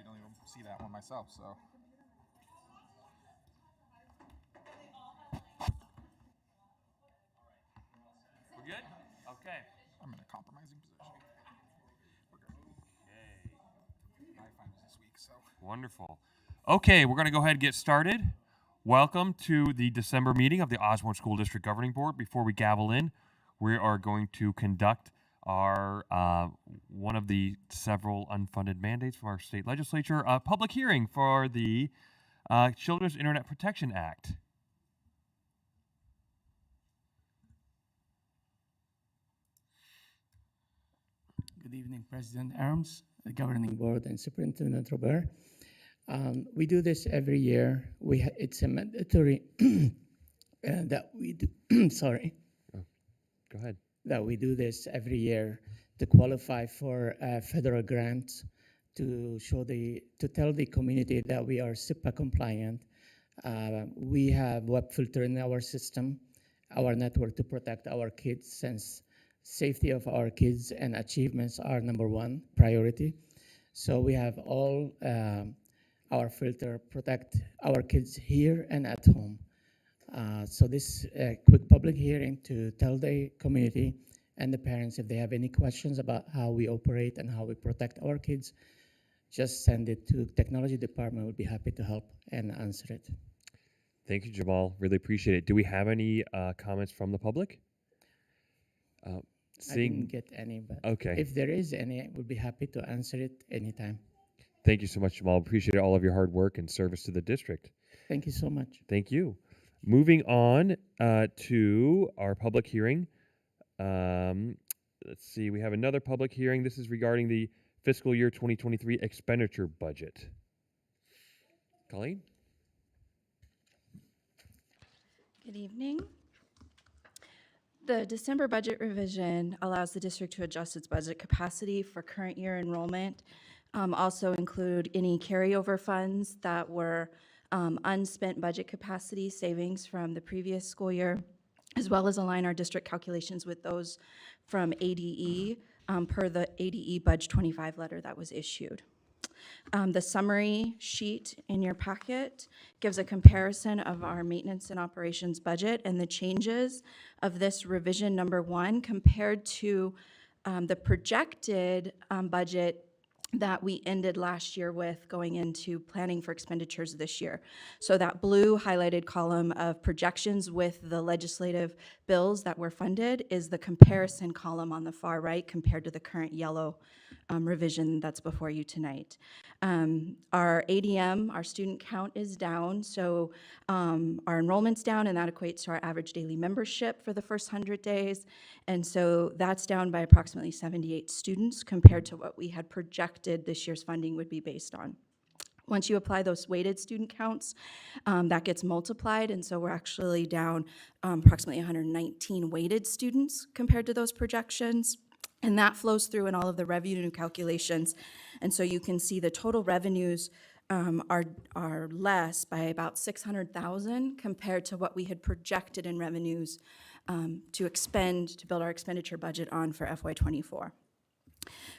actually don't even see that one myself, so. We're good? Okay. I'm in a compromising position. We're good. Okay. My finals this week, so. Wonderful. Okay, we're going to go ahead and get started. Welcome to the December meeting of the Osborne School District Governing Board. Before we gavel in, we are going to conduct our one of the several unfunded mandates from our state legislature, a public hearing for the Children's Internet Protection Act. Good evening, President Arms, the Governing Board, and Superintendent Robert. We do this every year. It's a mandatory that we do. Sorry. Oh, go ahead. That we do this every year to qualify for a federal grant to tell the community that we are SIPA compliant. We have web filter in our system, our network, to protect our kids, since safety of our kids and achievements are number one priority. So we have all our filter protect our kids here and at home. So this quick public hearing to tell the community and the parents, if they have any questions about how we operate and how we protect our kids, just send it to technology department. We'll be happy to help and answer it. Thank you, Jamal. Really appreciate it. Do we have any comments from the public? I didn't get any, but okay. If there is any, we'll be happy to answer it anytime. Thank you so much, Jamal. Appreciate all of your hard work and service to the district. Thank you so much. Thank you. Moving on to our public hearing. Let's see. We have another public hearing. This is regarding the fiscal year 2023 expenditure budget. Colleen? Good evening. The December budget revision allows the district to adjust its budget capacity for current year enrollment. Also include any carryover funds that were unspent budget capacity savings from the previous school year, as well as align our district calculations with those from ADE per the ADE Budge 25 letter that was issued. The summary sheet in your packet gives a comparison of our maintenance and operations budget and the changes of this revision number 1 compared to the projected budget that we ended last year with going into planning for expenditures this year. So that blue highlighted column of projections with the legislative bills that were funded is the comparison column on the far right compared to the current yellow revision that's before you tonight. Our ADM, our student count, is down, so our enrollment's down, and that equates to our average daily membership for the first 100 days, and so that's down by approximately 78 students compared to what we had projected this year's funding would be based on. Once you apply those weighted student counts, that gets multiplied, and so we're actually down approximately 119 weighted students compared to those projections. And that flows through in all of the revenue calculations. And so you can see the total revenues are less by about $600,000 compared to what we had projected in revenues to expend, to build our expenditure budget on for FY24.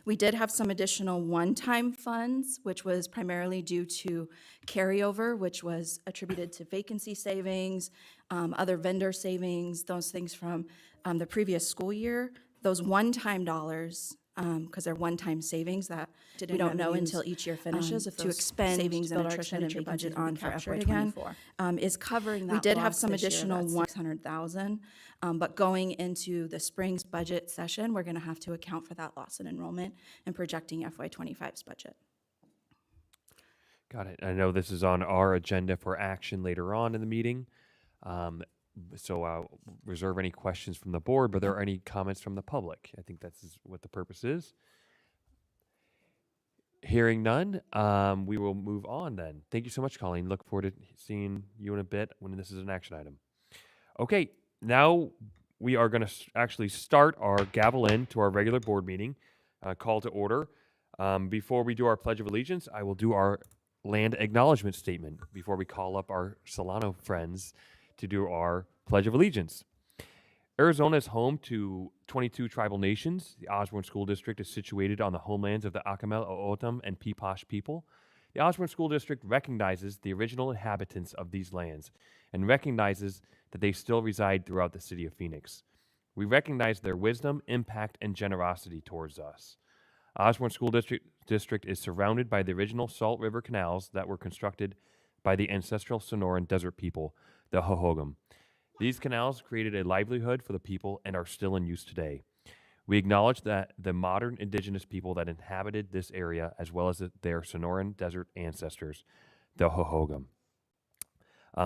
We did have some additional one-time funds, which was primarily due to carryover, which was attributed to vacancy savings, other vendor savings, those things from the previous school year. Those one-time dollars, because they're one-time savings that we don't know until each year finishes if to expend savings and attrition and budget on for FY24 is covering that. We did have some additional $600,000, but going into the spring's budget session, we're going to have to account for that loss in enrollment and projecting FY25's budget. Got it. I know this is on our agenda for action later on in the meeting. So I'll reserve any questions from the board, but are there any comments from the public? I think that's what the purpose is. Hearing none, we will move on then. Thank you so much, Colleen. Look forward to seeing you in a bit when this is an action item. Okay, now we are going to actually start our gavel in to our regular board meeting, call to order. Before we do our Pledge of Allegiance, I will do our land acknowledgement statement before we call up our Solano friends to do our Pledge of Allegiance. Arizona is home to 22 tribal nations. The Osborne School District is situated on the homelands of the Acamel, O'odham, and Peeposh people. The Osborne School District recognizes the original inhabitants of these lands and recognizes that they still reside throughout the city of Phoenix. We recognize their wisdom, impact, and generosity towards us. Osborne School District is surrounded by the original Salt River canals that were constructed by the ancestral Sonoran desert people, the Hohokam. These canals created a livelihood for the people and are still in use today. We acknowledge that the modern indigenous people that inhabited this area, as well as their Sonoran desert ancestors, the Hohokam.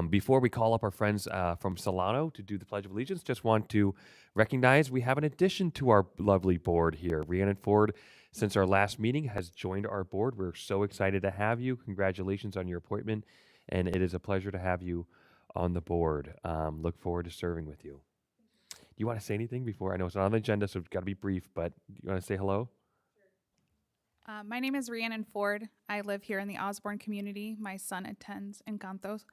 Before we call up our friends from Solano to do the Pledge of Allegiance, just want to recognize we have an addition to our lovely board here. Rhiannon Ford, since our last meeting, has joined our board. We're so excited to have you. Congratulations on your appointment, and it is a pleasure to have you on the board. Look forward to serving with you. Do you want to say anything before? I know it's not on the agenda, so it's got to be brief, but you want to say hello? My name is Rhiannon Ford. I live here in the Osborne community. My son attends Encantos,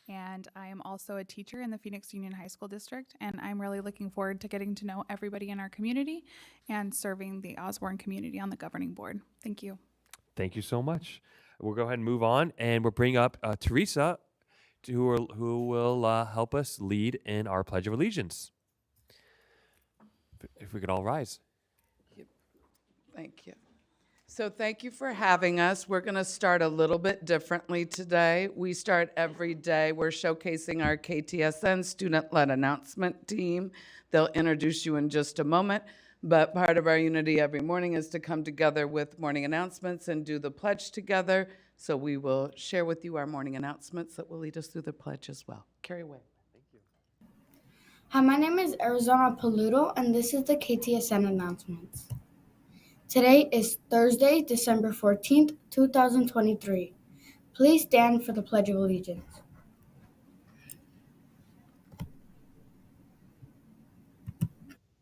and I am also a teacher in the Phoenix Union High School District, and I'm really looking forward to getting to know everybody in our community and serving the Osborne community on the governing board. Thank you. Thank you so much. We'll go ahead and move on, and we'll bring up Teresa, who will help us lead in our Pledge of Allegiance. If we could all rise. Thank you. So thank you for having us. We're going to start a little bit differently today. We start every day. We're showcasing our KTSN student-led announcement team. They'll introduce you in just a moment. But part of our unity every morning is to come together with morning announcements and do the pledge together. So we will share with you our morning announcements that will lead us through the pledge as well. Carry away. Hi, my name is Arizona Paludo, and this is the KTSN announcements. Today is Thursday, December 14th, 2023. Please stand for the Pledge of Allegiance.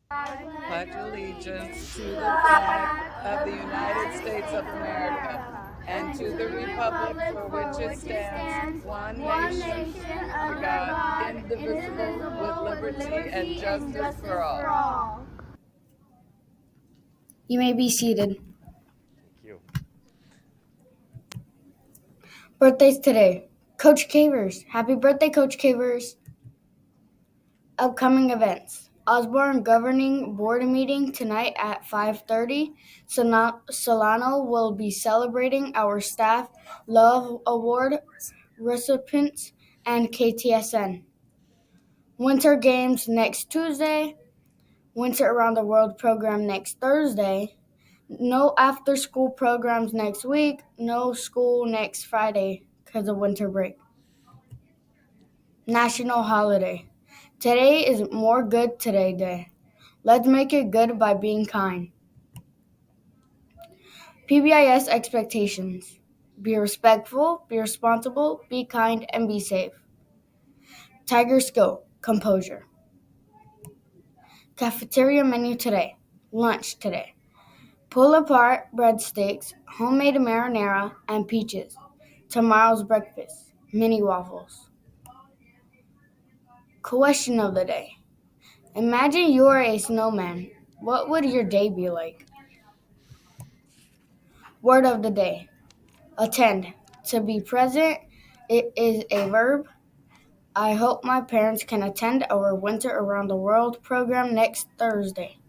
Pledge allegiance to the flag of the United States of America and to the republic for which it stands, one nation, under God, indivisible, with liberty and justice for all. You may be seated. Thank you. Birthdays today. Coach Cavers. Happy birthday, Coach Cavers. Upcoming events. Osborne Governing Board meeting tonight at 5:30. Solano will be celebrating our Staff Love Award recipients and KTSN. Winter Games next Tuesday. Winter Around the World program next Thursday. No after-school programs next week. No school next Friday because of winter break. National holiday. Today is More Good Today Day. Let's make it good by being kind. PBIS expectations. Be respectful, be responsible, be kind, and be safe. Tiger skill, composure. Cafeteria menu today. Lunch today. Pull apart breadsticks, homemade marinara, and peaches. Tomorrow's breakfast, mini waffles. Question of the day. Imagine you are a snowman. What would your day be like? Word of the day. Attend. To be present, it is a verb. I hope my parents can attend our Winter Around the World program next Thursday.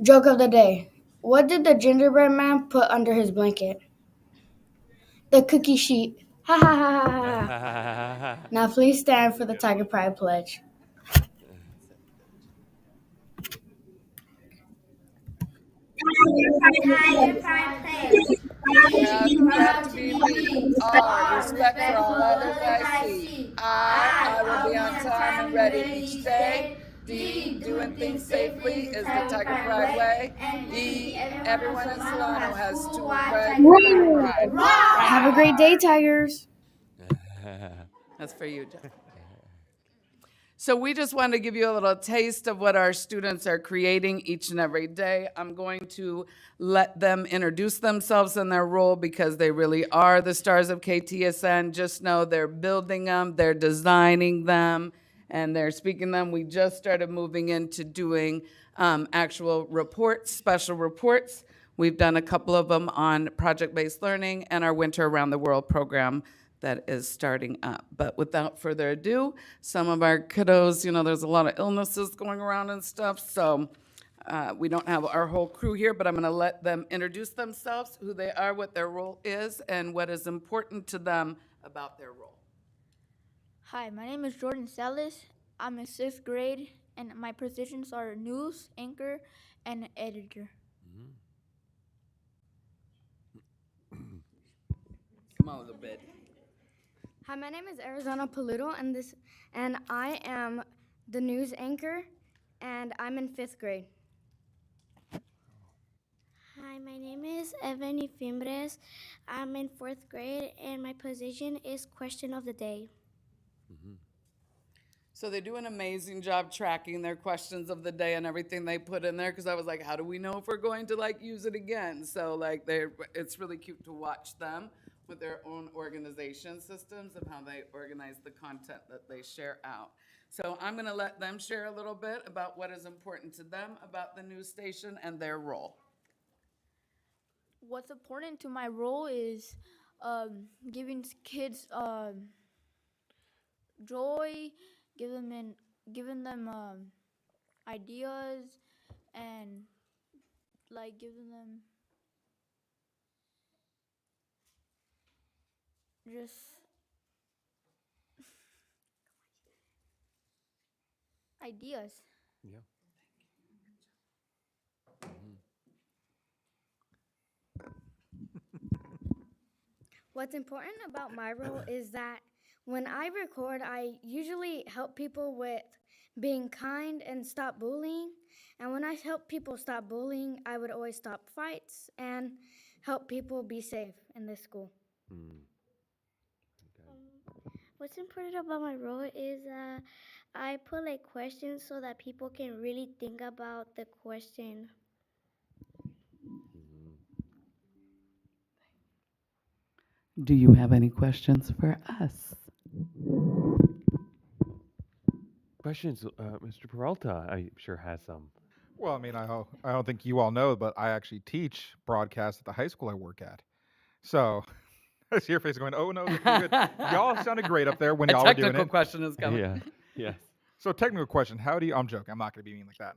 Joke of the day. What did the gingerbread man put under his blanket? The cookie sheet. Ha ha ha ha ha. Now please stand for the Tiger Pride Pledge. Proud to be me. R, respect for all others I see. I will be on time and ready each day. D, doing things safely is the Tiger Pride way. E, everyone in Solano has to pride. Have a great day, Tigers. That's for you, Jeff. So we just wanted to give you a little taste of what our students are creating each and every day. I'm going to let them introduce themselves in their role because they really are the stars of KTSN. Just know they're building them, they're designing them, and they're speaking them. We just started moving into doing actual reports, special reports. We've done a couple of them on project-based learning and our Winter Around the World program that is starting up. But without further ado, some of our kiddos, there's a lot of illnesses going around and stuff, so we don't have our whole crew here, but I'm going to let them introduce themselves, who they are, what their role is, and what is important to them about their role. Hi, my name is Jordan Salas. I'm in 6th grade, and my positions are news, anchor, and editor. Come on a little bit. Hi, my name is Arizona Paludo, and I am the news anchor, and I'm in 5th grade. Hi, my name is Evany Fimbres. I'm in 4th grade, and my position is question of the day. So they do an amazing job tracking their questions of the day and everything they put in there, because I was like, how do we know if we're going to use it again? So it's really cute to watch them with their own organization systems of how they organize the content that they share out. So I'm going to let them share a little bit about what is important to them about the news station and their role. What's important to my role is giving kids joy, giving them ideas, and giving them just ideas. Yeah. What's important about my role is that when I record, I usually help people with being kind and stop bullying. And when I help people stop bullying, I would always stop fights and help people be safe in this school. What's important about my role is I put questions so that people can really think about the question. Do you have any questions for us? Questions, Mr. Peralta, I'm sure has some. Well, I don't think you all know, but I actually teach broadcast at the high school I work at. So I see your face going, oh no, this is good. Y'all sounded great up there when y'all were doing Technical it. question is coming. Yeah. Yes. So technical question, I'm joking. I'm not going to be mean like that.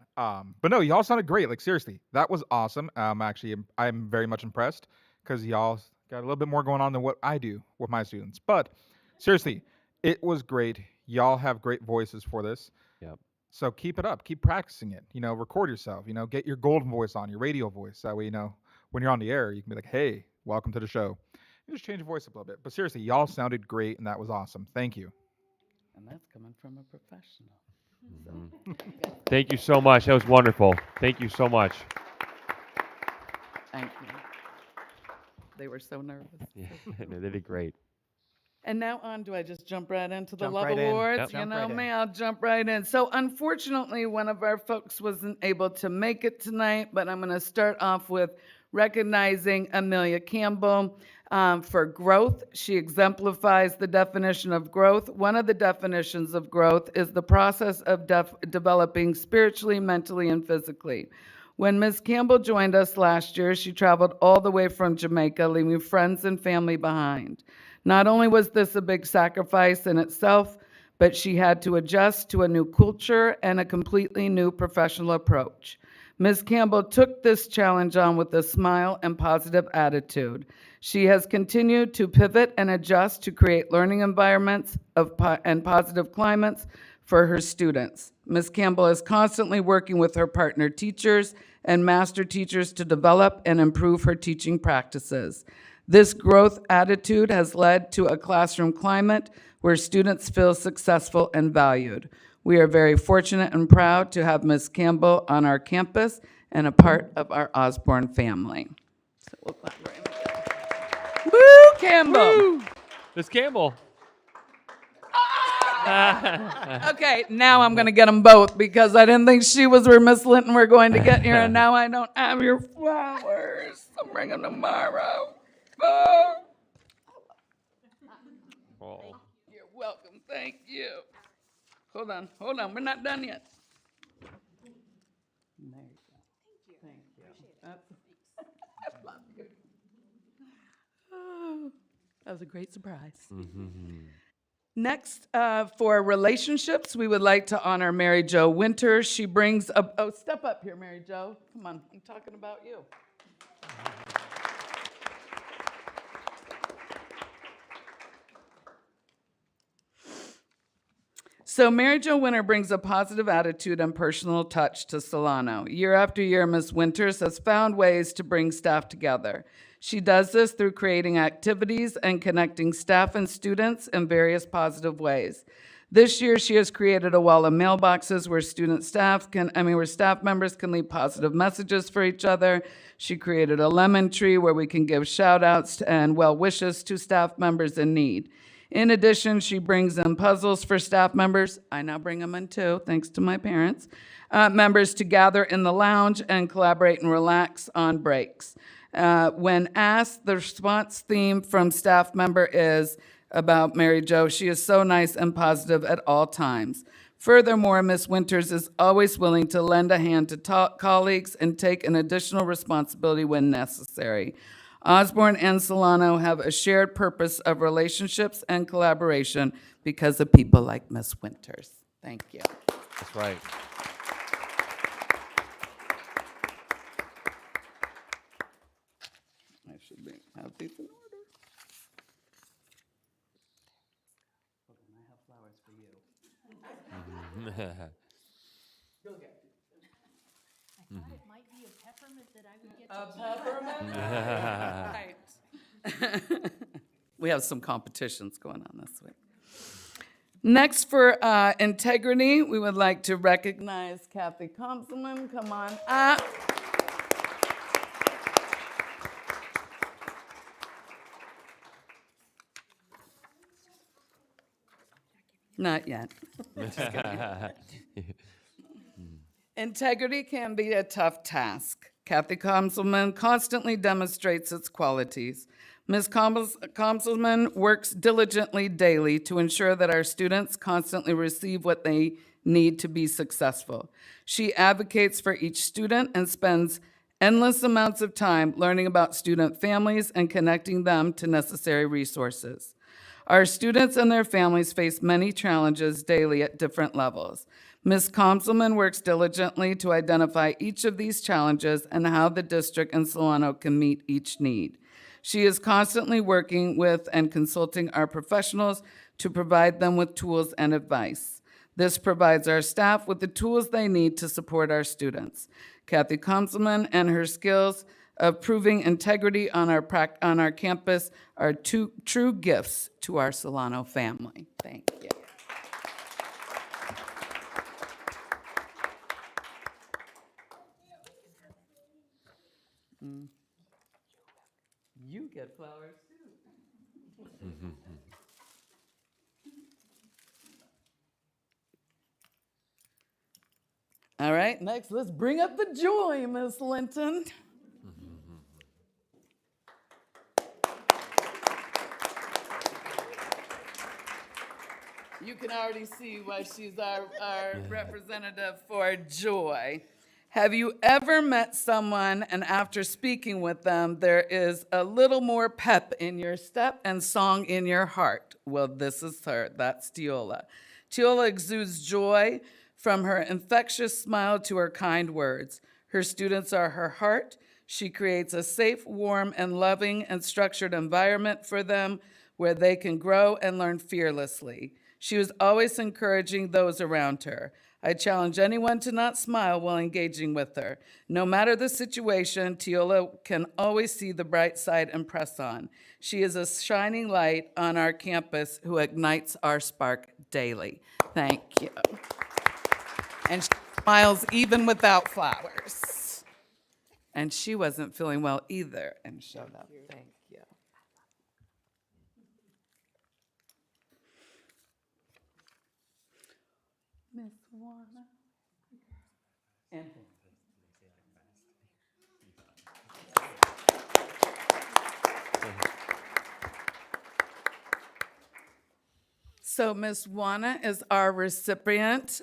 But no, y'all sounded great. Seriously, that was awesome. I'm very much impressed because y'all got a little bit more going on than what I do with my students. But seriously, it was great. Y'all have great voices for this. Yep. So keep it up. Keep practicing it. Record yourself. Get your golden voice on, your radio voice. That way, when you're on the air, you can be like, hey, welcome to the show. You just change your voice up a little bit. But seriously, y'all sounded great, and that was awesome. Thank you. And that's coming from a professional. Thank you so much. That was wonderful. Thank you so much. Thank you. They were so nervous. Yeah, they did great. And now do I just jump right into the Jump Love right in. Awards? Yep. Jump right in. Me, I'll jump right in. So unfortunately, one of our folks wasn't able to make it tonight, but I'm going to start off with recognizing Amelia Campbell for growth. She exemplifies the definition of growth. One of the definitions of growth is the process of developing spiritually, mentally, and physically. When Ms. Campbell joined us last year, she traveled all the way from Jamaica, leaving friends and family behind. Not only was this a big sacrifice in itself, but she had to adjust to a new culture and a completely new professional approach. Ms. Campbell took this challenge on with a smile and positive attitude. She has continued to pivot and adjust to create learning environments and positive climates for her students. Ms. Campbell is constantly working with her partner teachers and master teachers to develop and improve her teaching practices. This growth attitude has led to a classroom climate where students feel successful and valued. We are very fortunate and proud to have Ms. Campbell on our campus and a part of our Osborne family. So we'll clap for him. Woo, Campbell! Woo! Miss Campbell. Okay, now I'm going to get them both because I didn't think she was where Miss Linton were going to get here, and now I don't have your flowers. I'll bring them tomorrow. Oh. You're welcome. Thank you. Hold on. We're not done yet. There you go. Thank you. That's That was a great surprise. Mhm. Next, for relationships, we would like to honor Mary Jo Winter. She brings a, oh, step up here, Mary Jo. Come on, I'm talking about you. So Mary Jo Winter brings a positive attitude and personal touch to Solano. Year after year, Ms. Winters has found ways to bring staff together. She does this through creating activities and connecting staff and students in various positive ways. This year, she has created a wall of mailboxes where where staff members can leave positive messages for each other. She created a lemon tree where we can give shout outs and well wishes to staff members in need. In addition, she brings in puzzles for staff members. I now bring them in too, thanks to my parents. Members to gather in the lounge and collaborate and relax on breaks. When asked, the response theme from staff member is about Mary Jo. She is so nice and positive at all times. Furthermore, Ms. Winters is always willing to lend a hand to colleagues and take an additional responsibility when necessary. Osborne and Solano have a shared purpose of relationships and collaboration because of people like Ms. Winters. Thank you. That's right. I should have these in order. Hold on, I have flowers for you. You'll get it. I thought it might be a peppermint that I would get A peppermint? Right. We have some competitions going on this week. Next, for integrity, we would like to recognize Kathy Komselman. Come on up. Not yet. Integrity can be a tough task. Kathy Komselman constantly demonstrates its qualities. Ms. Komselman works diligently daily to ensure that our students constantly receive what they need to be successful. She advocates for each student and spends endless amounts of time learning about student families and connecting them to necessary resources. Our students and their families face many challenges daily at different levels. Ms. Komselman works diligently to identify each of these challenges and how the district and Solano can meet each need. She is constantly working with and consulting our professionals to provide them with tools and advice. This provides our staff with the tools they need to support our students. Kathy Komselman and her skills of proving integrity on our campus are two true gifts to our Solano family. Thank you. You get flowers too. All right, next, let's bring up the joy, Miss Linton. You can already see why she's our representative for joy. Have you ever met someone and after speaking with them, there is a little more pep in your step and song in your heart? Well, this is her. That's Teola. Teola exudes joy from her infectious smile to her kind words. Her students are her heart. She creates a safe, warm, and loving and structured environment for them where they can grow and learn fearlessly. She was always encouraging those around her. I challenge anyone to not smile while engaging with her. No matter the situation, Teola can always see the bright side and press on. She is a shining light on our campus who ignites our spark daily. Thank you. And she smiles even without flowers. And she wasn't feeling well either and showed up. Thank you. Miss Warner. And So Ms. Juana is our recipient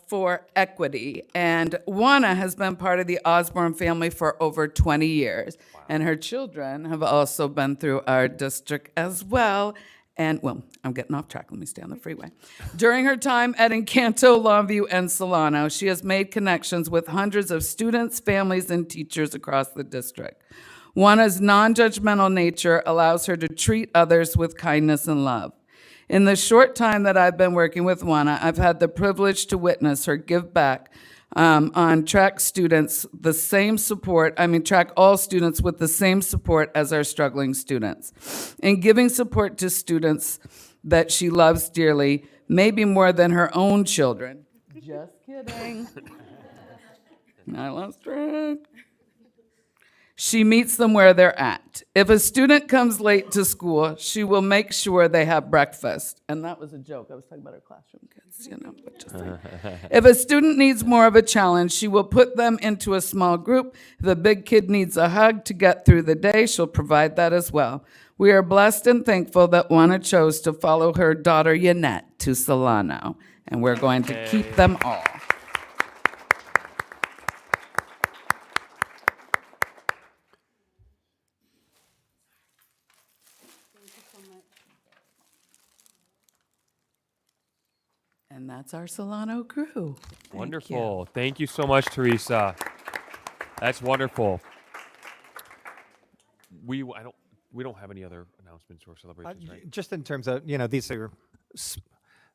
for equity, and Juana has been part of the Osborne family for over 20 years, and her children have also been through our district as well. And, well, I'm getting off track. Let me stay on the freeway. During her time at Encanto, Longview, and Solano, she has made connections with hundreds of students, families, and teachers across the district. Juana's non-judgmental nature allows her to treat others with kindness and love. In the short time that I've been working with Juana, I've had the privilege to witness her give back on track students the same support, track all students with the same support as our struggling students. In giving support to students that she loves dearly, maybe more than her own children. Just kidding. I lost track. She meets them where they're at. If a student comes late to school, she will make sure they have breakfast. And that was a joke. I was talking about our classroom kids, but just saying. If a student needs more of a challenge, she will put them into a small group. If a big kid needs a hug to get through the day, she'll provide that as well. We are blessed and thankful that Juana chose to follow her daughter Yanette to Solano, and we're going to keep them all. And that's our Solano crew. Wonderful. Thank you so much, Teresa. That's wonderful. We don't have any other announcements or celebrations, right? Just in terms of, these are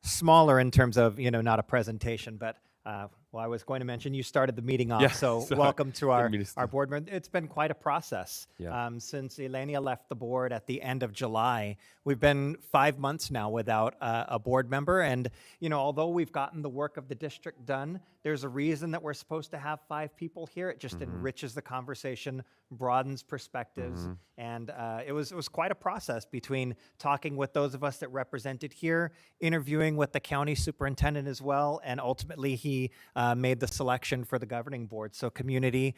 smaller in terms of, not a presentation, but I was going to mention you started the meeting off, Yeah, so sorry. welcome to our Didn't mean to board member. It's been quite a process. Yeah. Since Elenia left the board at the end of July. We've been 5 months now without a board member, and although we've gotten the work of the district done, there's a reason that we're supposed to have 5 people here. It just enriches the conversation, broadens perspectives, and it was quite a process between talking with those of us that represented here, interviewing with the county superintendent as well, and ultimately he made the selection for the governing board. So community,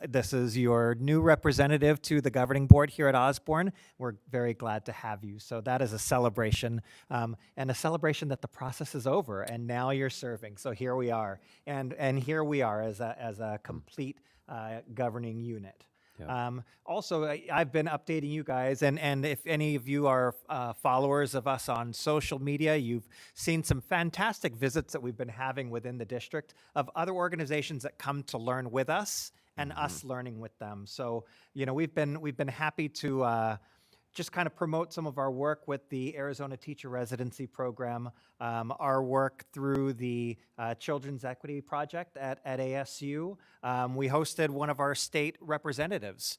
this is your new representative to the governing board here at Osborne. We're very glad to have you. So that is a celebration, and a celebration that the process is over and now you're serving. So here we are, and here we are as a complete governing unit. Yeah. Also, I've been updating you guys, and if any of you are followers of us on social media, you've seen some fantastic visits that we've been having within the district of other organizations that come to learn with us and us learning with them. So, we've been happy to just kind of promote some of our work with the Arizona Teacher Residency Program, our work through the Children's Equity Project at ASU. We hosted one of our state representatives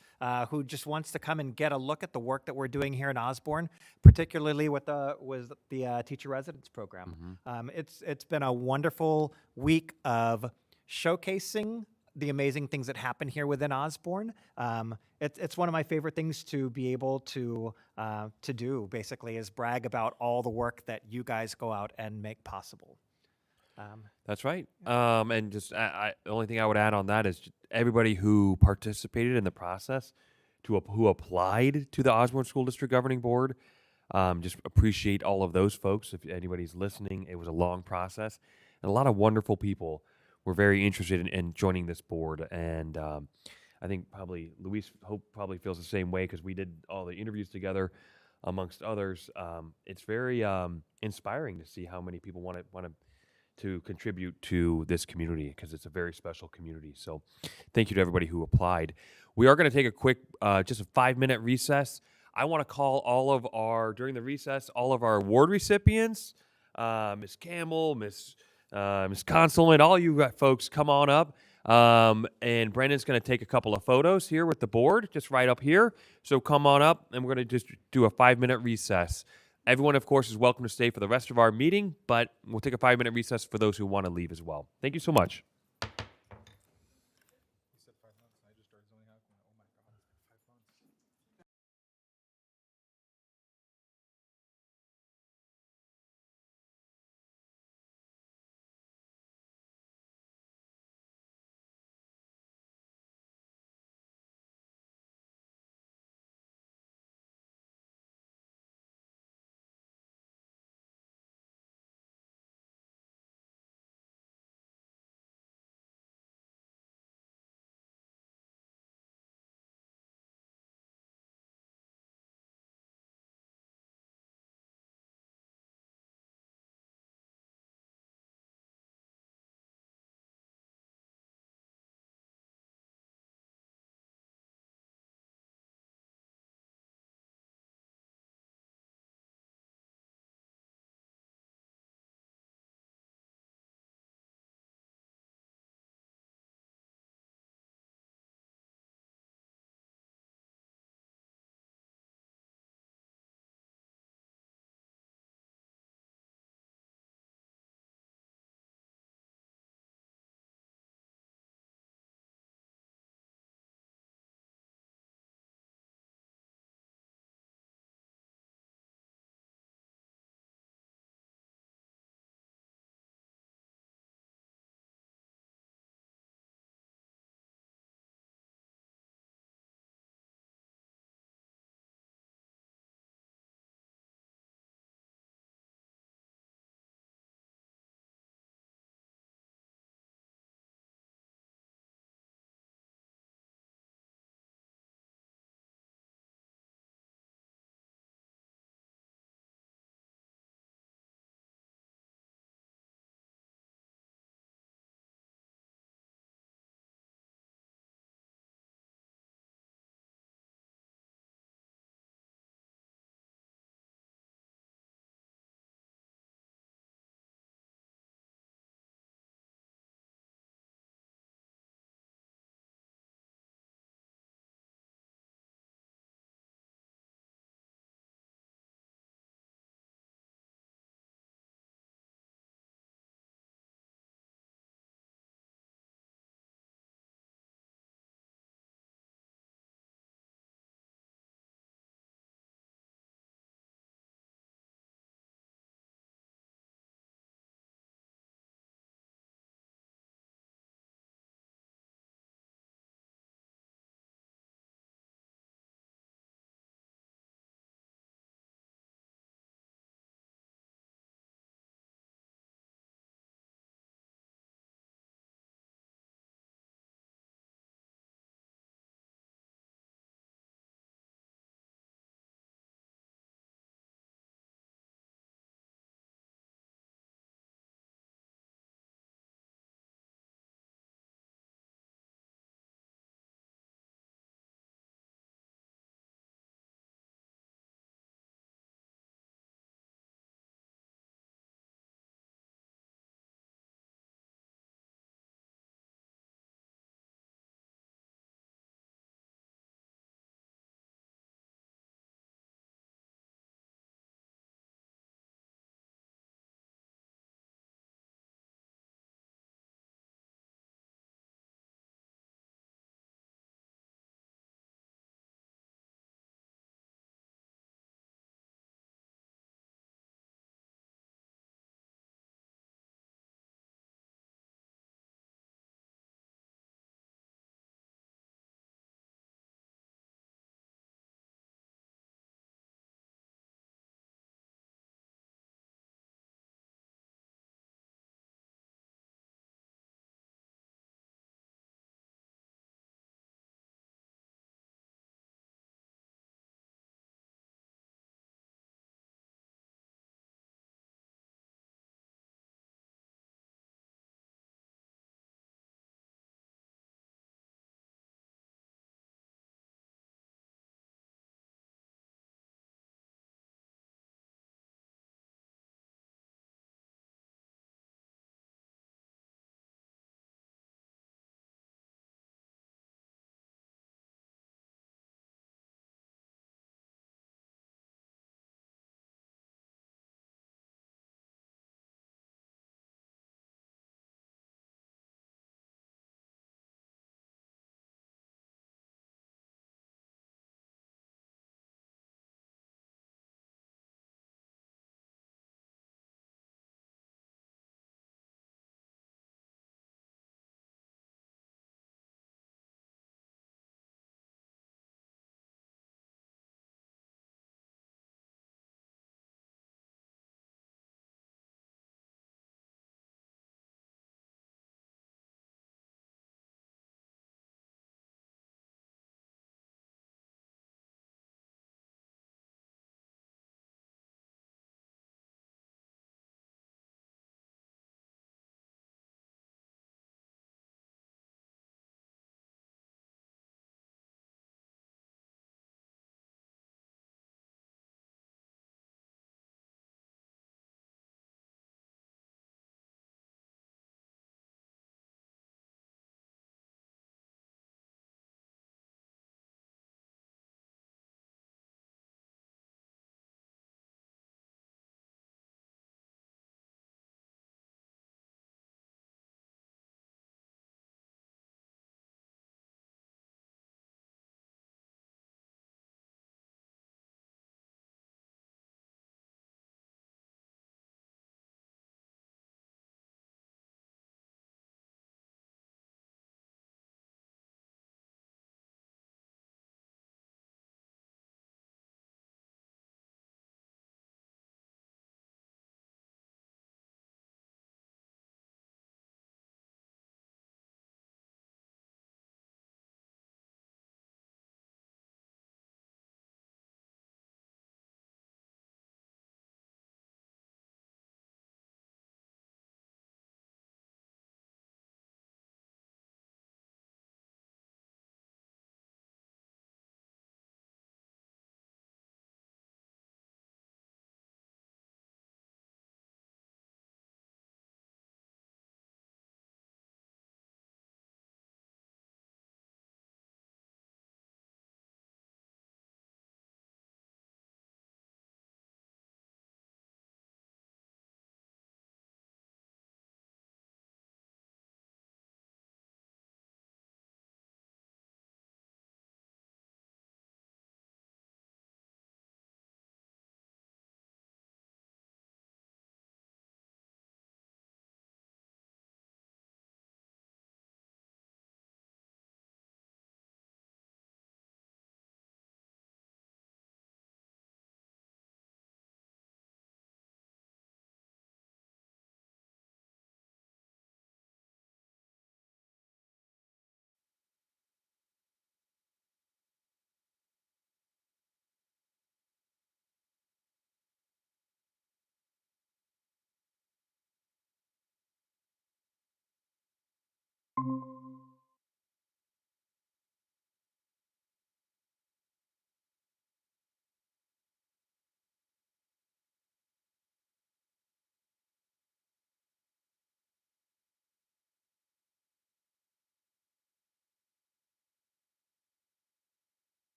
who just wants to come and get a look at the work that we're doing here in Osborne, particularly with the Teacher Residence Program. It's been a wonderful week of showcasing the amazing things that happen here within Osborne. It's one of my favorite things to be able to do, basically, is brag about all the work that you guys go out and make possible. That's right. And just the only thing I would add on that is just everybody who participated in the process, who applied to the Osborne School District Governing Board. Just appreciate all of those folks. If anybody's listening, it was a long process, and a lot of wonderful people were very interested in joining this board. And I think probably Luis probably feels the same way because we did all the interviews together, amongst others. It's very inspiring to see how many people want to contribute to this community because it's a very special community. So thank you to everybody who applied. We are going to take a quick, just a 5-minute recess. I want to call during the recess, all of our award recipients, Ms. Campbell, Ms. Consulate, all you folks, come on up. And Brandon's going to take a couple of photos here with the board, just right up here. So come on up, and we're going to just do a 5-minute recess. Everyone, of course, is welcome to stay for the rest of our meeting, but we'll take a 5-minute recess for those who want to leave as well. Thank you so much.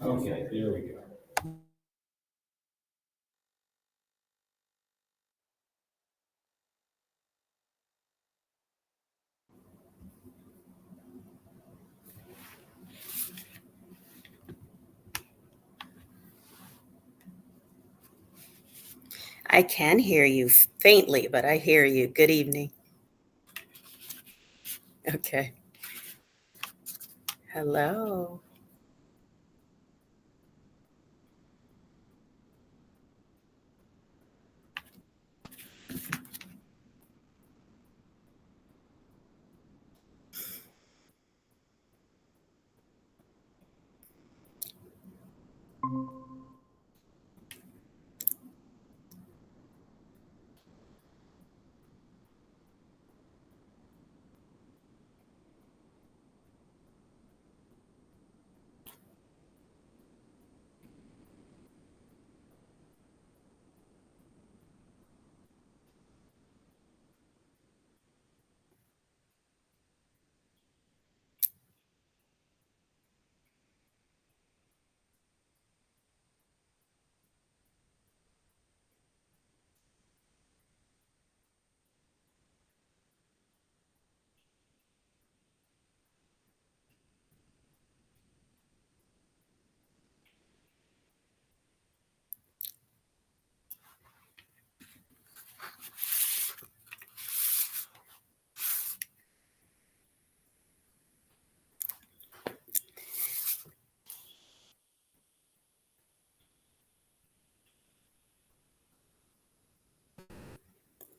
Okay, there we go. I can hear you faintly, but I hear you. Good evening. Okay. Hello.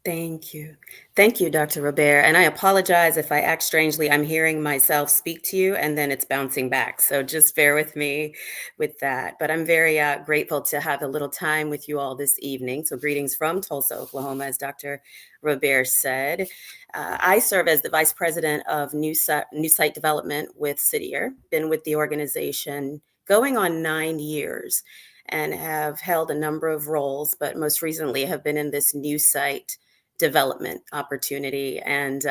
Thank you. Thank you, Dr. Robert. And I apologize if I act strangely. I'm hearing myself speak to you and then it's bouncing back. So just bear with me with that. But I'm very grateful to have a little time with you all this evening. So, greetings from Tulsa, Oklahoma, as Dr. Robert said. I serve as the Vice President of New Site Development with City Year. Been with the organization going on 9 years and have held a number of roles, but most recently have been in this new site development opportunity and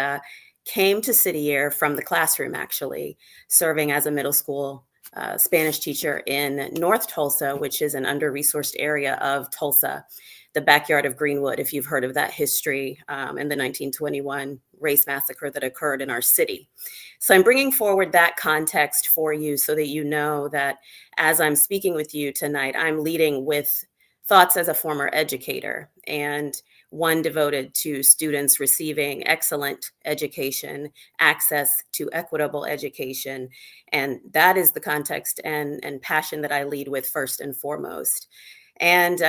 came to City Year from the classroom, actually, serving as a middle school Spanish teacher in North Tulsa, which is an under-resourced area of Tulsa, the backyard of Greenwood, if you've heard of that history, and the 1921 race massacre that occurred in our city. So I'm bringing forward that context for you so that you know that as I'm speaking with you tonight, I'm leading with thoughts as a former educator and one devoted to students receiving excellent education, access to equitable education. And that is the context and passion that I lead with first and foremost. And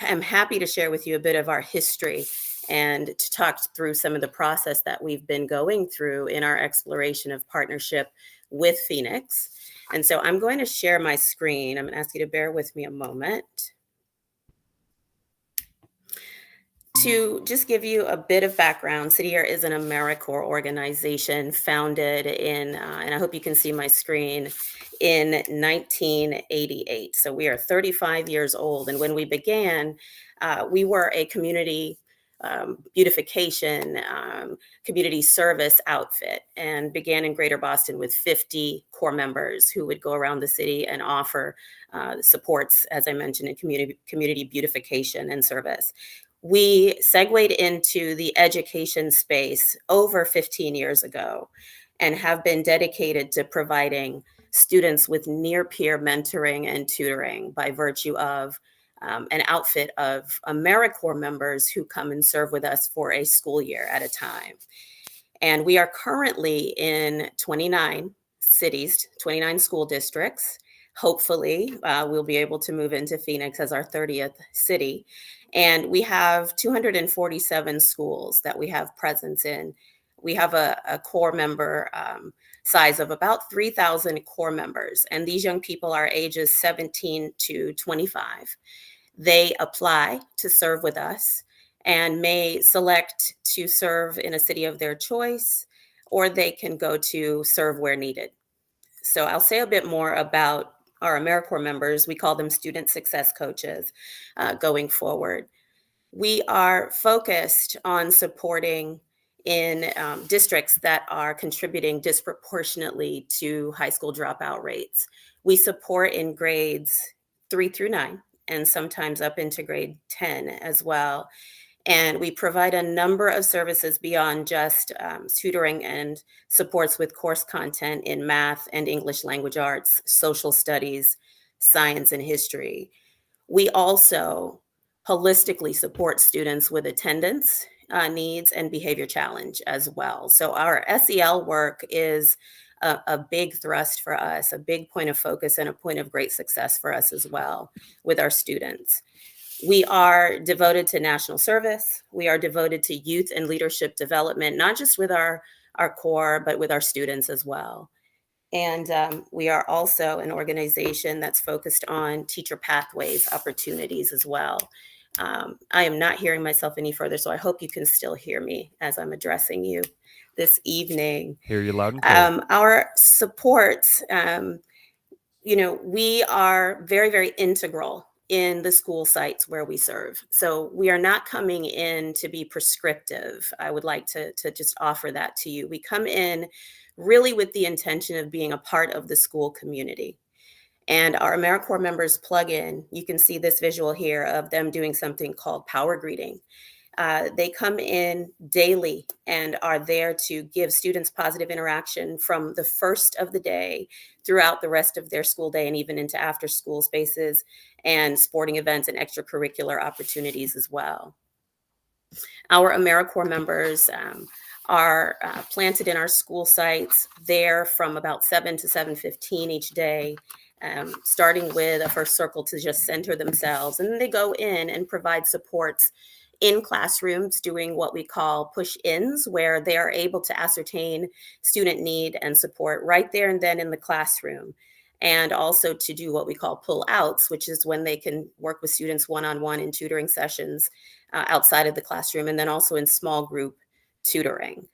I'm happy to share with you a bit of our history and to talk through some of the process that we've been going through in our exploration of partnership with Phoenix. And so I'm going to share my screen. I'm going to ask you to bear with me a moment. To just give you a bit of background, City Year is an AmeriCorps organization founded in, and I hope you can see my screen, in 1988. So we are 35 years old. And when we began, we were a community beautification, community service outfit and began in Greater Boston with 50 core members who would go around the city and offer supports, as I mentioned, in community beautification and service. We segued into the education space over 15 years ago and have been dedicated to providing students with near peer mentoring and tutoring by virtue of an outfit of AmeriCorps members who come and serve with us for a school year at a time. And we are currently in 29 cities, 29 school districts. Hopefully, we'll be able to move into Phoenix as our 30th city. And we have 247 schools that we have presence in We have a core member size of about 3,000 core members, and these young people are ages 17 to 25. They apply to serve with us and may select to serve in a city of their choice, or they can go to serve where needed. So I'll say a bit more about our AmeriCorps members. We call them student success coaches going forward. We are focused on supporting in districts that are contributing disproportionately to high school dropout rates. We support in grades 3 through 9 and sometimes up into grade 10 as well. And we provide a number of services beyond just tutoring and supports with course content in math and English language arts, social studies, science, and history. We also holistically support students with attendance needs and behavior challenge as well. So our SEL work is a big thrust for us, a big point of focus and a point of great success for us as well with our students. We are devoted to national service. We are devoted to youth and leadership development, not just with our core, but with our students as well. And we are also an organization that's focused on teacher pathways opportunities as well. I am not hearing myself any further, so I hope you can still hear me as I'm addressing you this evening. Hear you loud and clear. Our support, we are very, very integral in the school sites where we serve. So we are not coming in to be prescriptive. I would like to just offer that to you. We come in really with the intention of being a part of the school community. And our AmeriCorps members plug in. You can see this visual here of them doing something called power greeting. They come in daily and are there to give students positive interaction from the first of the day throughout the rest of their school day and even into after school spaces and sporting events and extracurricular opportunities as well. Our AmeriCorps members are planted in our school sites there from about 7 to 7:15 each day, starting with a first circle to just center themselves. And then they go in and provide supports in classrooms doing what we call push-ins, where they are able to ascertain student need and support right there and then in the classroom. And also to do what we call pull-outs, which is when they can work with students one-on-one in tutoring sessions outside of the classroom, and then also in small group tutoring.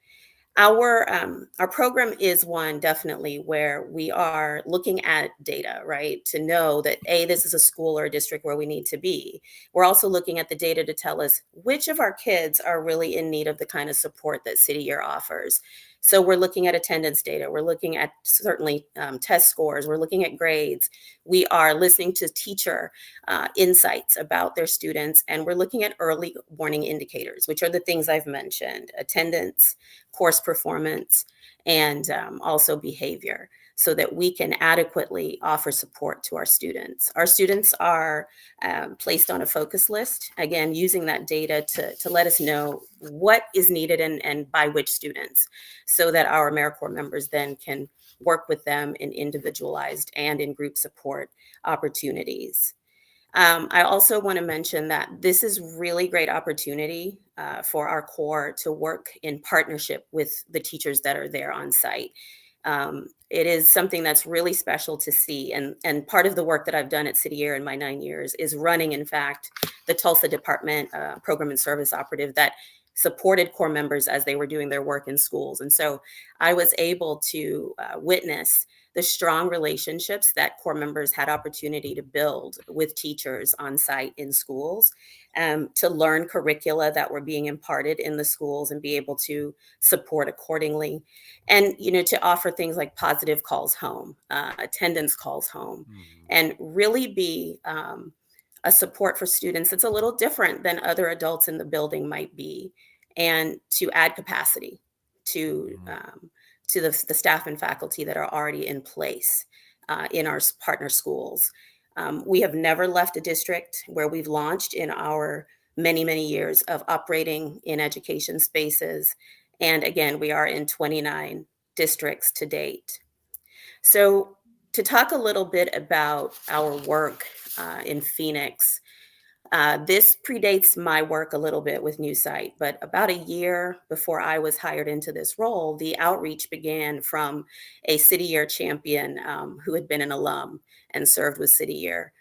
Our program is one definitely where we are looking at data, right? To know that this is a school or a district where we need to be. We're also looking at the data to tell us which of our kids are really in need of the kind of support that City Year offers. So we're looking at attendance data. We're looking at certainly test scores. We're looking at grades. We are listening to teacher insights about their students, and we're looking at early warning indicators, which are the things I've mentioned: attendance, course performance, and also behavior, so that we can adequately offer support to our students. Our students are placed on a focus list, again, using that data to let us know what is needed and by which students, so that our AmeriCorps members then can work with them in individualized and in group support opportunities. I also want to mention that this is really great opportunity for our core to work in partnership with the teachers that are there on site. It is something that's really special to see. And part of the work that I've done at City Year in my 9 years is running, in fact, the Tulsa Department Program and Service Operative that supported core members as they were doing their work in schools. And so I was able to witness the strong relationships that core members had opportunity to build with teachers on site in schools, to learn curricula that were being imparted in the schools and be able to support accordingly. And, to offer things like positive calls home, attendance calls home, and really be a support for students that's a little different than other adults in the building might be, and to add capacity to the staff and faculty that are already in place in our partner schools. We have never left a district where we've launched in our many, many years of operating in education spaces. And again, we are in 29 districts to date. So to talk a little bit about our work in Phoenix, This predates my work a little bit with New Site, but about a year before I was hired into this role, the outreach began from a City Year champion who had been an alum and served with City Year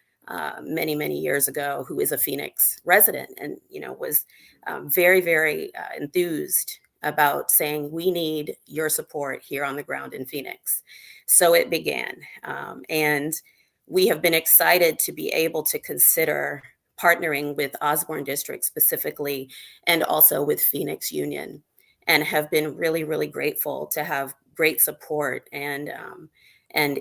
many, many years ago, who is a Phoenix resident and was very, very enthused about saying, we need your support here on the ground in Phoenix. So it began. And we have been excited to be able to consider partnering with Osborne District specifically and also with Phoenix Union, and have been really, really grateful to have great support and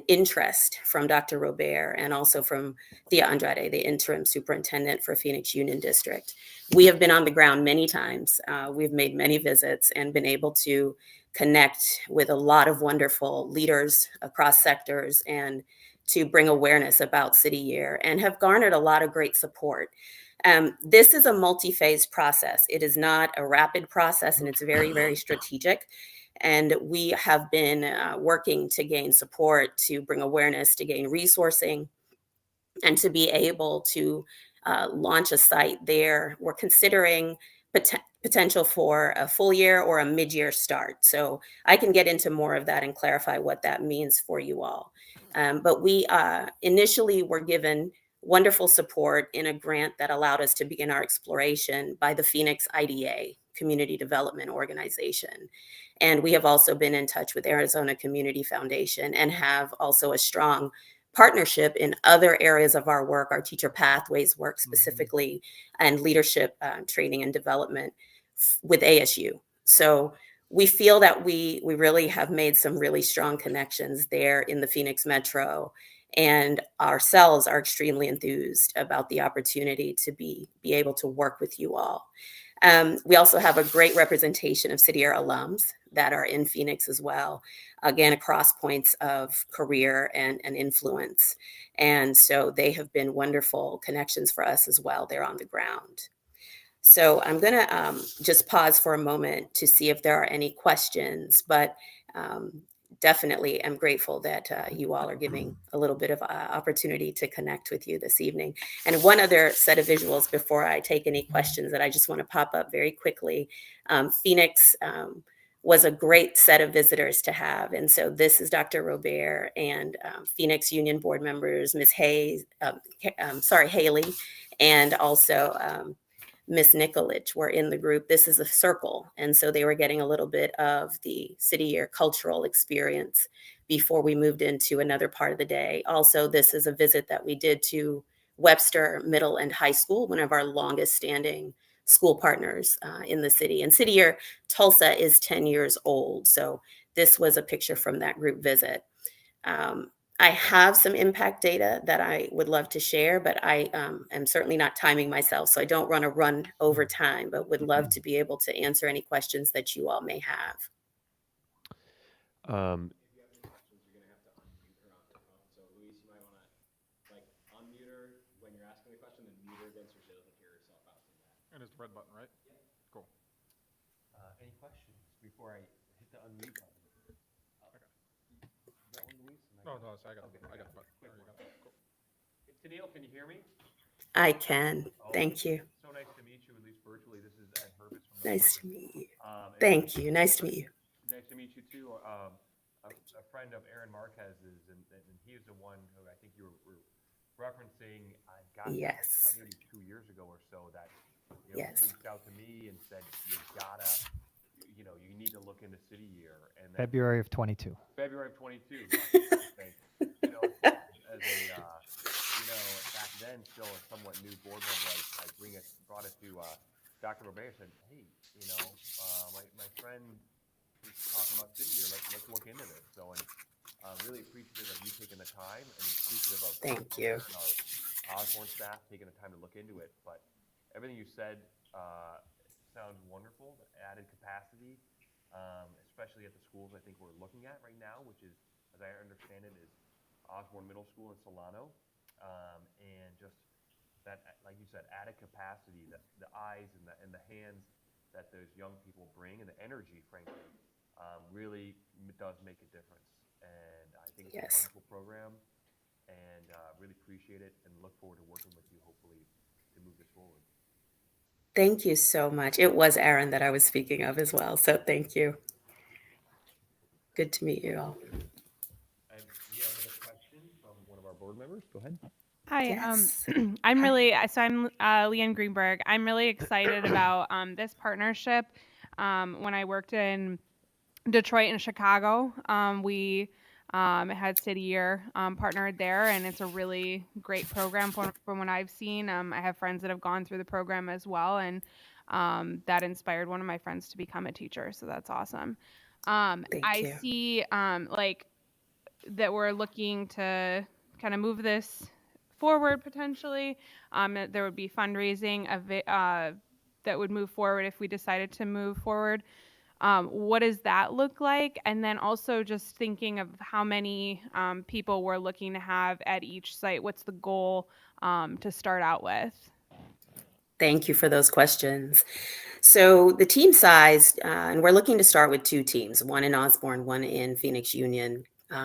interest from Dr. Robert and also from Thea Andrade, the interim superintendent for Phoenix Union District. We have been on the ground many times. We've made many visits and been able to connect with a lot of wonderful leaders across sectors and to bring awareness about City Year, and have garnered a lot of great support. This is a multi-phase process. It is not a rapid process, and it's very, very strategic. And we have been working to gain support, to bring awareness, to gain resourcing, and to be able to launch a site there. We're considering potential for a full year or a mid-year start. So I can get into more of that and clarify what that means for you all. But we initially were given wonderful support in a grant that allowed us to begin our exploration by the Phoenix IDA, Community Development Organization. And we have also been in touch with Arizona Community Foundation and have also a strong partnership in other areas of our work, our teacher pathways work specifically, and leadership training and development with ASU. So we feel that we really have made some really strong connections there in the Phoenix Metro, and ourselves are extremely enthused about the opportunity to be able to work with you all. We also have a great representation of City Year alums that are in Phoenix as well, again, across points of career and influence. And so they have been wonderful connections for us as well. They're on the ground. So I'm going to just pause for a moment to see if there are any questions, but definitely am grateful that you all are giving a little bit of opportunity to connect with you this evening. And one other set of visuals before I take any questions that I just want to pop up very quickly. Phoenix was a great set of visitors to have. And so this is Dr. Robert and Phoenix Union board members, Ms. Haley, and also Miss Nikolic were in the group. This is a circle. And so they were getting a little bit of the City Year cultural experience before we moved into another part of the day. Also, this is a visit that we did to Webster Middle and High School, one of our longest standing school partners in the city. And City Year Tulsa is 10 years old. So this was a picture from that group visit. I have some impact data that I would love to share, but I am certainly not timing myself, so I don't want to run over time, but would love to be able to answer any questions that you all may have. Um, If you have any questions, you're gonna have to unmute her on top. So Luis, you might want to unmute her when you're asking the question, and mute her again so she doesn't hear herself asking that. And it's the red button, right? Yep. Cool. any questions before I hit the unmute button? You got one, Luis? No, I got it. Okay, I got it. But there you go. Cool. Tennille, can you hear me? I can. Thank you. So nice to meet you, at least virtually. This is Ed Herbis from Nice to meet you. and Thank you. Nice to meet you. Nice to meet you too. A friend of Aaron Marquez's, and he's the one who I think you were referencing. Yes. Maybe 2 years ago or so that Yes. reached out to me and said you gotta, you need to look into City Year. And then February of 22. February of 22. Back then, still a somewhat new board member, I brought it to Dr. Robert and said, hey, my friend is talking about City Year. Let's look into this. So, and really appreciative of you taking the time, and appreciative of Thank you. our Osborne staff taking the time to look into it. But everything you said sounds wonderful. The added capacity, especially at the schools I think we're looking at right now, which is, as I understand it, is Osborne Middle School in Solano, and just that, like you said, added capacity, the eyes and the hands that those young people bring, and the energy, frankly, really does make a difference. And I think it's a wonderful program, and really appreciate it, and look forward to working with you, hopefully, to move this forward. Thank you so much. It was Aaron that I was speaking of as well. So thank you. Good to meet you all. And we have another question from one of our board members. Go ahead. Hi, Yes. I'm really so I'm Leanne Greenberg. I'm really excited about this partnership. When I worked in Detroit and Chicago, we had City Year partnered there, and it's a really great program from what I've seen. I have friends that have gone through the program as well, and that inspired one of my friends to become a teacher. So that's awesome. Thank I you. see like that we're looking to kind of move this forward potentially. There would be fundraising that would move forward if we decided to move forward. What does that look like? And then also just thinking of how many people we're looking to have at each site. What's the goal to start out with? Thank you for those questions. So the team size, and we're looking to start with 2 teams, one in Osborne, one in Phoenix Union.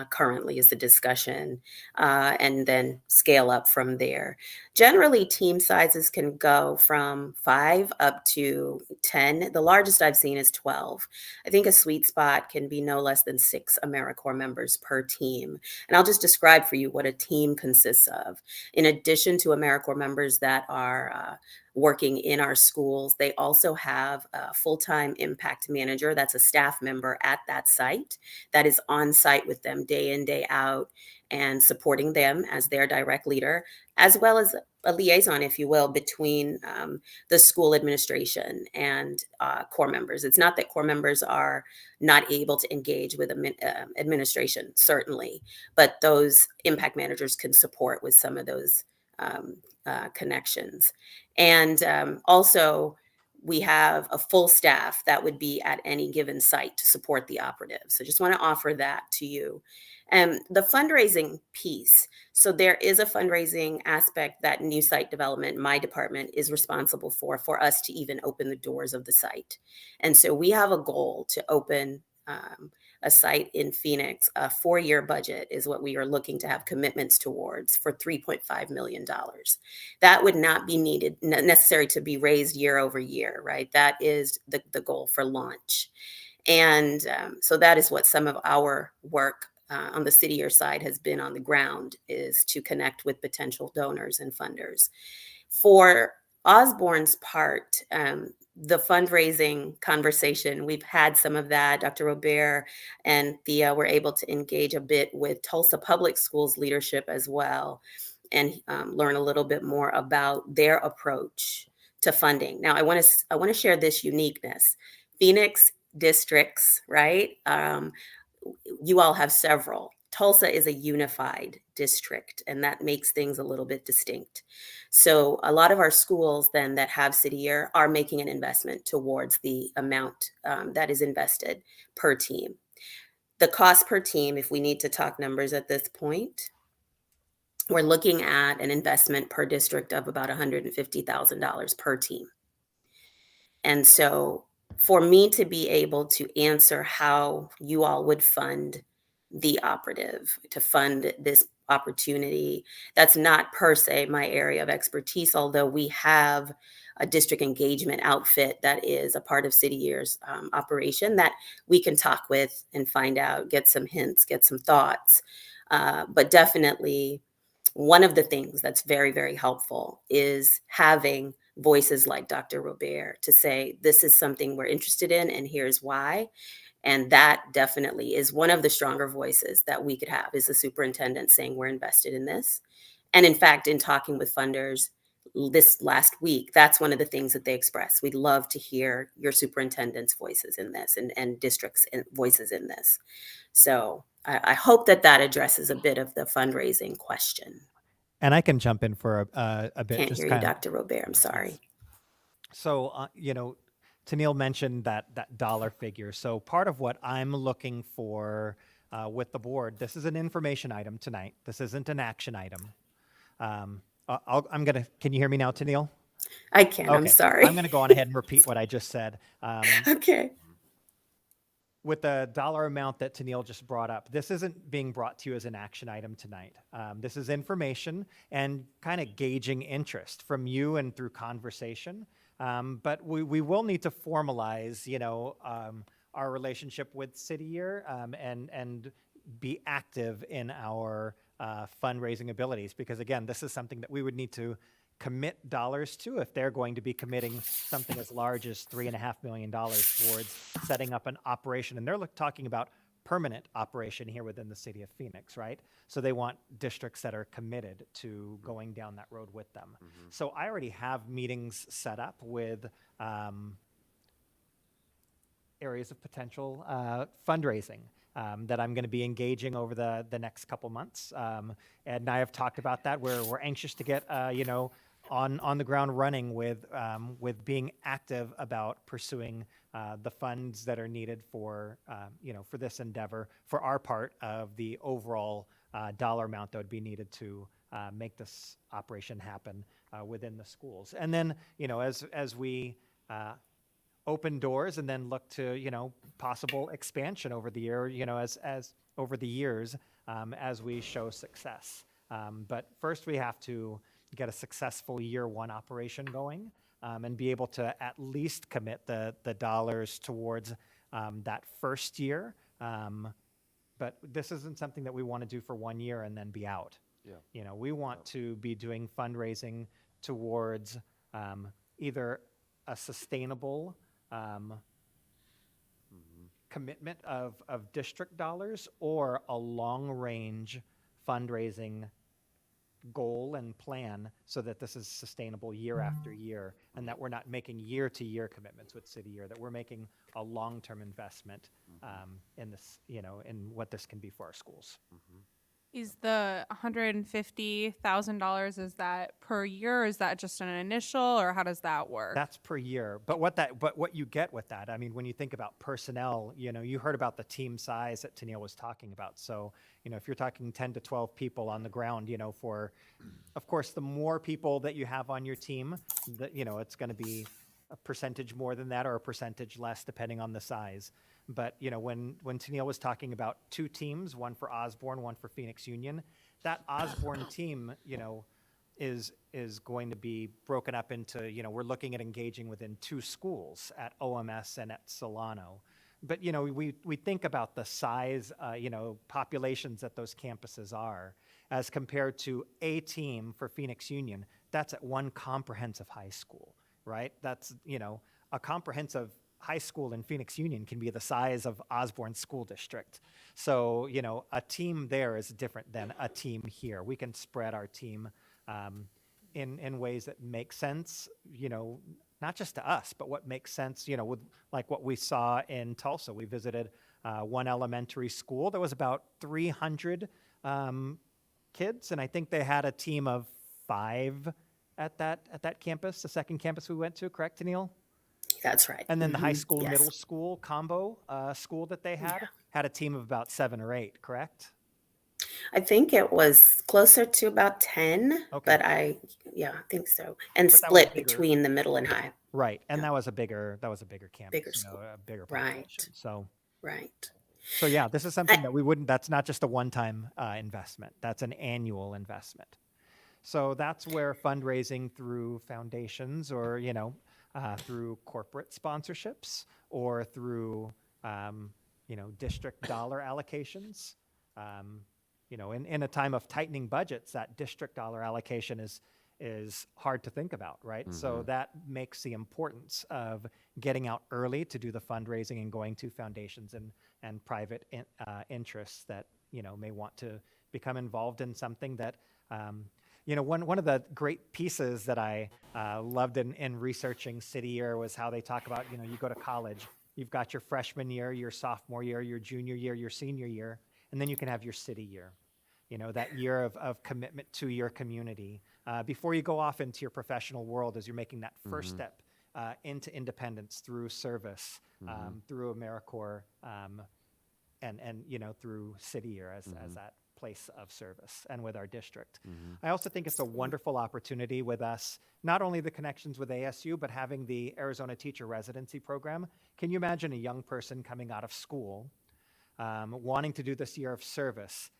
Currently is the discussion, and then scale up from there. Generally, team sizes can go from 5 up to 10. The largest I've seen is 12. I think a sweet spot can be no less than 6 AmeriCorps members per team. And I'll just describe for you what a team consists of. In addition to AmeriCorps members that are working in our schools, they also have a full-time impact manager that's a staff member at that site that is on site with them day in, day out, and supporting them as their direct leader, as well as a liaison, if you will, between the school administration and Corps members. It's not that Corps members are not able to engage with administration, certainly, but those impact managers can support with some of those connections. And also, we have a full staff that would be at any given site to support the operatives. So just want to offer that to you. And the fundraising piece. So there is a fundraising aspect that new site development, my department, is responsible for us to even open the doors of the site. And so we have a goal to open a site in Phoenix. A 4-year budget is what we are looking to have commitments towards for $3.5 million. That would not be needed necessary to be raised year over year, right? That is the goal for launch. And so that is what some of our work on the city year side has been on the ground, is to connect with potential donors and funders. For Osborne's part, the fundraising conversation, we've had some of that. Dr. Robert and Thea were able to engage a bit with Tulsa Public Schools leadership as well, and learn a little bit more about their approach to funding. Now, I want to share this uniqueness. Phoenix districts, right? You all have several. Tulsa is a unified district, and that makes things a little bit distinct. So a lot of our schools then that have city year are making an investment towards the amount that is invested per team. The cost per team, if we need to talk numbers at this point, we're looking at an investment per district of about $150,000 per team. And so for me to be able to answer how you all would fund the operative, to fund this opportunity, that's not per se my area of expertise, although we have a district engagement outfit that is a part of City Year's operation that we can talk with and find out, get some hints, get some thoughts. But definitely, one of the things that's very, very helpful is having voices like Dr. Robert to say, this is something we're interested in, and here's why. And that definitely is one of the stronger voices that we could have, is the superintendent saying we're invested in this. And in fact, in talking with funders this last week, that's one of the things that they expressed. We'd love to hear your superintendent's voices in this, and districts' voices in this. So I hope that addresses a bit of the fundraising question. And I can jump in for a bit. Can't Just hear you, kind of. Dr. Robert. I'm sorry. So, Tennille mentioned that dollar figure. So part of what I'm looking for with the board, this is an information item tonight. This isn't an action item. Can you hear me now, Tennille? I can. Okay. I'm sorry. I'm going to go on ahead and repeat what I just said. Okay. with the dollar amount that Tennille just brought up, this isn't being brought to you as an action item tonight. This is information and kind of gauging interest from you and through conversation. But we will need to formalize, our relationship with City Year and be active in our fundraising abilities. Because again, this is something that we would need to commit dollars to if they're going to be committing something as large as $3.5 million towards setting up an operation. And they're talking about permanent operation here within the city of Phoenix, right? So they want districts that are committed to going down that road with them. So I already have meetings set up with areas of potential fundraising that I'm going to be engaging over the next couple months. Ed and I have talked about that. We're anxious to get on the ground running with being active about pursuing the funds that are needed for for this endeavor, for our part of the overall dollar amount that would be needed to make this operation happen within the schools. And then as we open doors and then look to possible expansion over the year, as over the years as we show success. But first we have to get a successful year one operation going and be able to at least commit the dollars towards that first year. But this isn't something that we want to do for 1 year and then be out. Yeah. We want to be doing fundraising towards either a sustainable commitment of district dollars or a long-range fundraising goal and plan so that this is sustainable year after year and that we're not making year-to-year commitments with City Year, that we're making a long-term investment in this, in what this can be for our schools. Is the $150,000, is that per year, or is that just an initial, or how does that work? That's per year. But what you get with that, I mean, when you think about personnel, you heard about the team size that Tennille was talking about. So, if you're talking 10 to 12 people on the ground, for, of course, the more people that you have on your team, it's going to be a percentage more than that or a percentage less depending on the size. But when Tennille was talking about 2 teams, one for Osborne, one for Phoenix Union, that Osborne team, is going to be broken up into, we're looking at engaging within 2 schools at OMS and at Solano. But we think about the size, populations that those campuses are as compared to a team for Phoenix Union. That's at one comprehensive high school, right? That's a comprehensive high school in Phoenix Union can be the size of Osborne School District. So, a team there is different than a team here. We can spread our team in ways that make sense, not just to us, but what makes sense, with like what we saw in Tulsa. We visited one elementary school. There was about 300 kids, and I think they had a team of 5 at that campus, the second campus we went to, correct, Tennille? That's right. And then the high school, Yes. middle school combo school that they had a team of about 7 or 8, correct? I think it was closer to about 10, Okay. but I think so. And But that was split bigger. between the middle and high. Right, and that was a bigger campus, Bigger school. a bigger Right. population. So Right. yeah, this is something that we wouldn't. That's not just a one-time investment. That's an annual investment. So that's where fundraising through foundations or through corporate sponsorships or through district dollar allocations. In a time of tightening budgets, that district dollar allocation is hard to think about, right? So that makes the importance of getting out early to do the fundraising and going to foundations and private interests that may want to become involved in something that one of the great pieces that I loved in researching City Year was how they talk about, you go to college, you've got your freshman year, your sophomore year, your junior year, your senior year, and then you can have your city year, that year of commitment to your community before you go off into your professional world as you're making that first step into independence through service, through AmeriCorps, and through City Year as that place of service and with our district. I also think it's a wonderful opportunity with us, not only the connections with ASU, but having the Arizona Teacher Residency Program. Can you imagine a young person coming out of school, wanting to do this year of service,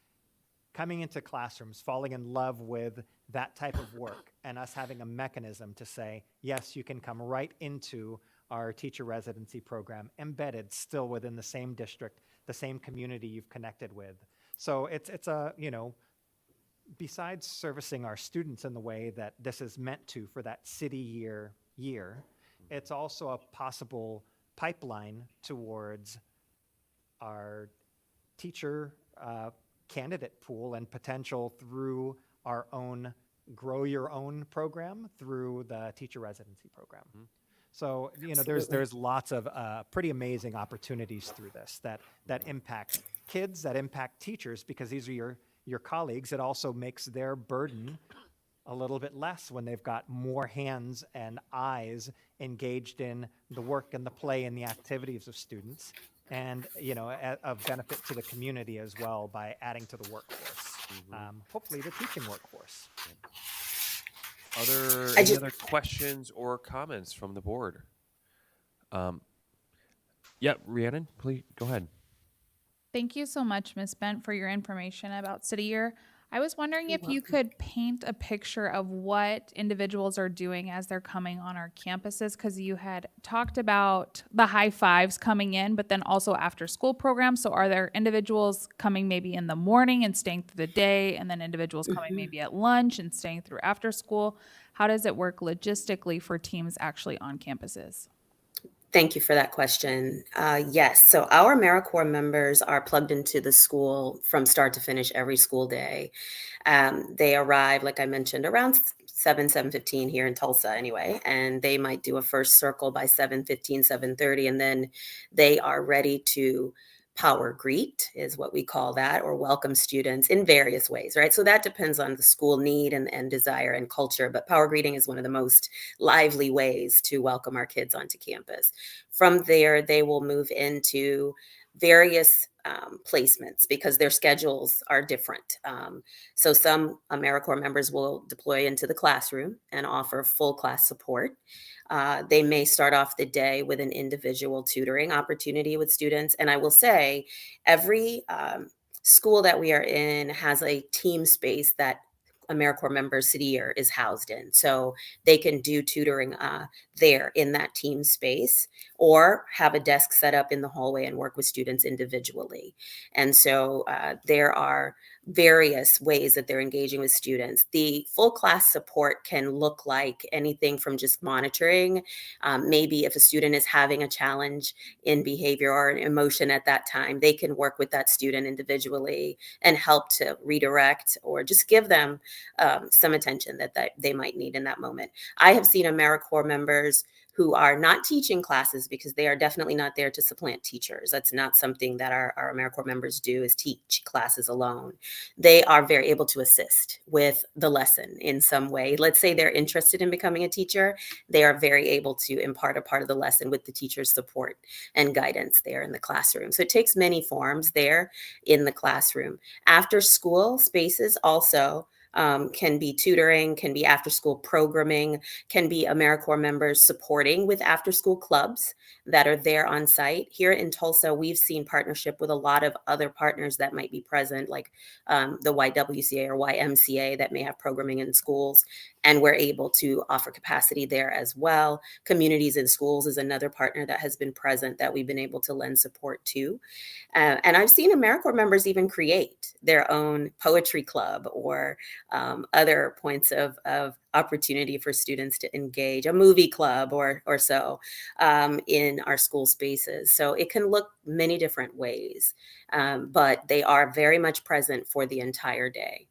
coming into classrooms, falling in love with that type of work, and us having a mechanism to say, yes, you can come right into our teacher residency program, embedded still within the same district, the same community you've connected with. So it's a, besides servicing our students in the way that this is meant to for that city year, it's also a possible pipeline towards our teacher candidate pool and potential through our own Grow Your Own program through the teacher residency program. So, there's lots of pretty amazing opportunities through this that impact kids, that impact teachers, because these are your colleagues. It also makes their burden a little bit less when they've got more hands and eyes engaged in the work and the play and the activities of students, and of benefit to the community as well by adding to the workforce, hopefully the teaching workforce. Are there any other questions or comments from the board? Rhiannon, please go ahead. Thank you so much, Ms. Bent, for your information about City Year. I was wondering if you could paint a picture of what individuals are doing as they're coming on our campuses, because you had talked about the high fives coming in, but then also after school programs. So are there individuals coming maybe in the morning and staying through the day, and then individuals coming maybe at lunch and staying through after school? How does it work logistically for teams actually on campuses? Thank you for that question. Yes, so our AmeriCorps members are plugged into the school from start to finish every school day. They arrive, like I mentioned, around 7:15 here in Tulsa anyway, and they might do a first circle by 7:15, 7:30, and then they are ready to power greet is what we call that, or welcome students in various ways, right? So that depends on the school need and desire and culture, but power greeting is one of the most lively ways to welcome our kids onto campus. From there, they will move into various placements because their schedules are different. So some AmeriCorps members will deploy into the classroom and offer full class support. They may start off the day with an individual tutoring opportunity with students. And I will say every school that we are in has a team space that AmeriCorps members City Year is housed in. So they can do tutoring there in that team space, or have a desk set up in the hallway and work with students individually. And so there are various ways that they're engaging with students. The full class support can look like anything from just monitoring. Maybe if a student is having a challenge in behavior or an emotion at that time, they can work with that student individually and help to redirect or just give them some attention that they might need in that moment. I have seen AmeriCorps members who are not teaching classes because they are definitely not there to supplant teachers. That's not something that our AmeriCorps members do, is teach classes alone. They are very able to assist with the lesson in some way. Let's say they're interested in becoming a teacher. They are very able to impart a part of the lesson with the teacher's support and guidance there in the classroom. So it takes many forms there in the classroom. After school spaces also can be tutoring, can be after school programming, can be AmeriCorps members supporting with after school clubs that are there on site. Here in Tulsa, we've seen partnership with a lot of other partners that might be present, like the YWCA or YMCA that may have programming in schools, and we're able to offer capacity there as well. Communities in Schools is another partner that has been present that we've been able to lend support to. And I've seen AmeriCorps members even create their own poetry club or other points of opportunity for students to engage, a movie club or so in our school spaces. So it can look many different ways, but they are very much present for the entire day.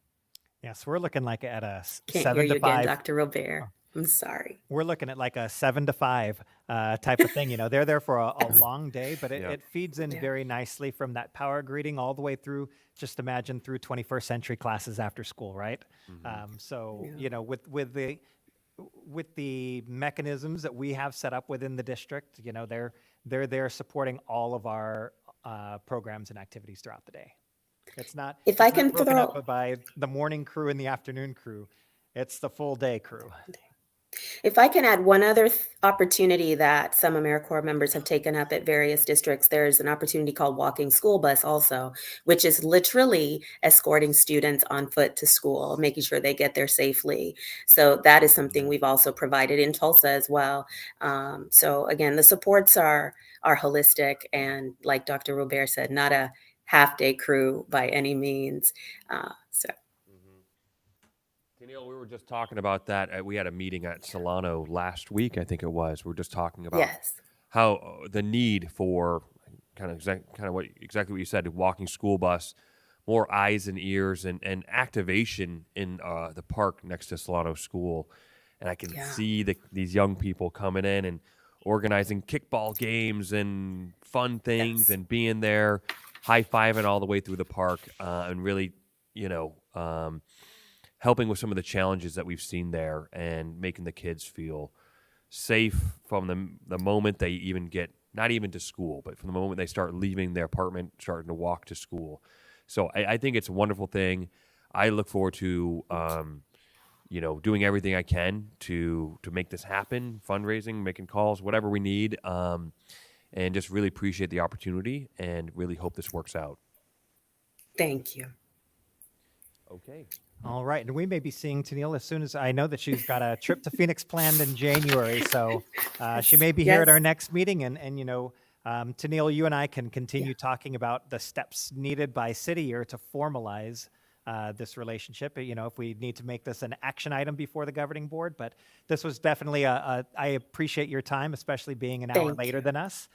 Yes, we're looking like at a Can't 7 hear to you again, 5. Dr. Robert. I'm sorry. We're looking at like a 7 to 5 type of thing. They're there for a long day, but it feeds in very nicely from that power greeting all the way through. Just imagine through 21st century classes after school, right? With the mechanisms that we have set up within the district, they're there supporting all of our programs and activities throughout the day. It's not If I it's not can broken throw up by the morning crew and the afternoon crew. It's the full day crew. If I can add one other opportunity that some AmeriCorps members have taken up at various districts, there's an opportunity called Walking School Bus also, which is literally escorting students on foot to school, making sure they get there safely. So that is something we've also provided in Tulsa as well. So again, the supports are holistic and, like Dr. Robert said, not a half-day crew by any means. So Danielle, we were just talking about that. We had a meeting at Solano last week, I think it was. We were just talking about yes, how the need for exactly what you said, walking school bus, more eyes and ears, and activation in the park next to Solano School. And I can yeah, see these young people coming in and organizing kickball games and fun things yes, and being there, high-fiving all the way through the park, and really, you know, helping with some of the challenges that we've seen there and making the kids feel safe from the moment they even get, not even to school, but from the moment they start leaving their apartment, starting to walk to school. So I think it's a wonderful thing. I look forward to doing everything I can to make this happen, fundraising, making calls, whatever we need, and just really appreciate the opportunity and really hope this works out. thank you. Okay. All right, and we may be seeing Tennille as soon as I know that she's got a trip to Phoenix planned in January, so she may be here at our Yes, next meeting. And Tennille, you and I can continue talking about the steps needed by city year to formalize this relationship. If we need to make this an action item before the governing board, but this was definitely I appreciate your time, especially being an hour thank later you. than us,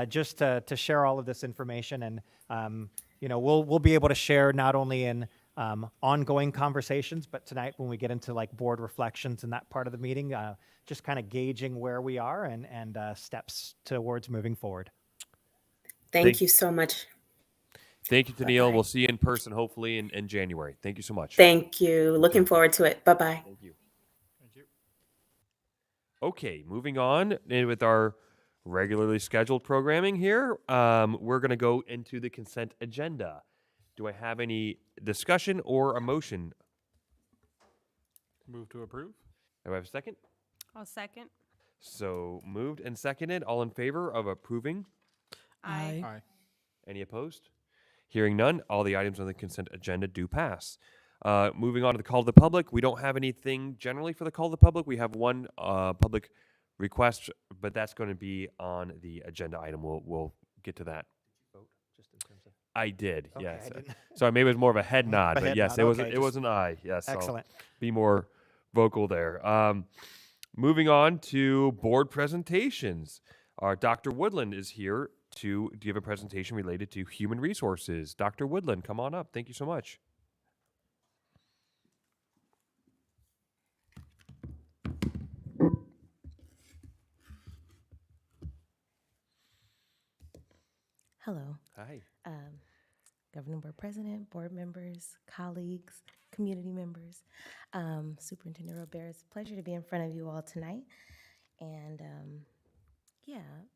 just to share all of this information. And we'll be able to share not only in ongoing conversations, but tonight when we get into like board reflections and that part of the meeting, just kind of gauging where we are and steps towards moving forward. Thank you so much. Thank you, Tennille. Bye-bye. We'll see you in person hopefully in January. Thank you so much. Thank you. Looking Okay. forward to it. Bye-bye. Thank you. Okay, moving on with our regularly scheduled programming here. We're going to go into the consent agenda. Do I have any discussion or a motion? Move to approve. Do I have a second? I'll second. So moved and seconded. All in favor of approving? Aye. Aye. Any opposed? Hearing none, all the items on the consent agenda do pass. Moving on to the call to the public. We don't have anything generally for the call to the public. We have one public request, but that's going to be on the agenda item. We'll get to that. I did, Okay, yes. I didn't- So maybe it was more of a head nod, A but head yes, nod, it was okay, it was just- an aye. Yes, I'll Excellent. be more vocal there. Moving on to board presentations. Our Dr. Woodland is here to give a presentation related to human resources. Dr. Woodland, come on up. Thank you so much. Hello, Hi. Governing Board President, board members, colleagues, community members, Superintendent Robert. It's a pleasure to be in front of you all tonight. And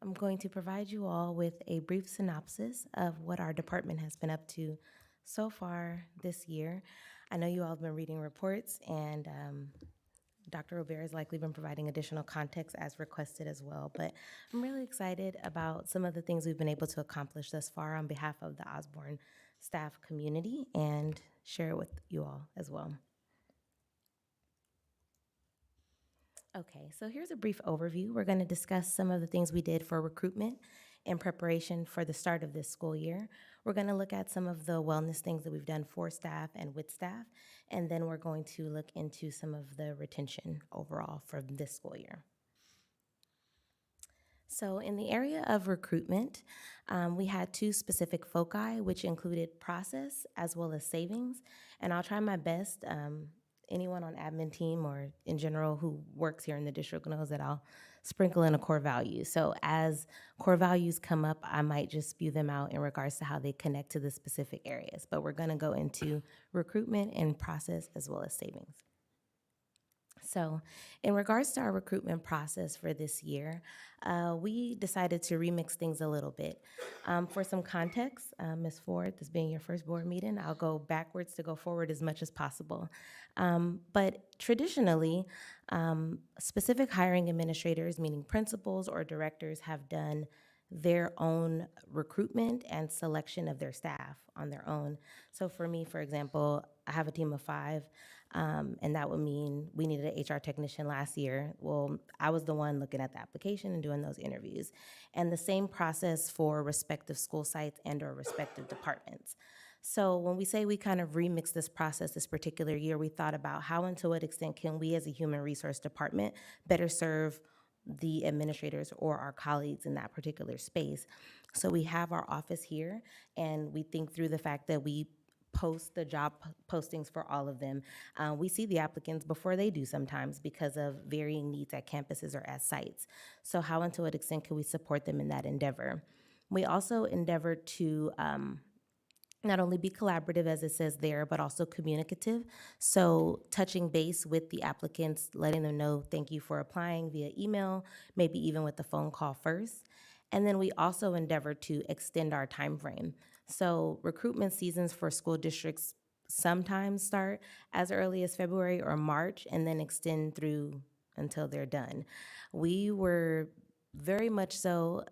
I'm going to provide you all with a brief synopsis of what our department has been up to so far this year. I know you all have been reading reports, and Dr. Robert has likely been providing additional context as requested as well, but I'm really excited about some of the things we've been able to accomplish thus far on behalf of the Osborne staff community and share it with you all as well. Okay, so here's a brief overview. We're going to discuss some of the things we did for recruitment in preparation for the start of this school year. We're going to look at some of the wellness things that we've done for staff and with staff, and then we're going to look into some of the retention overall for this school year. So in the area of recruitment, we had two specific foci, which included process as well as savings, and I'll try my best. Anyone on admin team or in general who works here in the district knows that I'll sprinkle in a core value. So as core values come up, I might just spew them out in regards to how they connect to the specific areas. But we're going to go into recruitment and process as well as savings. So, in regards to our recruitment process for this year, we decided to remix things a little bit. For some context, Ms. Ford, this being your first board meeting, I'll go backwards to go forward as much as possible. But traditionally, specific hiring administrators, meaning principals or directors, have done their own recruitment and selection of their staff on their own. So for me, for example, I have a team of 5. And that would mean we needed an HR technician last year. Well, I was the one looking at the application and doing those interviews. And the same process for respective school sites and or respective departments. So when we say we kind of remixed this process this particular year, we thought about how and to what extent can we as a human resource department better serve the administrators or our colleagues in that particular space. So we have our office here, and we think through the fact that we post the job postings for all of them. We see the applicants before they do sometimes because of varying needs at campuses or at sites. So how and to what extent can we support them in that endeavor? We also endeavor to not only be collaborative as it says there, but also communicative. So touching base with the applicants, letting them know thank you for applying via email, maybe even with the phone call first. And then we also endeavor to extend our time frame. So recruitment seasons for school districts sometimes start as early as February or March and then extend through until they're done. We were very much so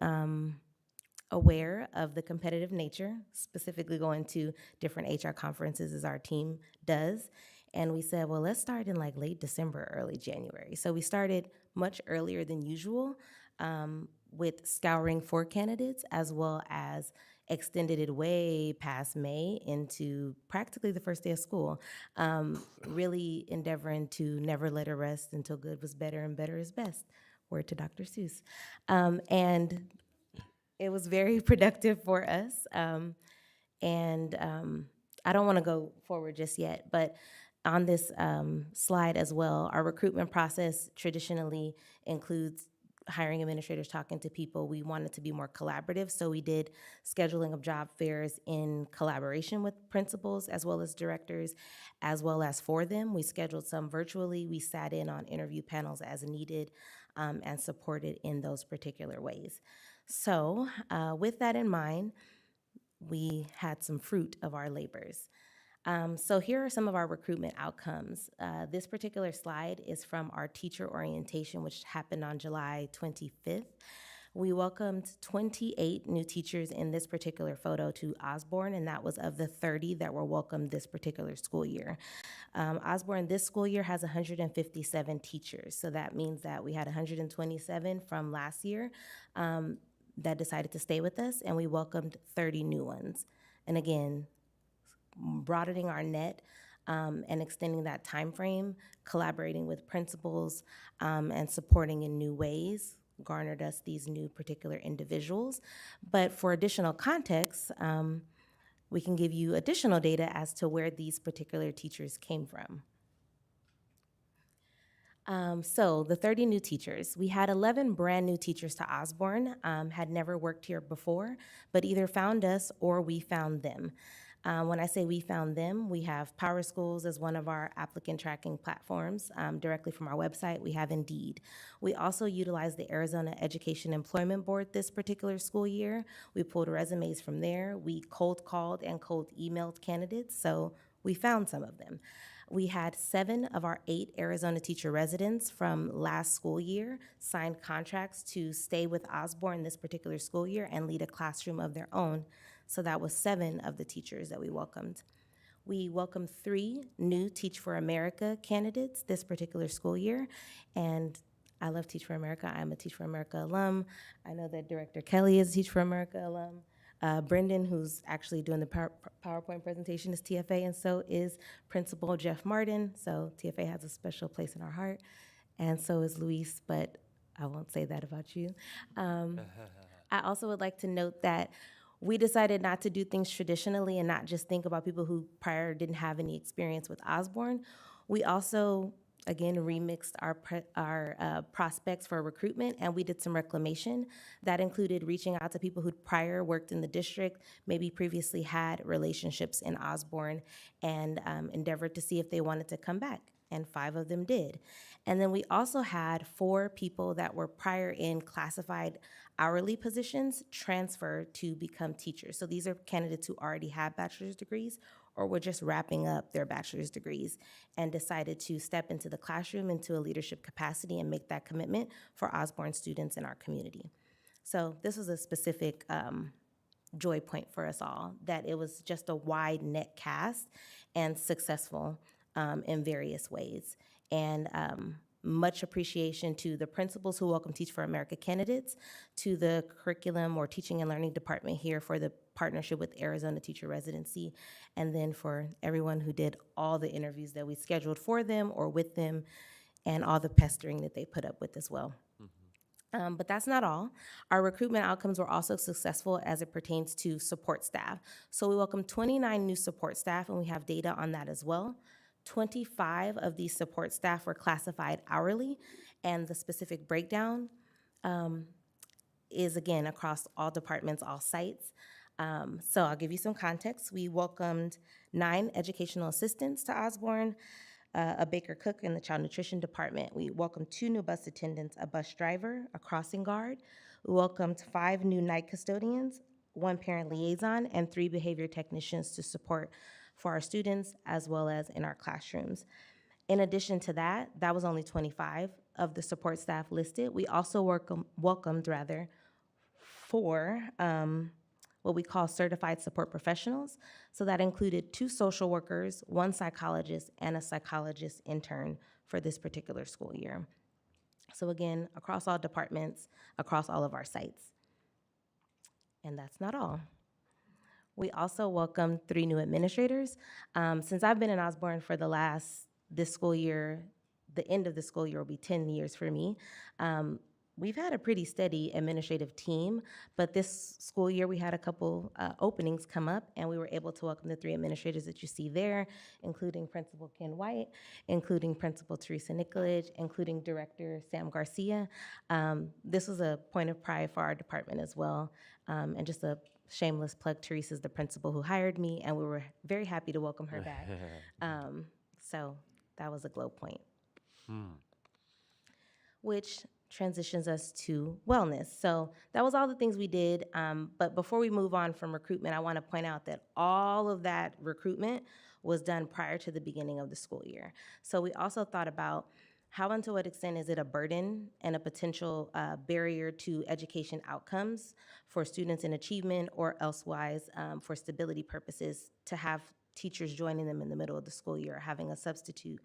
aware of the competitive nature, specifically going to different HR conferences as our team does. And we said, well, let's start in like late December, early January. So we started much earlier than usual with scouring for candidates, as well as extended it way past May into practically the first day of school, really endeavoring to never let it rest until good was better and better is best. Word to Dr. Seuss. And it was very productive for us. I don't want to go forward just yet, but on this slide as well, our recruitment process traditionally includes hiring administrators talking to people. We wanted to be more collaborative, so we did scheduling of job fairs in collaboration with principals as well as directors, as well as for them. We scheduled some virtually. We sat in on interview panels as needed and supported in those particular ways. So with that in mind, we had some fruit of our labors. So here are some of our recruitment outcomes. This particular slide is from our teacher orientation, which happened on July 25th. We welcomed 28 new teachers in this particular photo to Osborne, and that was of the 30 that were welcomed this particular school year. Osborne this school year has 157 teachers, so that means that we had 127 from last year that decided to stay with us, and we welcomed 30 new ones. And again, broadening our net and extending that time frame, collaborating with principals and supporting in new ways garnered us these new particular individuals. But for additional context, we can give you additional data as to where these particular teachers came from. So the 30 new teachers, we had 11 brand new teachers to Osborne, had never worked here before, but either found us or we found them. When I say we found them, we have Power Schools as one of our applicant tracking platforms. Directly from our website, we have Indeed. We also utilize the Arizona Education Employment Board this particular school year. We pulled resumes from there. We cold called and cold emailed candidates, so we found some of them. We had 7 of our 8 Arizona teacher residents from last school year signed contracts to stay with Osborne this particular school year and lead a classroom of their own. So that was 7 of the teachers that we welcomed. We welcomed 3 new Teach for America candidates this particular school year. And I love Teach for America. I'm a Teach for America alum. I know that Director Kelly is a Teach for America alum. Brendan, who's actually doing the PowerPoint presentation, is TFA, and so is Principal Jeff Martin. So TFA has a special place in our heart, and so is Luis, but I won't say that about you. I also would like to note that we decided not to do things traditionally and not just think about people who prior didn't have any experience with Osborne. We also, again, remixed our prospects for recruitment, and we did some reclamation. That included reaching out to people who prior worked in the district, maybe previously had relationships in Osborne, and endeavored to see if they wanted to come back. and 5 of them did. And then we also had 4 people that were prior in classified hourly positions transfer to become teachers. So these are candidates who already have bachelor's degrees or were just wrapping up their bachelor's degrees and decided to step into the classroom into a leadership capacity and make that commitment for Osborne students in our community. So this was a specific joy point for us all, that it was just a wide net cast and successful in various ways. And much appreciation to the principals who welcome Teach for America candidates, to the curriculum or teaching and learning department here for the partnership with Arizona Teacher Residency, and then for everyone who did all the interviews that we scheduled for them or with them, and all the pestering that they put up with as well. But that's not all. Our recruitment outcomes were also successful as it pertains to support staff. So we welcomed 29 new support staff, and we have data on that as well. 25 of these support staff were classified hourly, and the specific breakdown is, again, across all departments, all sites. So I'll give you some context. We welcomed 9 educational assistants to Osborne, a baker cook in the child nutrition department. We welcomed 2 new bus attendants, a bus driver, a crossing guard. We welcomed 5 new night custodians, 1 parent liaison, and 3 behavior technicians to support for our students as well as in our classrooms. In addition to that, that was only 25 of the support staff listed. We also welcomed 4 what we call certified support professionals. So that included 2 social workers, 1 psychologist, and a psychologist intern for this particular school year. So again, across all departments, across all of our sites. And that's not all. We also welcomed 3 new administrators. Since I've been in Osborne for this school year, the end of the school year will be 10 years for me. We've had a pretty steady administrative team, but this school year we had a couple openings come up, and we were able to welcome the 3 administrators that you see there, including Principal Ken White, including Principal Teresa Nicolage, including Director Sam Garcia. This was a point of pride for our department as well, and just a shameless plug, Teresa's the principal who hired me, and we were very happy to welcome her back. So that was a glow point. Which transitions us to wellness. So that was all the things we did. But before we move on from recruitment, I want to point out that all of that recruitment was done prior to the beginning of the school year. So we also thought about how and to what extent is it a burden and a potential barrier to education outcomes for students in achievement or elsewise for stability purposes to have teachers joining them in the middle of the school year, having a substitute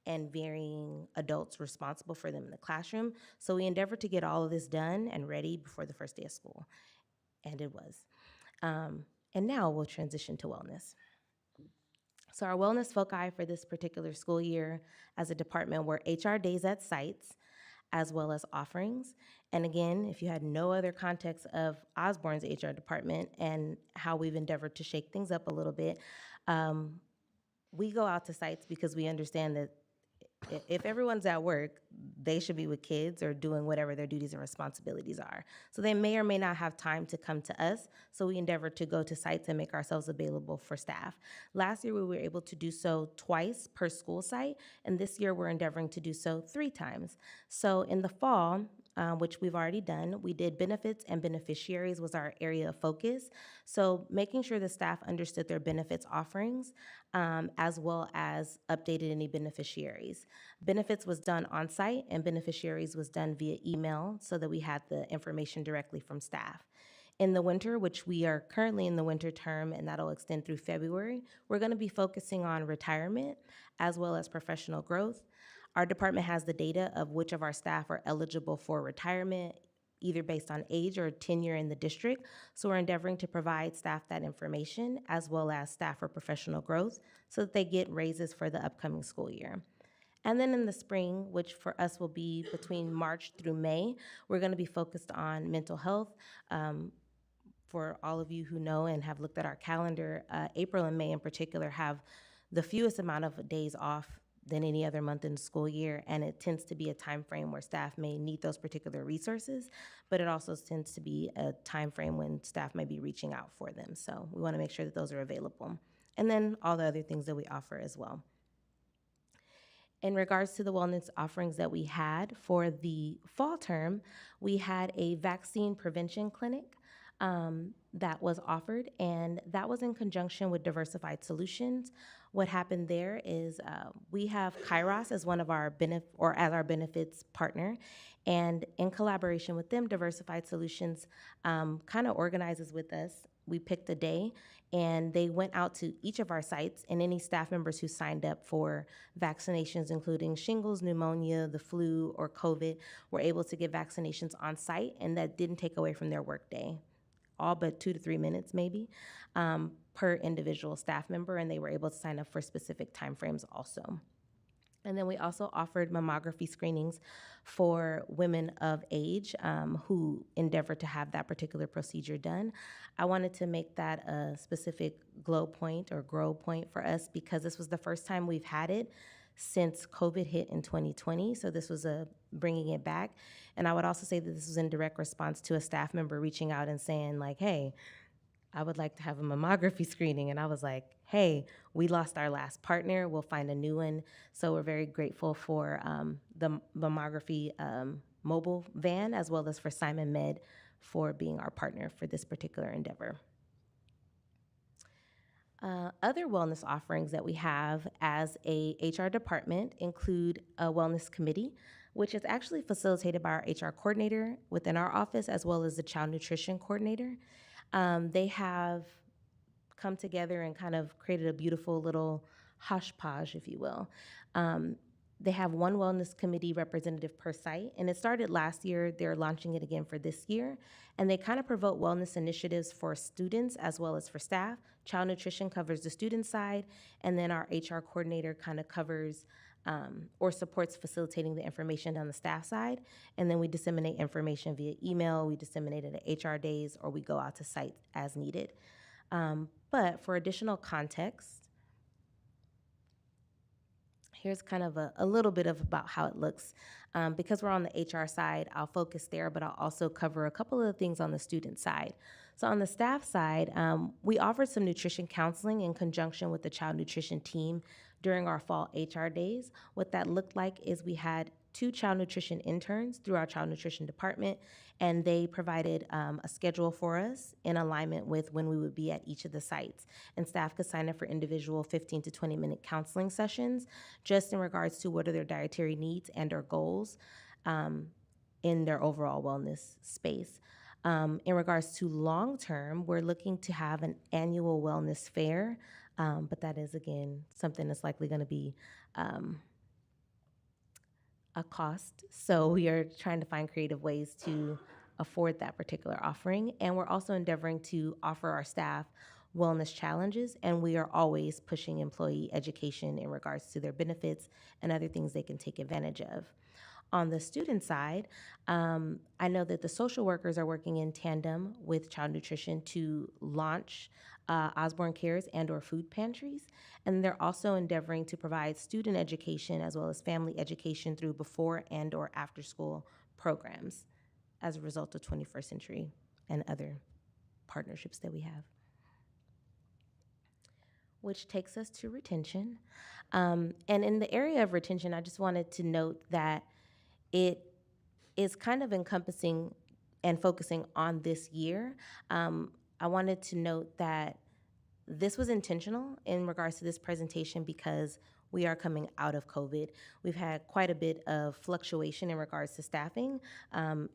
and varying adults responsible for them in the classroom. So we endeavored to get all of this done and ready before the first day of school, and it was. And now we'll transition to wellness. So our wellness foci for this particular school year as a department were HR days at sites, as well as offerings. And again, if you had no other context of Osborne's HR department and how we've endeavored to shake things up a little bit, we go out to sites because we understand that if everyone's at work, they should be with kids or doing whatever their duties and responsibilities are. So they may or may not have time to come to us, so we endeavor to go to sites and make ourselves available for staff. Last year, we were able to do so twice per school site, and this year we're endeavoring to do so 3 times. So in the fall, which we've already done, we did benefits and beneficiaries was our area of focus. So making sure the staff understood their benefits offerings, as well as updated any beneficiaries. Benefits was done on site and beneficiaries was done via email so that we had the information directly from staff. In the winter, which we are currently in the winter term and that'll extend through February, we're gonna be focusing on retirement as well as professional growth. Our department has the data of which of our staff are eligible for retirement, either based on age or tenure in the district. So we're endeavoring to provide staff that information as well as staff for professional growth so that they get raises for the upcoming school year. And then in the spring, which for us will be between March through May, we're gonna be focused on mental health. For all of you who know and have looked at our calendar, April and May in particular have the fewest amount of days off than any other month in the school year, and it tends to be a time frame where staff may need those particular resources, but it also tends to be a time frame when staff may be reaching out for them. So we want to make sure that those are available. And then all the other things that we offer as well. In regards to the wellness offerings that we had for the fall term, we had a vaccine prevention clinic that was offered, and that was in conjunction with Diversified Solutions. What happened there is we have Kairos as one of our as our benefits partner, and in collaboration with them, Diversified Solutions kind of organizes with us. We picked a day, and they went out to each of our sites, and any staff members who signed up for vaccinations, including shingles, pneumonia, the flu, or COVID, were able to get vaccinations on site, and that didn't take away from their workday, all but 2 to 3 minutes maybe per individual staff member, and they were able to sign up for specific timeframes also. And then we also offered mammography screenings for women of age who endeavored to have that particular procedure done. I wanted to make that a specific glow point or grow point for us because this was the first time we've had it since COVID hit in 2020. So this was a bringing it back. And I would also say that this was in direct response to a staff member reaching out and saying like, hey, I would like to have a mammography screening. And I was like, hey, we lost our last partner. We'll find a new one. So we're very grateful for the mammography mobile van, as well as for Simon Med for being our partner for this particular endeavor. Other wellness offerings that we have as a HR department include a wellness committee, which is actually facilitated by our HR coordinator within our office, as well as the child nutrition coordinator. They have come together and kind of created a beautiful little hodgepodge, if you will. They have one wellness committee representative per site, and it started last year. They're launching it again for this year, and they kind of promote wellness initiatives for students as well as for staff. Child nutrition covers the student side, and then our HR coordinator kind of covers or supports facilitating the information on the staff side. And then we disseminate information via email, we disseminate it at HR days, or we go out to sites as needed. But for additional context, here's kind of a little bit of about how it looks. Because we're on the HR side, I'll focus there, but I'll also cover a couple of things on the student side. So on the staff side, we offered some nutrition counseling in conjunction with the child nutrition team during our fall HR days. What that looked like is we had 2 child nutrition interns through our child nutrition department, and they provided a schedule for us in alignment with when we would be at each of the sites. And staff could sign up for individual 15 to 20-minute counseling sessions just in regards to what are their dietary needs and or goals in their overall wellness space. In regards to long-term, we're looking to have an annual wellness fair, but that is, again, something that's likely going to be a cost. So we are trying to find creative ways to afford that particular offering. And we're also endeavoring to offer our staff wellness challenges, and we are always pushing employee education in regards to their benefits and other things they can take advantage of. On the student side, I know that the social workers are working in tandem with child nutrition to launch Osborne Cares and or food pantries. And they're also endeavoring to provide student education as well as family education through before and or after school programs as a result of 21st Century and other partnerships that we have. Which takes us to retention. And in the area of retention, I just wanted to note that it is kind of encompassing and focusing on this year. I wanted to note that this was intentional in regards to this presentation because we are coming out of COVID. We've had quite a bit of fluctuation in regards to staffing,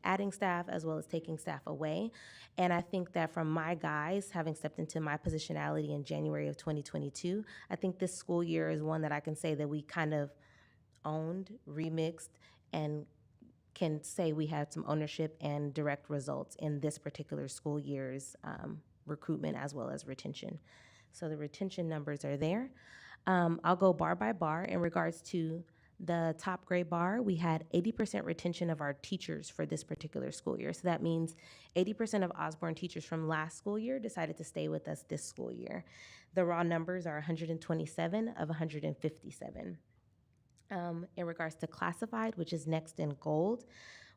adding staff as well as taking staff away. And I think that from my guys, having stepped into my positionality in January of 2022, I think this school year is one that I can say that we kind of owned, remixed, and can say we had some ownership and direct results in this particular school year's recruitment as well as retention. So the retention numbers are there. I'll go bar by bar. In regards to the top grade bar, we had 80% retention of our teachers for this particular school year. So that means 80% of Osborne teachers from last school year decided to stay with us this school year. The raw numbers are 127 of 157. In regards to classified, which is next in gold,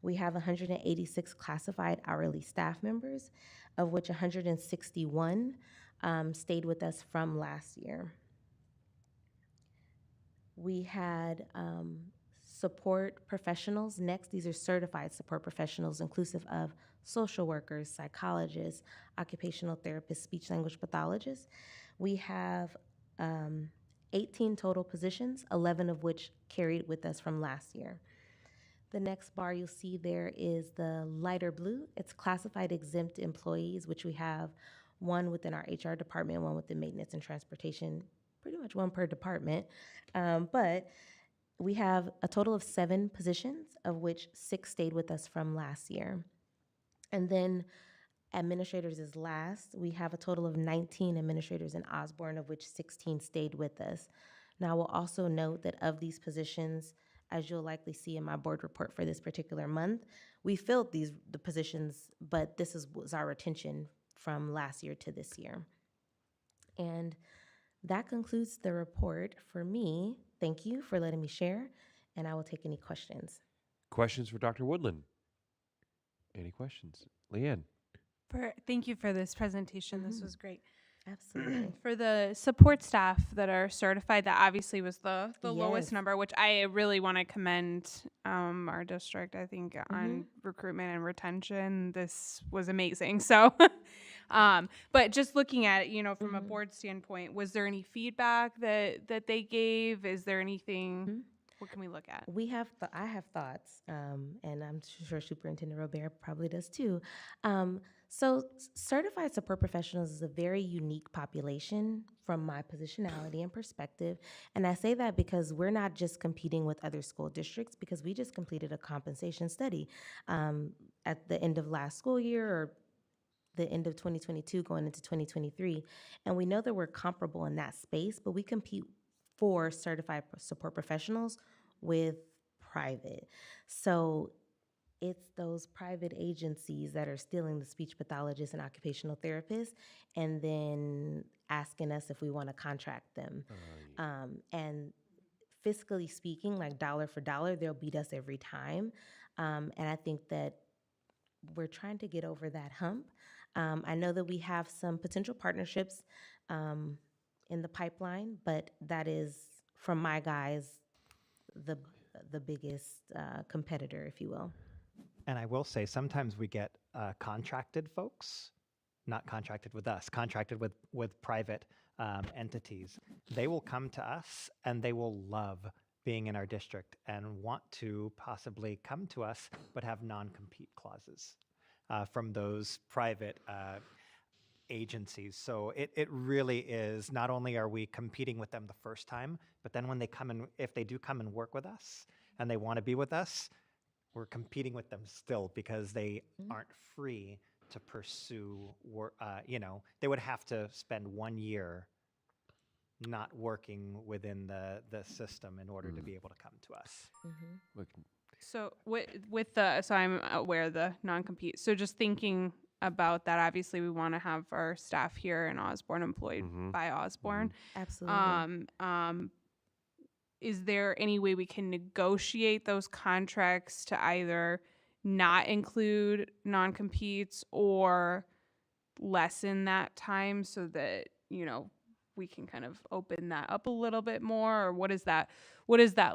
we have 186 classified hourly staff members, of which 161 stayed with us from last year. We had support professionals next. These are certified support professionals, inclusive of social workers, psychologists, occupational therapists, speech language pathologists. We have 18 total positions, 11 of which carried with us from last year. The next bar you'll see there is the lighter blue. It's classified exempt employees, which we have one within our HR department, one within maintenance and transportation, pretty much one per department. But we have a total of 7 positions, of which 6 stayed with us from last year. And then administrators is last. We have a total of 19 administrators in Osborne, of which 16 stayed with us. Now, I will also note that of these positions, as you'll likely see in my board report for this particular month, we filled the positions, but was our retention from last year to this year. And that concludes the report for me. Thank you for letting me share, and I will take any questions. Questions for Dr. Woodland? Any questions? Leanne? Thank you for this presentation. This was great. Absolutely. For the support staff that are certified, that obviously was the lowest Yes. number, which I really want to commend our district. I think on recruitment and retention, this was amazing. So, but just looking at it, you know, from a board standpoint, was there any feedback that they gave? Is there anything? What can we look at? I have thoughts, and I'm sure Superintendent Robert probably does too. So certified support professionals is a very unique population from my positionality and perspective. And I say that because we're not just competing with other school districts, because we just completed a compensation study at the end of last school year, or the end of 2022 going into 2023. And we know that we're comparable in that space, but we compete for certified support professionals with private. So it's those private agencies that are stealing the speech pathologists and occupational therapists and then asking us if we want to contract them. And fiscally speaking, like dollar for dollar, they'll beat us every time. And I think that we're trying to get over that hump. I know that we have some potential partnerships in the pipeline, but that is, from my guys, the biggest competitor, if you will. And I will say, sometimes we get contracted folks, not contracted with us, contracted with private entities. They will come to us and they will love being in our district and want to possibly come to us, but have non-compete clauses from those private agencies. So it really is, not only are we competing with them the first time, but then when they come in, if they do come and work with us and they want to be with us, we're competing with them still, because they aren't free to pursue work. They would have to spend 1 year not working within the system in order to be able to come to us. So so I'm aware of the non-compete. So just thinking about that, obviously we want to have our staff here in Osborne employed by Osborne. Absolutely. Is there any way we can negotiate those contracts to either not include non-competes or lessen that time so that, you know, we can kind of open that up a little bit more? Or what does that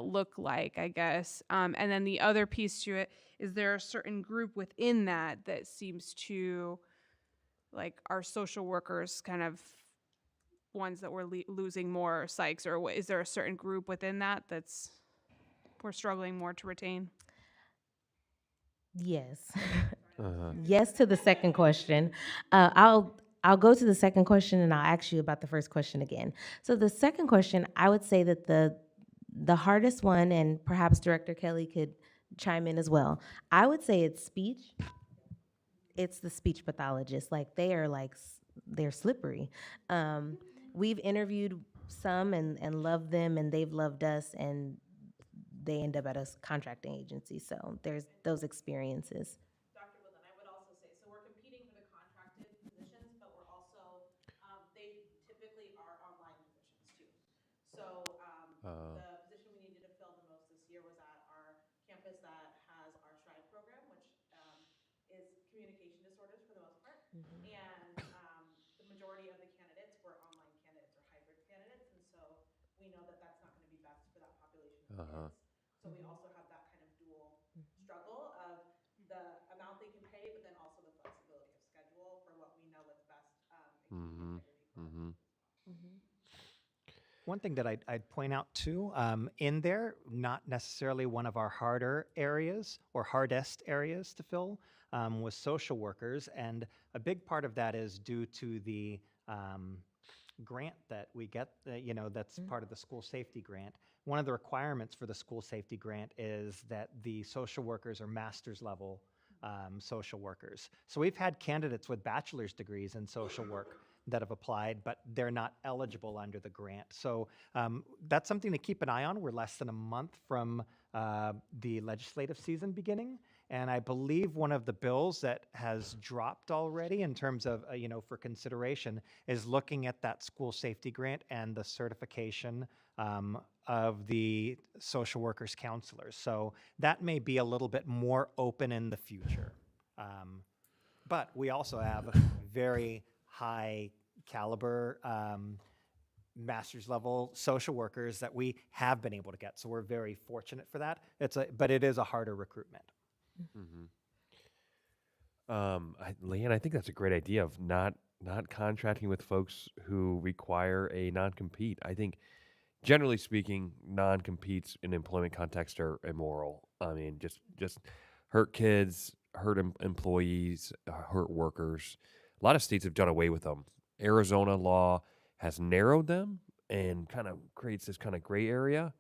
look like, I guess? And then the other piece to it, is there a certain group within that seems to, like, our social workers kind of ones that we're losing more psychs, or is there a certain group within that that's we're struggling more to retain? Yes. Yes to the second question. I'll go to the second question and I'll ask you about the first question again. So the second question, I would say that the hardest one, and perhaps Director Kelly could chime in as well, I would say it's speech. It's the speech pathologists. Like, they are they're slippery. We've interviewed some and loved them, and they've loved us, and they end up at a contracting agency. So there's those experiences. Dr. Woodland, I would also say, so we're competing for the contracted positions, but we're also, they typically are online positions too. So the position we needed to fill the most this year was at our campus that has our STRIVE program, which is communication disorders for the most part. And the majority of the candidates were online candidates or hybrid candidates. And so we know that that's not going to be best for that Uh-huh. kids. So we also have that kind of dual struggle of the amount they can pay, but then also the flexibility of schedule for what we know what's best and keeping Mm-hmm. integrity for our Mm-hmm. students. One thing that I'd point out too, in there, not necessarily one of our harder areas or hardest areas to fill, was social workers. And a big part of that is due to the grant that we get, that's part of the school safety grant. One of the requirements for the school safety grant is that the social workers are master's level social workers. So we've had candidates with bachelor's degrees in social work that have applied, but they're not eligible under the grant. So that's something to keep an eye on. We're less than a month from the legislative season beginning. And I believe one of the bills that has dropped already in terms of, for consideration is looking at that school safety grant and the certification of the social workers counselors. So that may be a little bit more open in the future. But we also have very high caliber master's level social workers that we have been able to get. So we're very fortunate for that. But it is a harder recruitment. Mm-hmm. Leanne, I think that's a great idea of not contracting with folks who require a non-compete. I think, generally speaking, non-competes in employment context are immoral. I mean, just hurt kids, hurt employees, hurt workers. A lot of states have done away with them. Arizona law has narrowed them and kind of creates this kind of gray area.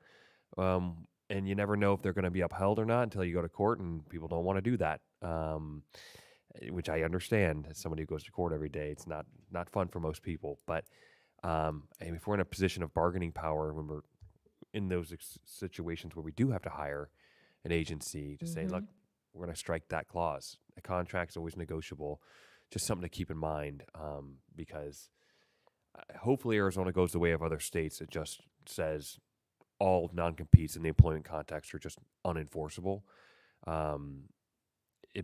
And you never know if they're going to be upheld or not until you go to court, and people don't want to do that. Which I understand as somebody who goes to court every day. It's not fun for most people, but and if we're in a position of bargaining power when we're in those situations where we do have to hire an agency to say, look, we're going to strike that clause. A contract's always negotiable. Just something to keep in mind because hopefully Arizona goes the way of other states. It just says all non-competes in the employment context are just unenforceable.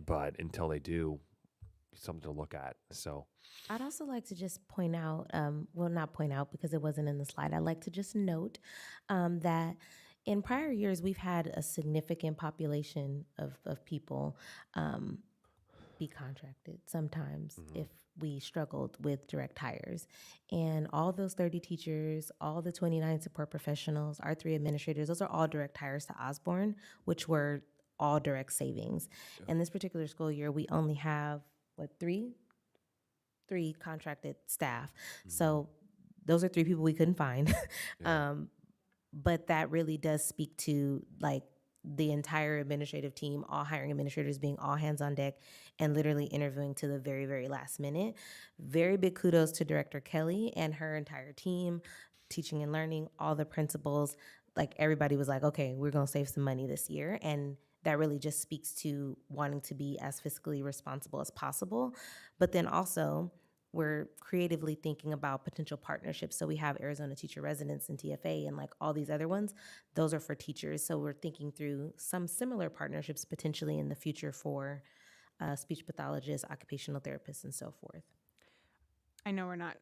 But until they do, it's something to look at. So I'd also like to just point out, well, not point out because it wasn't in the slide. I'd like to just note that in prior years, we've had a significant population of people be contracted sometimes if we struggled with direct hires. And all those 30 teachers, all the 29 support professionals, our 3 administrators, those are all direct hires to Osborne, which were all direct savings. In this particular school year, we only have, three contracted staff. So those are 3 people we couldn't find. But that really does speak to the entire administrative team, all hiring administrators being all hands on deck and literally interviewing to the very, very last minute. Very big kudos to Director Kelly and her entire team, teaching and learning, all the principals. Everybody was like, okay, we're going to save some money this year. And that really just speaks to wanting to be as fiscally responsible as possible. But then also, we're creatively thinking about potential partnerships. So we have Arizona Teacher Residence and TFA and all these other ones. Those are for teachers. So we're thinking through some similar partnerships potentially in the future for speech pathologists, occupational therapists, and so forth. I know we're not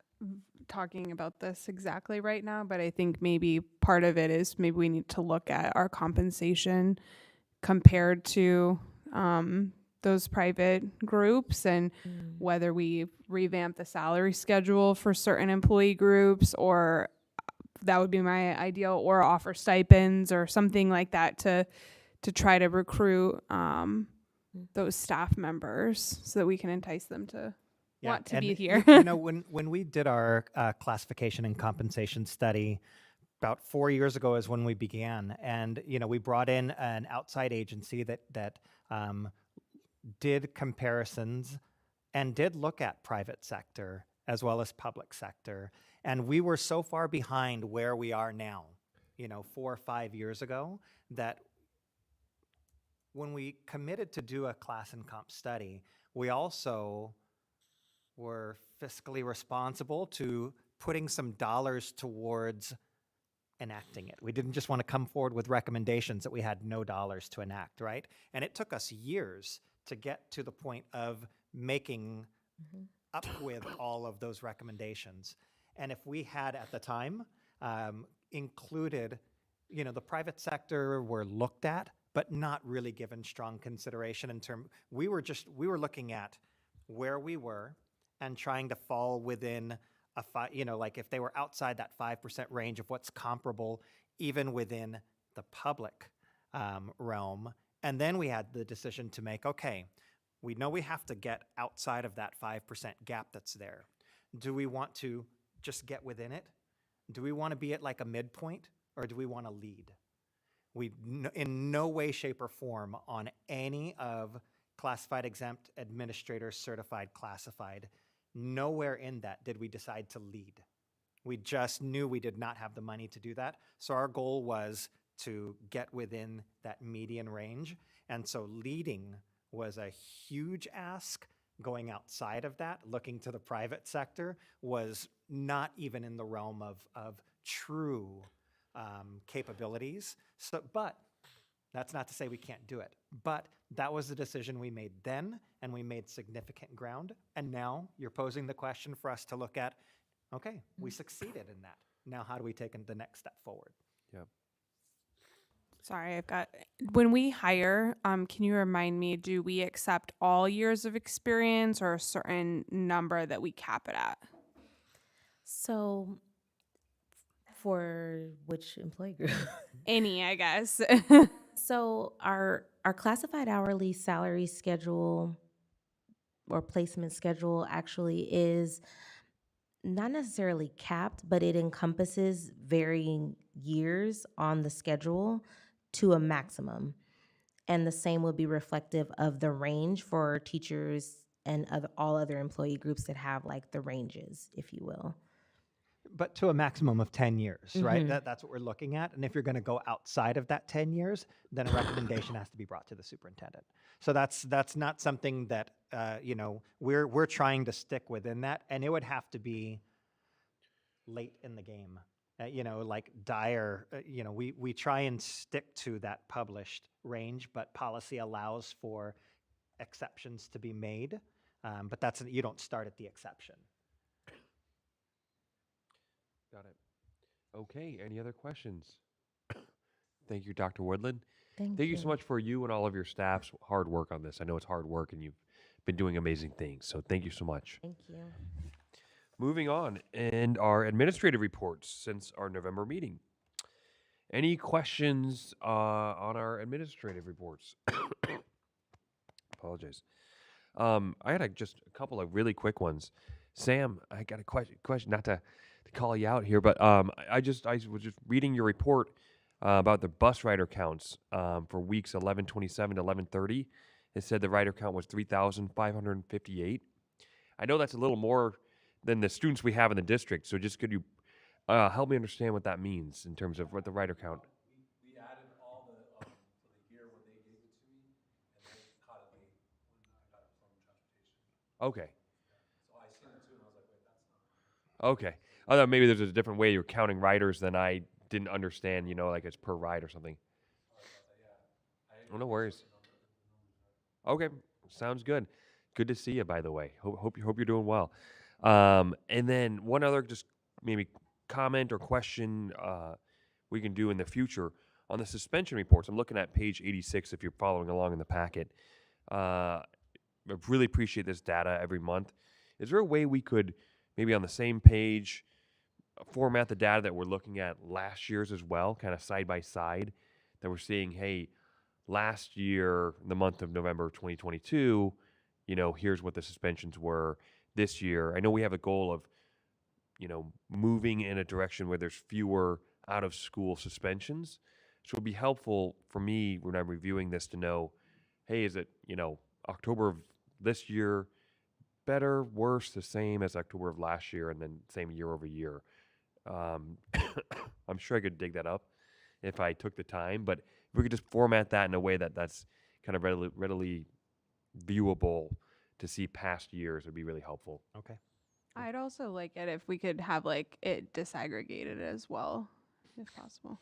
talking about this exactly right now, but I think maybe part of it is maybe we need to look at our compensation compared to those private groups and whether we revamp the salary schedule for certain employee groups, or that would be my ideal, or offer stipends or something like that to try to recruit those staff members so that we can entice them to want to be here. When we did our classification and compensation study, about 4 years ago is when we began, and we brought in an outside agency that did comparisons and did look at private sector as well as public sector, and we were so far behind where we are now, 4 or 5 years ago, that when we committed to do a class and comp study, we also were fiscally responsible to putting some dollars towards enacting it. We didn't just want to come forward with recommendations that we had no dollars to enact, right? And it took us years to get to the point of making up with all of those recommendations. And if we had at the time included the private sector were looked at, but not really given strong consideration in term. We were looking at where we were and trying to fall within like if they were outside that 5% range of what's comparable, even within the public realm. And then we had the decision to make, okay, we know we have to get outside of that 5% gap that's there. Do we want to just get within it? Do we want to be at like a midpoint, or do we want to lead? In no way, shape, or form on any of classified, exempt, administrator, certified, classified, nowhere in that did we decide to lead. We just knew we did not have the money to do that. So our goal was to get within that median range. And so leading was a huge ask. Going outside of that, looking to the private sector, was not even in the realm of true capabilities. So, but that's not to say we can't do it. But that was the decision we made then, and we made significant ground. And now you're posing the question for us to look at, okay, we succeeded in that. Now how do we take the next step forward? Yep. Sorry, when we hire, can you remind me, do we accept all years of experience or a certain number that we cap it at? So, for which employee group? Any, I guess. So our classified hourly salary schedule or placement schedule actually is not necessarily capped, but it encompasses varying years on the schedule to a maximum. And the same would be reflective of the range for teachers and all other employee groups that have like the ranges, if you will. But to a maximum of 10 years, right? That's what we're looking at. And if you're going to go outside of that 10 years, then a recommendation has to be brought to the superintendent. So that's not something that we're trying to stick within that, and it would have to be late in the game. Like dire. We try and stick to that published range, but policy allows for exceptions to be made. But you don't start at the exception. Got it. Okay, any other questions? Thank you, Dr. Woodland. Thank you so much for you and all of your staff's hard work on this. I know it's hard work, and you've been doing amazing things, so thank you so much. Thank you. Moving on, and our administrative reports since our November meeting. Any questions on our administrative reports? Apologize. I had just a couple of really quick ones. Sam, I got a question, not to call you out here, but I was just reading your report about the bus rider counts for weeks 11/27 to 11/30. It said the rider count was 3,558. I know that's a little more than the students we have in the district, so just could you help me understand what that means in terms of what the rider count? We added all the for the year when they gave it to me, and I caught it late when I got it from transportation. Okay. So I seen it too, and I was like, wait, that's not. Okay. I thought maybe there's a different way you're counting riders than I didn't understand, like it's per ride or something. Sorry about that. Yeah. Oh, no worries. Okay, sounds good. Good to see you, by the way. Hope you're doing well. And then one other just maybe comment or question we can do in the future on the suspension reports. I'm looking at page 86 if you're following along in the packet. I really appreciate this data every month. Is there a way we could maybe on the same page format the data that we're looking at last year's as well, kind of side by side, that we're seeing, hey, last year, the month of November 2022, here's what the suspensions were this year. I know we have a goal of, moving in a direction where there's fewer out of school suspensions. So it would be helpful for me when I'm reviewing this to know, hey, is it, October of this year better, worse, the same as October of last year, and then same year over year? I'm sure I could dig that up if I took the time, but if we could just format that in a way that's kind of readily viewable to see past years, would be really helpful. Okay. I'd also like it if we could have it disaggregated as well, if possible.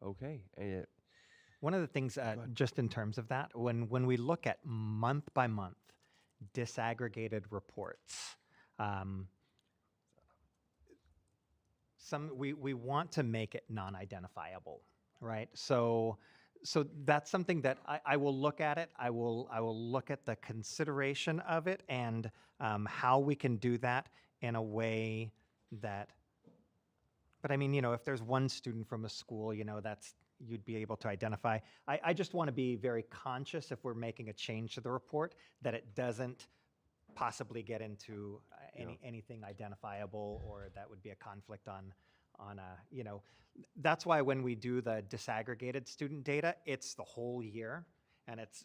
Okay. One of the things, just in terms of that, when we look at month by month disaggregated reports, we want to make it non-identifiable, right? So that's something that I will look at it. I will look at the consideration of it and how we can do that in a way that. But I mean, if there's one student from a school, that's you'd be able to identify. I just want to be very conscious if we're making a change to the report that it doesn't possibly get into anything identifiable or that would be a conflict on that's why when we do the disaggregated student data, it's the whole year, and it's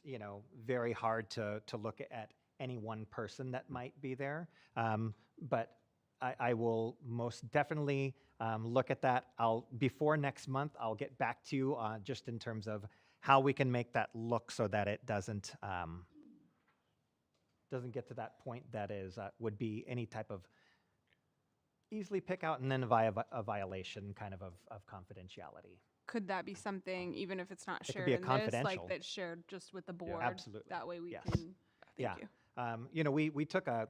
very hard to look at any one person that might be there. But I will most definitely look at that. Before next month, I'll get back to you just in terms of how we can make that look so that it doesn't get to that point that is would be any type of easily pick out and then a violation kind of confidentiality. Could that be something, even if it's not It could shared be a in this, confidential. like that's shared just with the board? Absolutely. That way we Yes. can. Thank you. We took a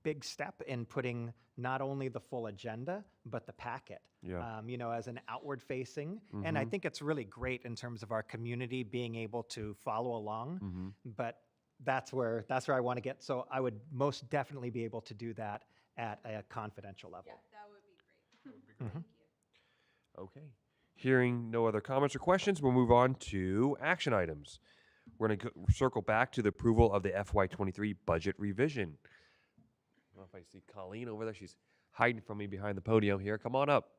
big step in putting not only the full agenda but the packet. Yeah. As an outward facing, and I think it's really great in terms of our community being able to follow along. But that's where I want to get. So I would most definitely be able to do that at a confidential level. Yeah, that would be great. Mhm. Okay. Hearing no other comments or questions, we'll move on to action items. We're going to circle back to the approval of the FY23 budget revision. I don't know if I see Colleen over there. She's hiding from me behind the podium here. Come on up.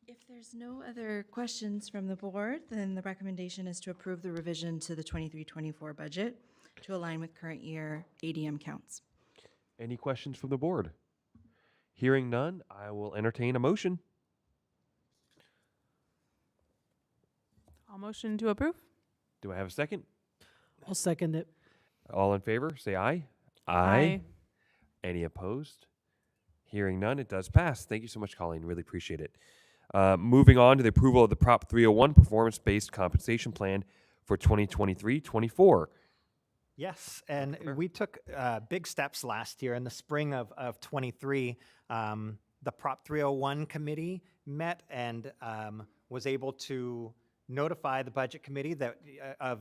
If there's no other questions from the board, then the recommendation is to approve the revision to the 23-24 budget to align with current year ADM counts. Any questions from the board? Hearing none, I will entertain a motion. I'll motion to approve. Do I have a second? I'll second it. All in favor, say aye. Aye. Any opposed? Hearing none, it does pass. Thank you so much, Colleen. Really appreciate it. Moving on to the approval of the Prop 301 Performance-Based Compensation Plan for 2023-24. Yes, and we took big steps last year in the spring of 23. The Prop 301 committee met and was able to notify the budget committee that a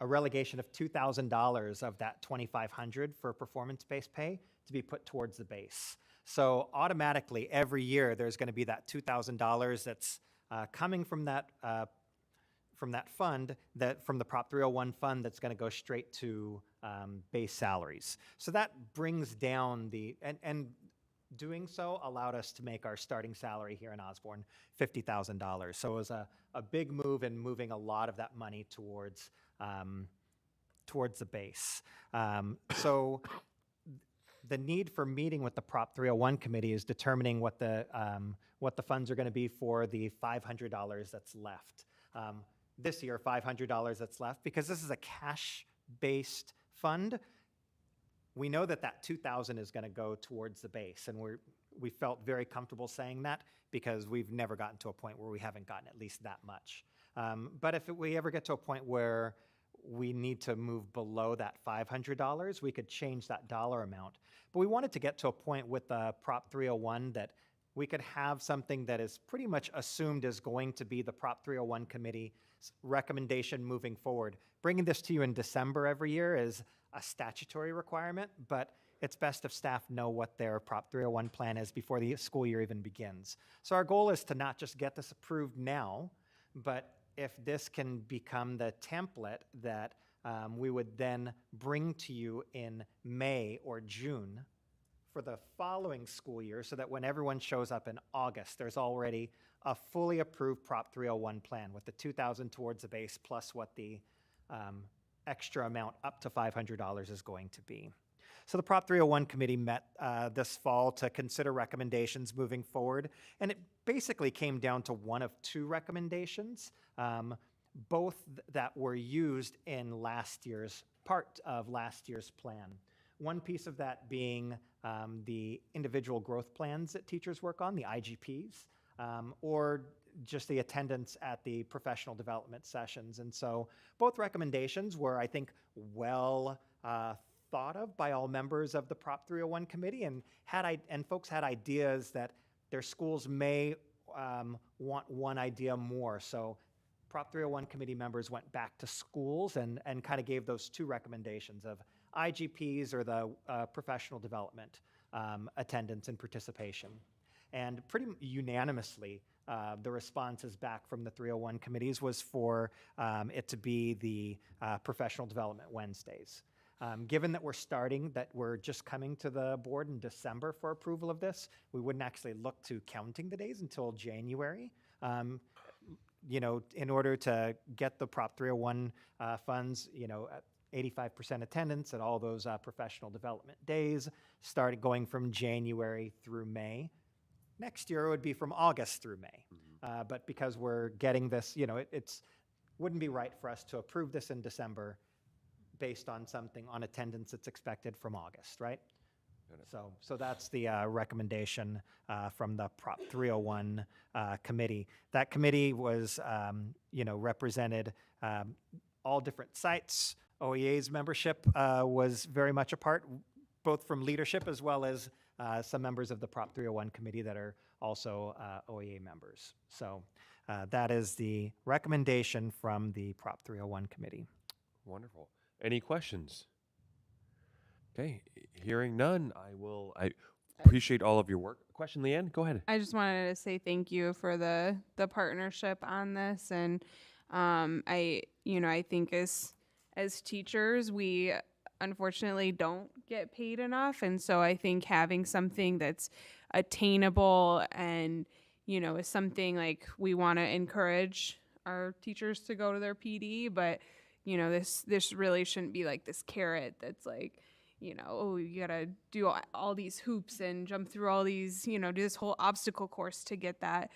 relegation of $2,000 of that $2,500 for performance-based pay to be put towards the base. So automatically every year there's going to be that $2,000 that's coming from that fund, from the Prop 301 fund, that's going to go straight to base salaries. So that brings down and doing so allowed us to make our starting salary here in Osborne $50,000. So it was a big move in moving a lot of that money towards the base. So the need for meeting with the Prop 301 committee is determining what the funds are going to be for the $500 that's left. This year, $500 that's left, because this is a cash-based fund. We know that $2,000 is going to go towards the base, and we felt very comfortable saying that because we've never gotten to a point where we haven't gotten at least that much. But if we ever get to a point where we need to move below that $500, we could change that dollar amount. But we wanted to get to a point with the Prop 301 that we could have something that is pretty much assumed is going to be the Prop 301 committee's recommendation moving forward. Bringing this to you in December every year is a statutory requirement, but it's best if staff know what their Prop 301 plan is before the school year even begins. So our goal is to not just get this approved now, but if this can become the template that we would then bring to you in May or June for the following school year, so that when everyone shows up in August, there's already a fully approved Prop 301 plan with the $2,000 towards the base plus what the extra amount up to $500 is going to be. So the Prop 301 committee met this fall to consider recommendations moving forward, and it basically came down to one of two recommendations, both that were used in part of last year's plan. One piece of that being the individual growth plans that teachers work on, the IGPs, or just the attendance at the professional development sessions. And so both recommendations were, I think, well thought of by all members of the Prop 301 committee, and folks had ideas that their schools may want one idea more. So Prop 301 committee members went back to schools and kind of gave those two recommendations of IGPs or the professional development attendance and participation. And pretty unanimously, the responses back from the 301 committees was for it to be the professional development Wednesdays. Given that we're just coming to the board in December for approval of this, we wouldn't actually look to counting the days until January. In order to get the Prop 301 funds, at 85% attendance at all those professional development days, started going from January through May. Next year it would be from August through May. But because we're getting this, it's wouldn't be right for us to approve this in December based on something on attendance that's expected from August, right? So that's the recommendation from the Prop 301 committee. That committee was, represented all different sites. OEA's membership was very much a part, both from leadership as well as some members of the Prop 301 committee that are also OEA members. So that is the recommendation from the Prop 301 committee. Wonderful. Any questions? Okay, hearing none, I appreciate all of your work. Question, Leanne, go ahead. I just wanted to say thank you for the partnership on this, and I think as teachers we unfortunately don't get paid enough, and so I think having something that's attainable and is something like we want to encourage our teachers to go to their PD, but this really shouldn't be like this carrot that's like, oh, you gotta do all these hoops and jump through all these, do this whole obstacle course to get that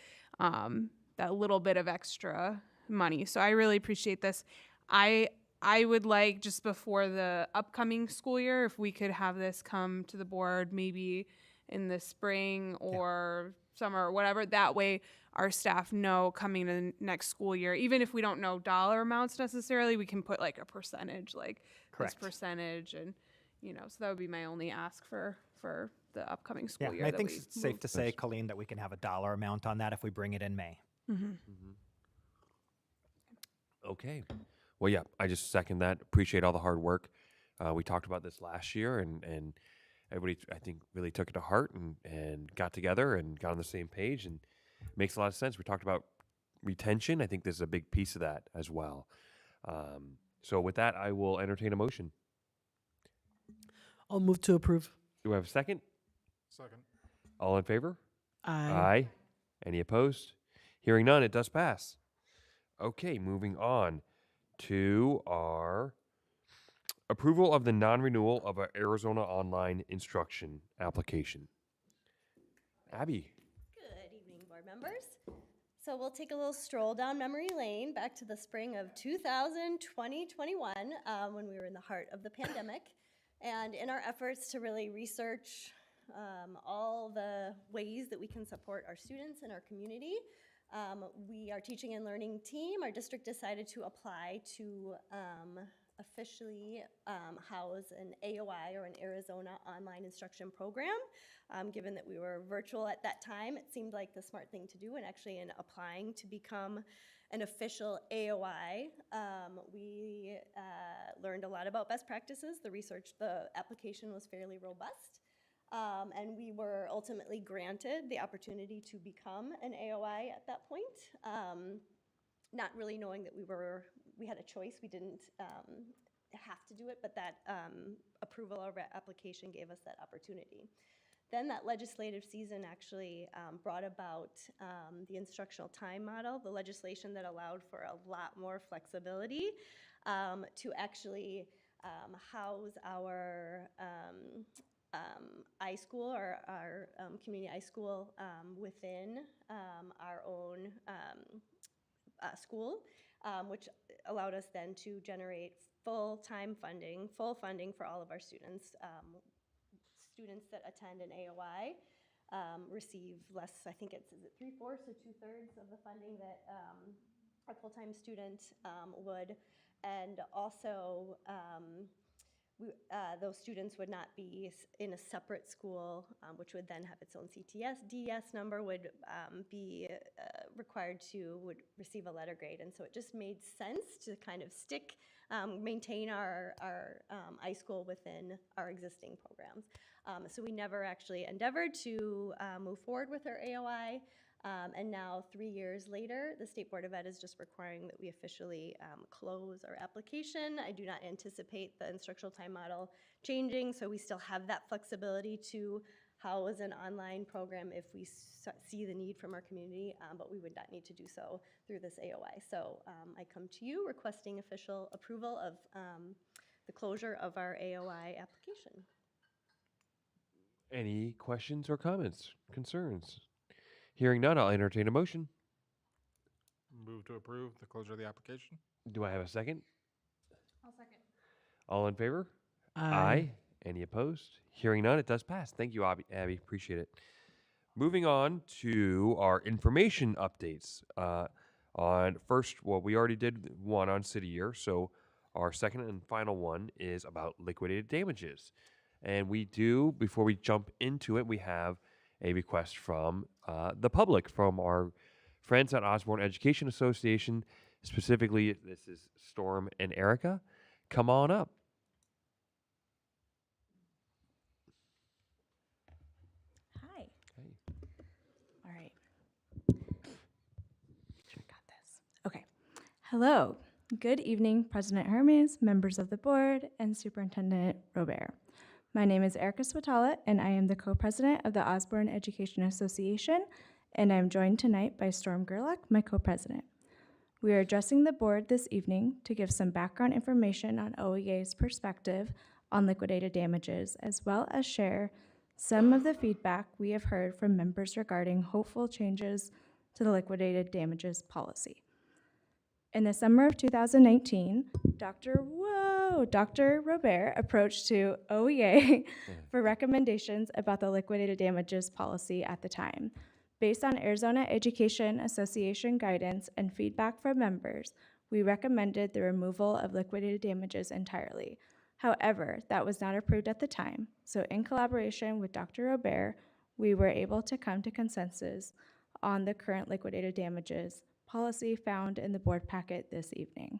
little bit of extra money. So I really appreciate this. I would like, just before the upcoming school year, if we could have this come to the board maybe in the spring or summer or whatever. That way our staff know coming to next school year, even if we don't know dollar amounts necessarily, we can put like a percentage, like Correct. this percentage, and so that would be my only ask for the upcoming school year. I think it's safe to say, Colleen, that we can have a dollar amount on that if we bring it in May. Okay. Well, yeah, I just second that. Appreciate all the hard work. We talked about this last year, and everybody, I think, really took it to heart and got together and got on the same page, and it makes a lot of sense. We talked about retention. I think this is a big piece of that as well. So with that, I will entertain a motion. I'll move to approve. Do I have a second? Second. All in favor? Aye. Any opposed? Hearing none, it does pass. Okay, moving on to our approval of the non-renewal of our Arizona online instruction application. Abby. Good evening, board members. So we'll take a little stroll down memory lane back to the spring of 2021 when we were in the heart of the pandemic. And in our efforts to really research all the ways that we can support our students and our community, our teaching and learning team, our district decided to apply to officially house an AOI, or an Arizona Online Instruction Program. Given that we were virtual at that time, it seemed like the smart thing to do, and actually in applying to become an official AOI, we learned a lot about best practices. The application was fairly robust. And we were ultimately granted the opportunity to become an AOI at that point, not really knowing that we had a choice. We didn't have to do it, but that approval of our application gave us that opportunity. Then that legislative season actually brought about the instructional time model, the legislation that allowed for a lot more flexibility to actually house our iSchool, or our community iSchool within our own school, which allowed us then to generate full funding for all of our students. Students that attend an AOI receive less, I think is it 3/4 or 2/3 of the funding that a full-time student would. And also those students would not be in a separate school, which would then have its own CTS. DS number would be required to would receive a letter grade. And so it just made sense to kind of maintain our iSchool within our existing programs. So we never actually endeavored to move forward with our AOI. And now, 3 years later, the State Board of Ed is just requiring that we officially close our application. I do not anticipate the instructional time model changing, so we still have that flexibility to house an online program if we see the need from our community, but we would not need to do so through this AOI. So I come to you requesting official approval of the closure of our AOI application. Any questions or comments, concerns? Hearing none, I'll entertain a motion. Move to approve the closure of the application. Do I have a second? I'll second. All in favor? Aye. Any opposed? Hearing none, it does pass. Thank you, Abby. Appreciate it. Moving on to our information updates. On first, well, we already did one on City Year, so our second and final one is about liquidated damages. And we do, before we jump into it, we have a request from the public, from our friends at Osborne Education Association. Specifically, this is Storm and Erica. Come on up. Hi. Hey. All right. Sure, got this. Okay. Hello. Good evening, President Hermes, members of the board, and Superintendent Robert. My name is Erica Swatala, and I am the co-president of the Osborne Education Association, and I'm joined tonight by Storm Gerlach, my co-president. We are addressing the board this evening to give some background information on OEA's perspective on liquidated damages, as well as share some of the feedback we have heard from members regarding hopeful changes to the liquidated damages policy. In the summer of 2019, Dr. Robert approached to OEA for recommendations about the liquidated damages policy at the time. Based on Arizona Education Association guidance and feedback from members, we recommended the removal of liquidated damages entirely. However, that was not approved at the time, so in collaboration with Dr. Robert, we were able to come to consensus on the current liquidated damages policy found in the board packet this evening.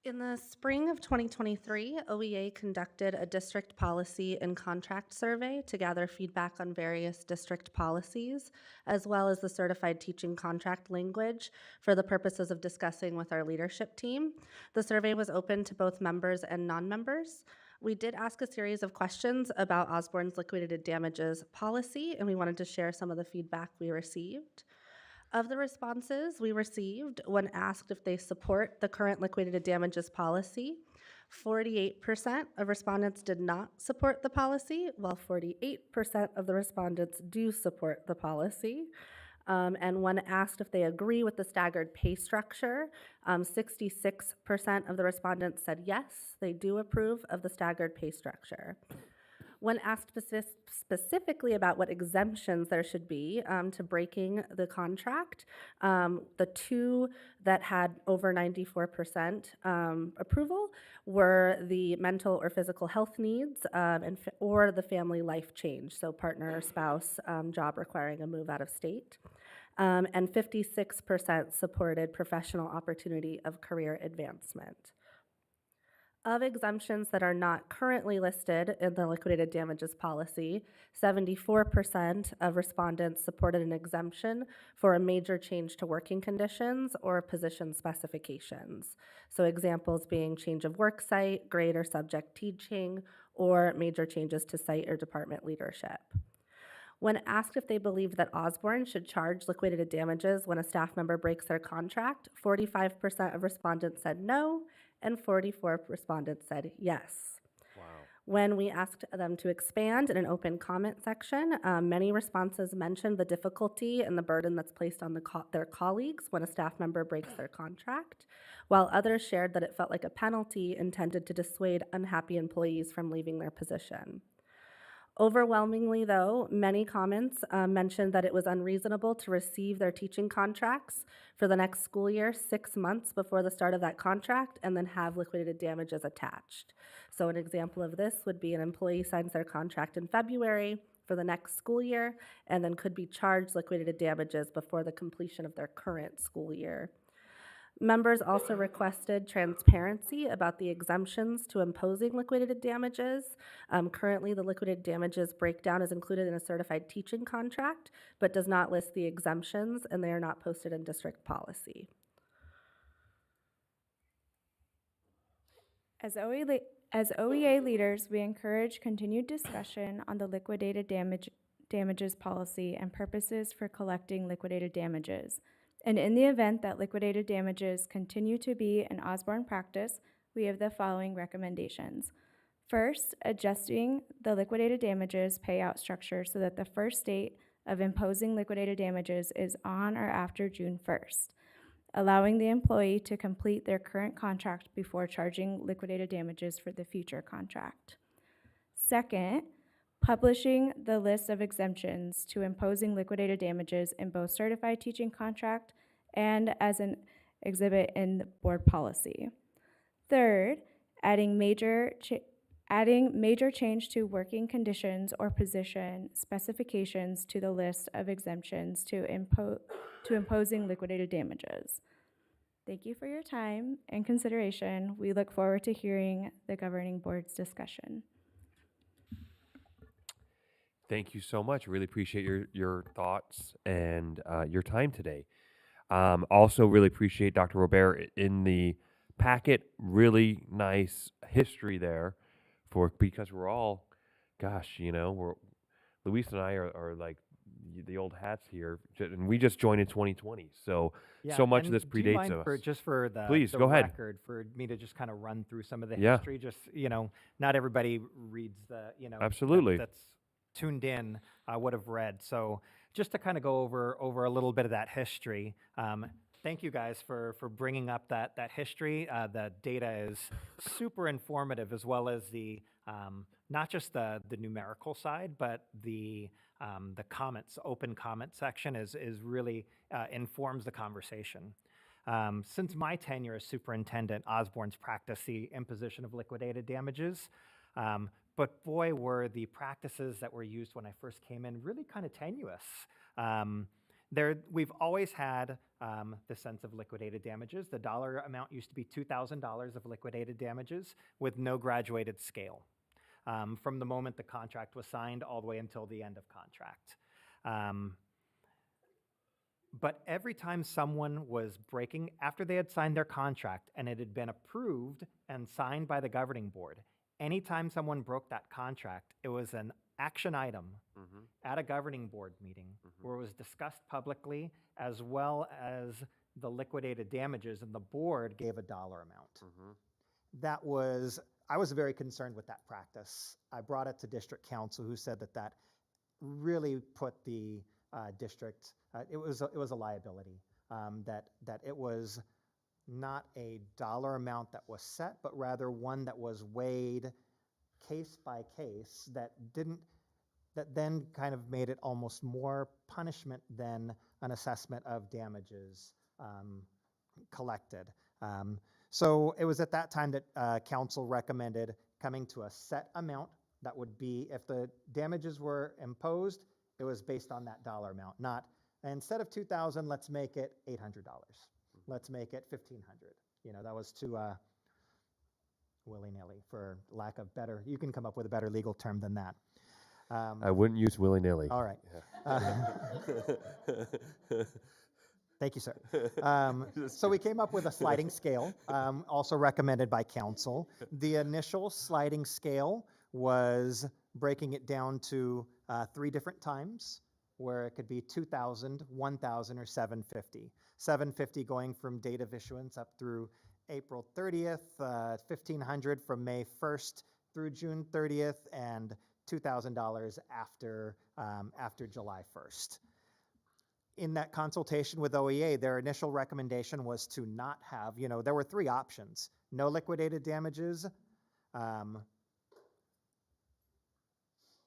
In the spring of 2023, OEA conducted a district policy and contract survey to gather feedback on various district policies, as well as the certified teaching contract language for the purposes of discussing with our leadership team. The survey was open to both members and non-members. We did ask a series of questions about Osborne's liquidated damages policy, and we wanted to share some of the feedback we received. Of the responses we received when asked if they support the current liquidated damages policy, 48% of respondents did not support the policy, while 48% of the respondents do support the policy. And when asked if they agree with the staggered pay structure, 66% of the respondents said yes, they do approve of the staggered pay structure. When asked specifically about what exemptions there should be to breaking the contract, the two that had over 94% approval were the mental or physical health needs or the family life change, so partner or spouse job requiring a move out of state. And 56% supported professional opportunity of career advancement. Of exemptions that are not currently listed in the liquidated damages policy, 74% of respondents supported an exemption for a major change to working conditions or position specifications. So examples being change of work site, grade or subject teaching, or major changes to site or department leadership. When asked if they believed that Osborne should charge liquidated damages when a staff member breaks their contract, 45% of respondents said no, and 44 respondents said yes. Wow. When we asked them to expand in an open comment section, many responses mentioned the difficulty and the burden that's placed on their colleagues when a staff member breaks their contract, while others shared that it felt like a penalty intended to dissuade unhappy employees from leaving their position. Overwhelmingly, though, many comments mentioned that it was unreasonable to receive their teaching contracts for the next school year 6 months before the start of that contract and then have liquidated damages attached. So, an example of this would be an employee signs their contract in February for the next school year and then could be charged liquidated damages before the completion of their current school year. Members also requested transparency about the exemptions to imposing liquidated damages. Currently, the liquidated damages breakdown is included in a certified teaching contract, but does not list the exemptions, and they are not posted in district policy. As OEA leaders, we encourage continued discussion on the liquidated damages policy and purposes for collecting liquidated damages. And in the event that liquidated damages continue to be an Osborne practice, we have the following recommendations. First, adjusting the liquidated damages payout structure so that the first date of imposing liquidated damages is on or after June 1st, allowing the employee to complete their current contract before charging liquidated damages for the future contract. Second, publishing the list of exemptions to imposing liquidated damages in both certified teaching contract and as an exhibit in board policy. Third, adding major change to working conditions or position specifications to the list of exemptions to imposing liquidated damages. Thank you for your time and consideration. We look forward to hearing the governing board's discussion. Thank you so much. Really appreciate your thoughts and your time today. Also, really appreciate Dr. Robert in the packet. Really nice history there, because we're all, gosh, Luis and I are like the old hats here, and we just joined in 2020. So much of this do you predates mind us. just for the, Please the go ahead. record, for me to just kind of run through some of the Yeah. history? Just, not everybody reads the, Absolutely. that's tuned in would have read. So just to kind of go over a little bit of that history. Thank you guys for bringing up that history. The data is super informative, as well as the not just the numerical side, but the comments, open comment section is really informs the conversation. Since my tenure as superintendent, Osborne's practiced the imposition of liquidated damages. But boy, were the practices that were used when I first came in really kind of tenuous. We've always had the sense of liquidated damages. The dollar amount used to be $2,000 of liquidated damages with no graduated scale, from the moment the contract was signed all the way until the end of contract. But every time someone was breaking, after they had signed their contract and it had been approved and signed by the governing board, anytime someone broke that contract, it was an action item at a governing board meeting where it was discussed publicly, as well as the liquidated damages, and the board gave a dollar amount. I was very concerned with that practice. I brought it to district council, who said that really put the district, it was a liability, that it was not a dollar amount that was set, but rather one that was weighed case by case, that then kind of made it almost more punishment than an assessment of damages collected. So it was at that time that council recommended coming to a set amount that would be, if the damages were imposed, it was based on that dollar amount, not, instead of $2,000, let's make it $800. Let's make it $1,500. That was too willy-nilly, for lack of better. You can come up with a better legal term than that. I wouldn't use willy-nilly. All right. Thank you, sir. So we came up with a sliding scale, also recommended by council. The initial sliding scale was breaking it down to 3 different times, where it could be 2,000, 1,000, or 750. 750 going from date of issuance up through April 30th, 1,500 from May 1st through June 30th, and $2,000 after July 1st. In that consultation with OEA, their initial recommendation was to not have, there were 3 options: no liquidated damages,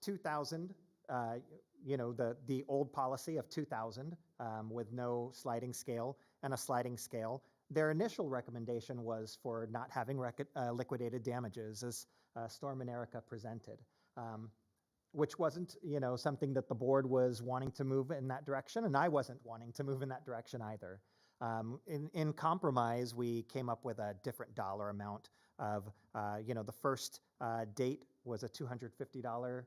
2,000, the old policy of 2,000 with no sliding scale and a sliding scale. Their initial recommendation was for not having liquidated damages, as Storm and Erica presented, which wasn't, something that the board was wanting to move in that direction, and I wasn't wanting to move in that direction either. In compromise, we came up with a different dollar amount of, the first date was a $250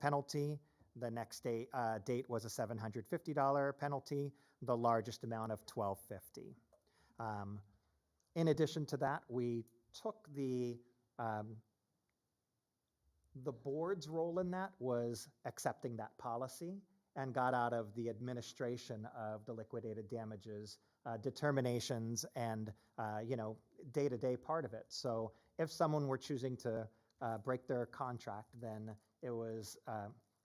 penalty. The next date was a $750 penalty. The largest amount of $1,250. In addition to that, we took the board's role in that was accepting that policy and got out of the administration of the liquidated damages determinations and day-to-day part of it. So if someone were choosing to break their contract, then it was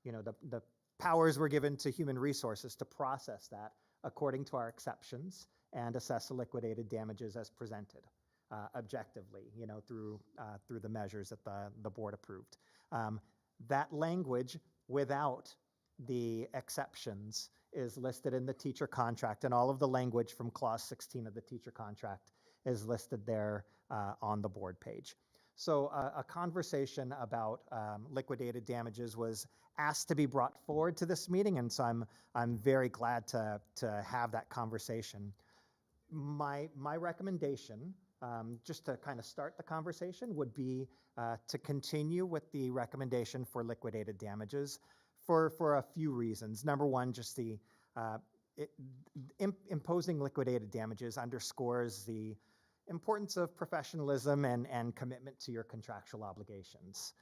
the powers were given to human resources to process that according to our exceptions and assess the liquidated damages as presented objectively, through the measures that the board approved. That language without the exceptions is listed in the teacher contract, and all of the language from clause 16 of the teacher contract is listed there on the board page. So a conversation about liquidated damages was asked to be brought forward to this meeting, and so I'm very glad to have that conversation. My recommendation, just to kind of start the conversation, would be to continue with the recommendation for liquidated damages for a few reasons. Number one, just the imposing liquidated damages underscores the importance of professionalism and commitment to your contractual obligations.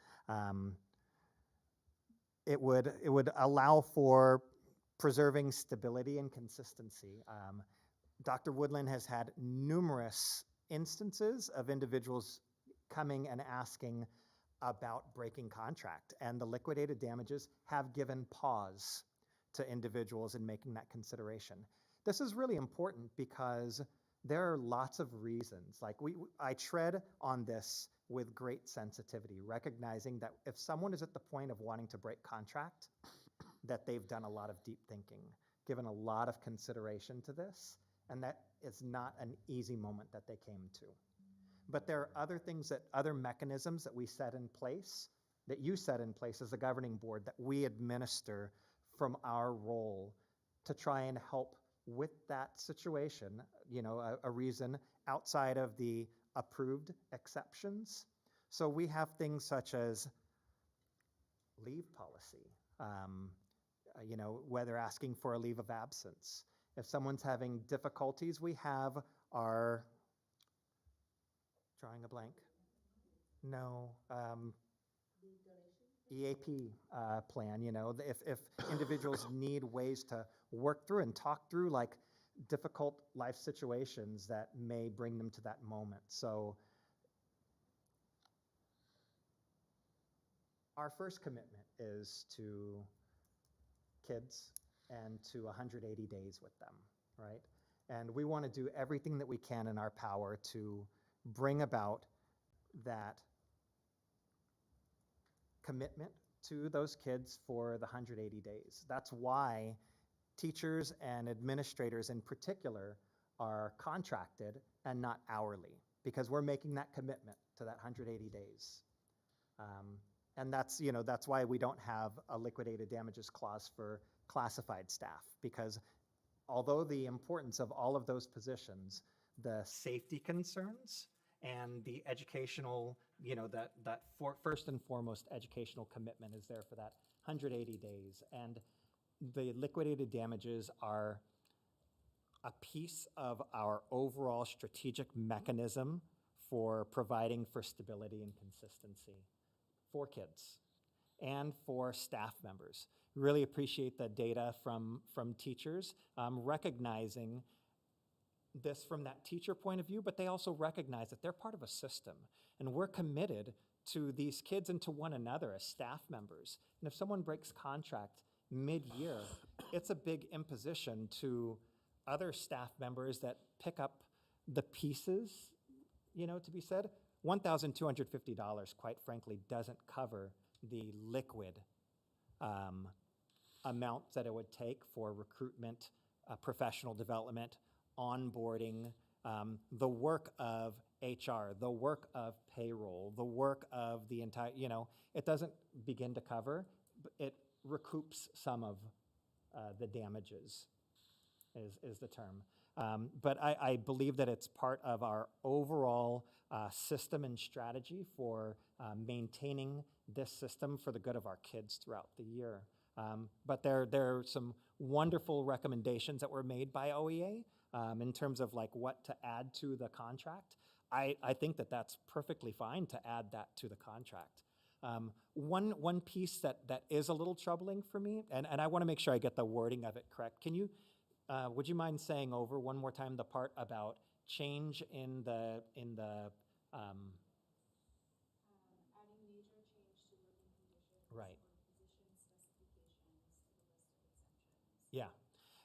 It would allow for preserving stability and consistency. Dr. Woodland has had numerous instances of individuals coming and asking about breaking contract, and the liquidated damages have given pause to individuals in making that consideration. This is really important because there are lots of reasons. Like I tread on this with great sensitivity, recognizing that if someone is at the point of wanting to break contract, that they've done a lot of deep thinking, given a lot of consideration to this, and that it's not an easy moment that they came to. But there are other mechanisms that we set in place, that you set in place as a governing board, that we administer from our role to try and help with that situation, a reason outside of the approved exceptions. So we have things such as leave policy, whether asking for a leave of absence. If someone's having difficulties, we have our, drawing a blank, no, EAP plan, if individuals need ways to work through and talk through like difficult life situations that may bring them to that moment. So our first commitment is to kids and to 180 days with them, right? And we want to do everything that we can in our power to bring about that commitment to those kids for the 180 days. That's why teachers and administrators in particular are contracted and not hourly, because we're making that commitment to that 180 days. And that's why we don't have a liquidated damages clause for classified staff, because although the importance of all of those positions, the safety concerns and the educational, first and foremost educational commitment is there for that 180 days. And the liquidated damages are a piece of our overall strategic mechanism for providing for stability and consistency for kids and for staff members. Really appreciate the data from teachers, recognizing this from that teacher point of view, but they also recognize that they're part of a system, and we're committed to these kids and to one another as staff members. And if someone breaks contract mid-year, it's a big imposition to other staff members that pick up the pieces, to be said. $1,250, quite frankly, doesn't cover the liquid amount that it would take for recruitment, professional development, onboarding, the work of HR, the work of payroll, the work of the entire, it doesn't begin to cover, but it recoups some of the damages is the term. But I believe that it's part of our overall system and strategy for maintaining this system for the good of our kids throughout the year. But there are some wonderful recommendations that were made by OEA in terms of like what to add to the contract. I think that that's perfectly fine to add that to the contract. One piece that is a little troubling for me, and I want to make sure I get the wording of it correct. Would you mind saying over one more time the part about change in the Adding major change to working conditions right. or position specifications to the list of exemptions. Yeah.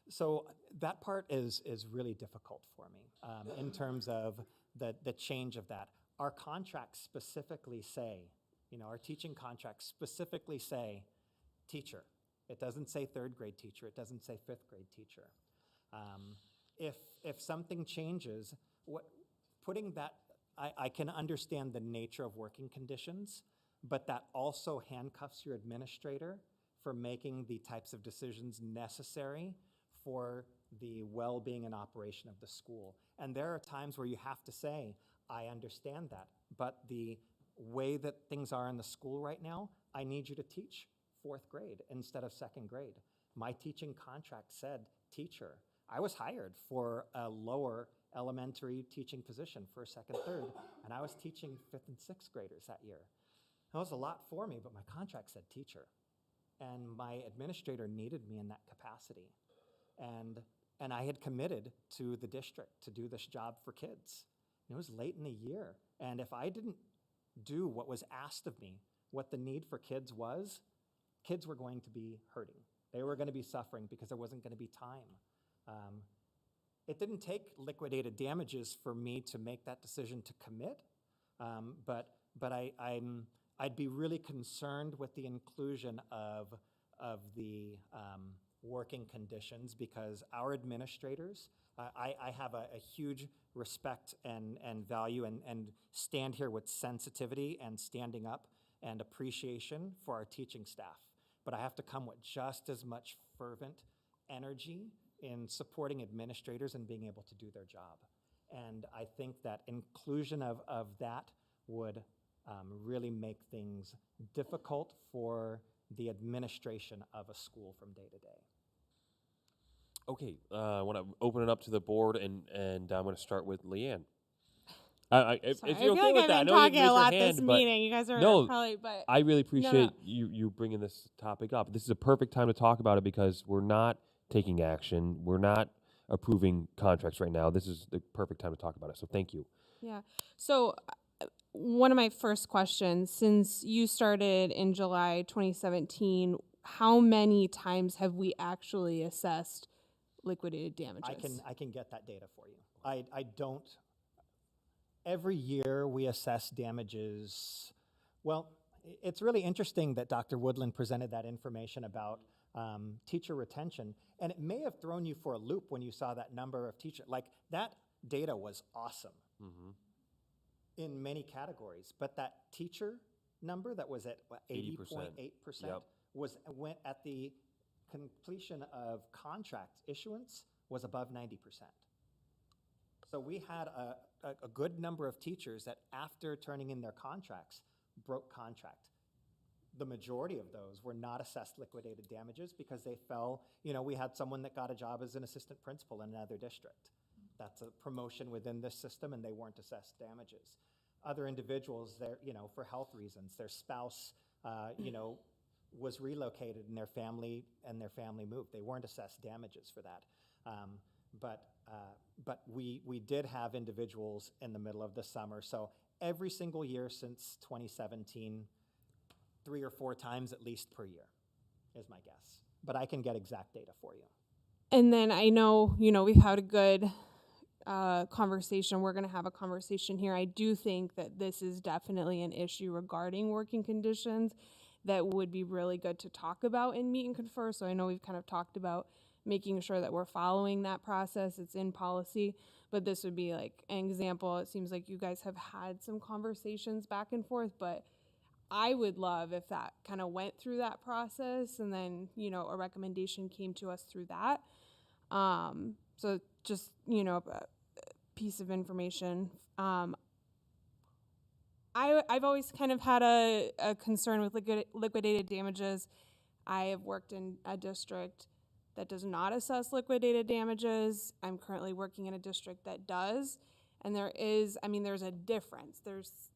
So that part is really difficult for me in terms of the change of that. Our contracts specifically say, our teaching contracts specifically say teacher. It doesn't say third grade teacher. It doesn't say fifth grade teacher. If something changes, putting that, I can understand the nature of working conditions, but that also handcuffs your administrator for making the types of decisions necessary for the well-being and operation of the school. And there are times where you have to say, I understand that, but the way that things are in the school right now, I need you to teach fourth grade instead of second grade. My teaching contract said teacher. I was hired for a lower elementary teaching position, first, second, third, and I was teaching fifth and sixth graders that year. That was a lot for me, but my contract said teacher. And my administrator needed me in that capacity. And I had committed to the district to do this job for kids. And it was late in the year. And if I didn't do what was asked of me, what the need for kids was, kids were going to be hurting. They were going to be suffering because there wasn't going to be time. It didn't take liquidated damages for me to make that decision to commit, but I'd be really concerned with the inclusion of the working conditions because our administrators, I have a huge respect and value and stand here with sensitivity and standing up and appreciation for our teaching staff. But I have to come with just as much fervent energy in supporting administrators and being able to do their job. And I think that inclusion of that would really make things difficult for the administration of a school from day to day. Okay, I want to open it up to the board, and I'm going to start with Leanne. If Sorry, you're I feel okay like with I've that, I been know you talking raised a your lot hand, this but meeting. You guys are no, probably, but I really appreciate no. you bringing this topic up. This is a perfect time to talk about it because we're not taking action. We're not approving contracts right now. This is the perfect time to talk about it. So thank you. Yeah. So one of my first questions, since you started in July 2017, how many times have we actually assessed liquidated damages? I can get that data for you. I don't. Every year we assess damages. Well, it's really interesting that Dr. Woodland presented that information about teacher retention, and it may have thrown you for a loop when you saw that number of teachers. Like, that data was awesome in many categories, but that teacher number that was at 80.8% Yep. went at the completion of contract issuance was above 90%. So we had a good number of teachers that after turning in their contracts, broke contract. The majority of those were not assessed liquidated damages because they fell, we had someone that got a job as an assistant principal in another district. That's a promotion within this system and they weren't assessed damages. Other individuals, for health reasons, their spouse, was relocated and their family moved. They weren't assessed damages for that. But we did have individuals in the middle of the summer. So every single year since 2017, 3 or 4 times at least per year is my guess. But I can get exact data for you. And then I know, we've had a good conversation. We're going to have a conversation here. I do think that this is definitely an issue regarding working conditions. that would be really good to talk about in meet and confer. So I know we've kind of talked about making sure that we're following that process. It's in policy, but this would be like an example. It seems like you guys have had some conversations back and forth, but I would love if that kind of went through that process and then, you know, a recommendation came to us through that. So just, you know, a piece of information. I've always kind of had a concern with liquidated damages. I have worked in a district that does not assess liquidated damages. I'm currently working in a district that does. And there's a difference.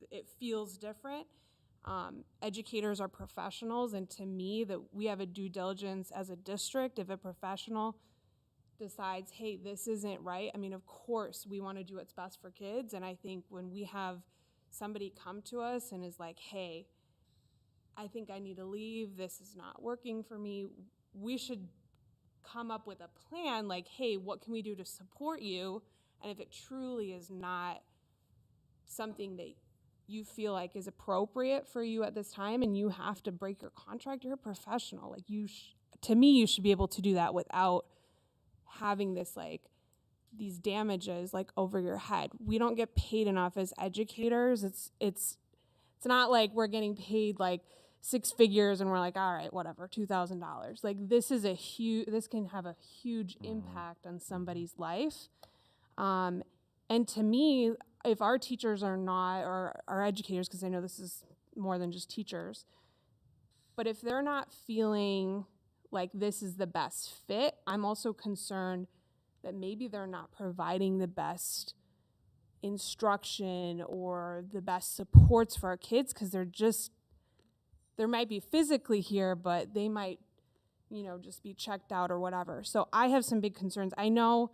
It feels different. Educators are professionals, and to me, that we have a due diligence as a district. If a professional decides, hey, this isn't right, I mean, of course, we want to do what's best for kids. And I think when we have somebody come to us and is like, hey, I think I need to leave, this is not working for me, we should come up with a plan like, hey, what can we do to support you? And if it truly is not something that you feel like is appropriate for you at this time and you have to break your contract, you're a professional. Like to me, you should be able to do that without having this like these damages like over your head. We don't get paid enough as educators. It's not like we're getting paid like six figures and we're like, all right, whatever, $2,000. Like this can have a huge impact on somebody's life. And to me, if our teachers are not, or our educators, because I know this is more than just teachers, but if they're not feeling like this is the best fit, I'm also concerned that maybe they're not providing the best instruction or the best supports for our kids, because there might be physically here, but they might, you know, just be checked out or whatever. So I have some big concerns. I know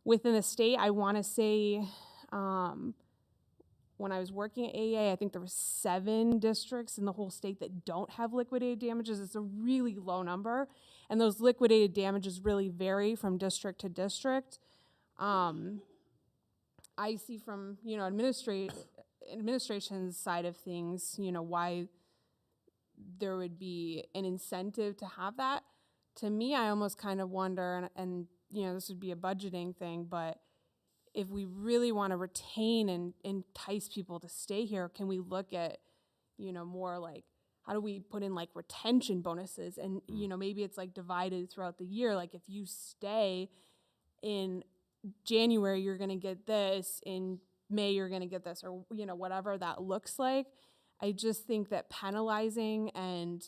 within the state, I want to say, when I was working at AEA, I think there were 7 districts in the whole state that don't have liquidated damages. It's a really low number, and those liquidated damages really vary from district to district. I see from, you know, administration's side of things, you know, why there would be an incentive to have that. To me, I almost kind of wonder, and you know, this would be a budgeting thing, but if we really want to retain and entice people to stay here, can we look at, you know, more like, how do we put in like retention bonuses? And, you know, maybe it's like divided throughout the year. Like if you stay in January, you're going to get this, in May, you're going to get this, or, you know, whatever that looks like. I just think that penalizing and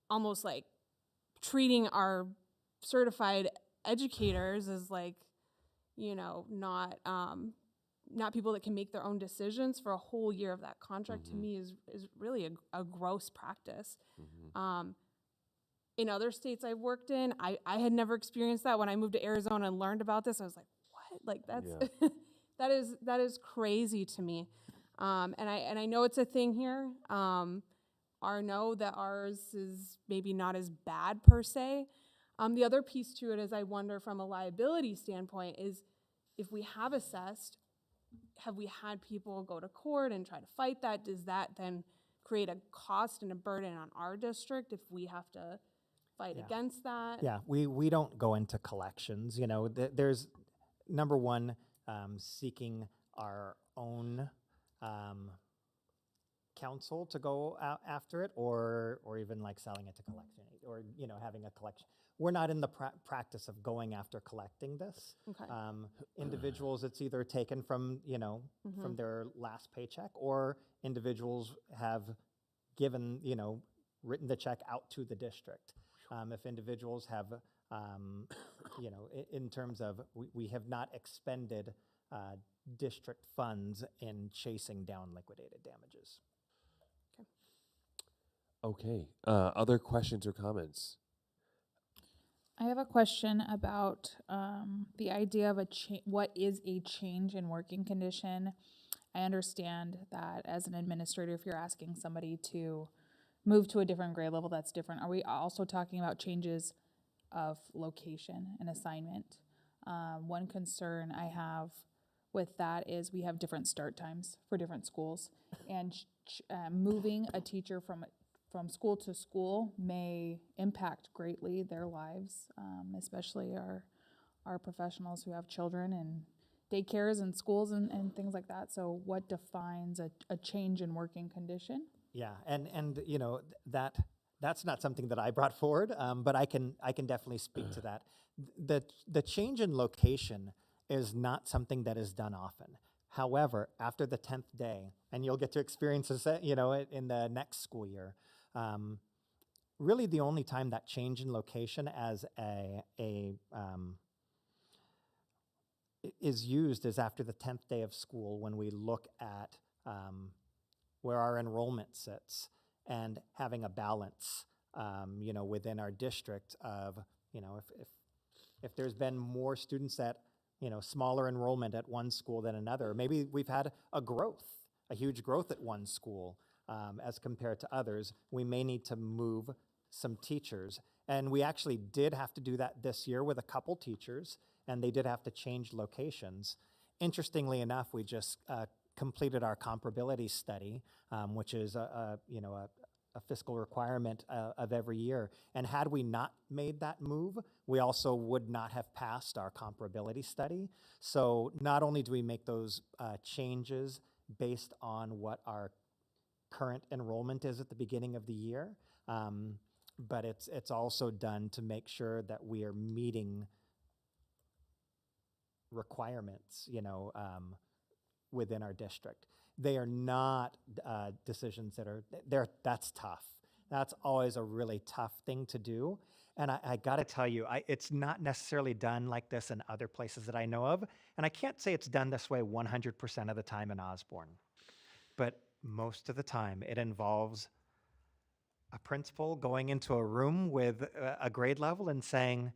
almost like treating our certified educators as like, you know, not people that can make their own decisions for a whole year of that contract, to me is really a gross practice. In other states I've worked in, I had never experienced that. When I moved to Arizona and learned about this, I was like, what? Like that's that is crazy to me. And I know it's a thing here. I know that ours is maybe not as bad per se. The other piece to it is I wonder from a liability standpoint is, if we have assessed, have we had people go to court and try to fight that? Does that then create a cost and a burden on our district if we have to fight against that? Yeah, we don't go into collections. You know, there's number one, seeking our own counsel to go after it, or even like selling it to collection, or you know, having a collection. We're not in the practice of going after collecting this. Okay. Individuals, it's either taken from, you know, from their last paycheck, or individuals have given, you know, written the check out to the district. If individuals have, you know, in terms of, we have not expended district funds in chasing down liquidated damages. Okay. Other questions or comments? I have a question about the idea of what is a change in working condition. I understand that as an administrator, if you're asking somebody to move to a different grade level, that's different. Are we also talking about changes of location and assignment? One concern I have with that is we have different start times for different schools, and moving a teacher from school to school may impact greatly their lives, especially our professionals who have children and daycares and schools and things like that. So what defines a change in working condition? Yeah, and you know that's not something that I brought forward, but I can definitely speak to that. The change in location is not something that is done often. However, after the 10th day, and you'll get to experience this, in the next school year. Really, the only time that change in location as is used is after the 10th day of school, when we look at where our enrollment sits and having a balance, within our district of, if there's been more students at, smaller enrollment at one school than another, maybe we've had a huge growth at one school as compared to others, we may need to move some teachers. And we actually did have to do that this year with a couple teachers, and they did have to change locations. Interestingly enough, we just completed our comparability study, which is a fiscal requirement of every year. And had we not made that move, we also would not have passed our comparability study. So not only do we make those changes based on what our current enrollment is at the beginning of the year, but it's also done to make sure that we are meeting requirements, within our district. They are not decisions that's tough. That's always a really tough thing to do. And I gotta tell you, it's not necessarily done like this in other places that I know of. And I can't say it's done this way 100% of the time in Osborne. But most of the time it involves a principal going into a room with a grade level and saying,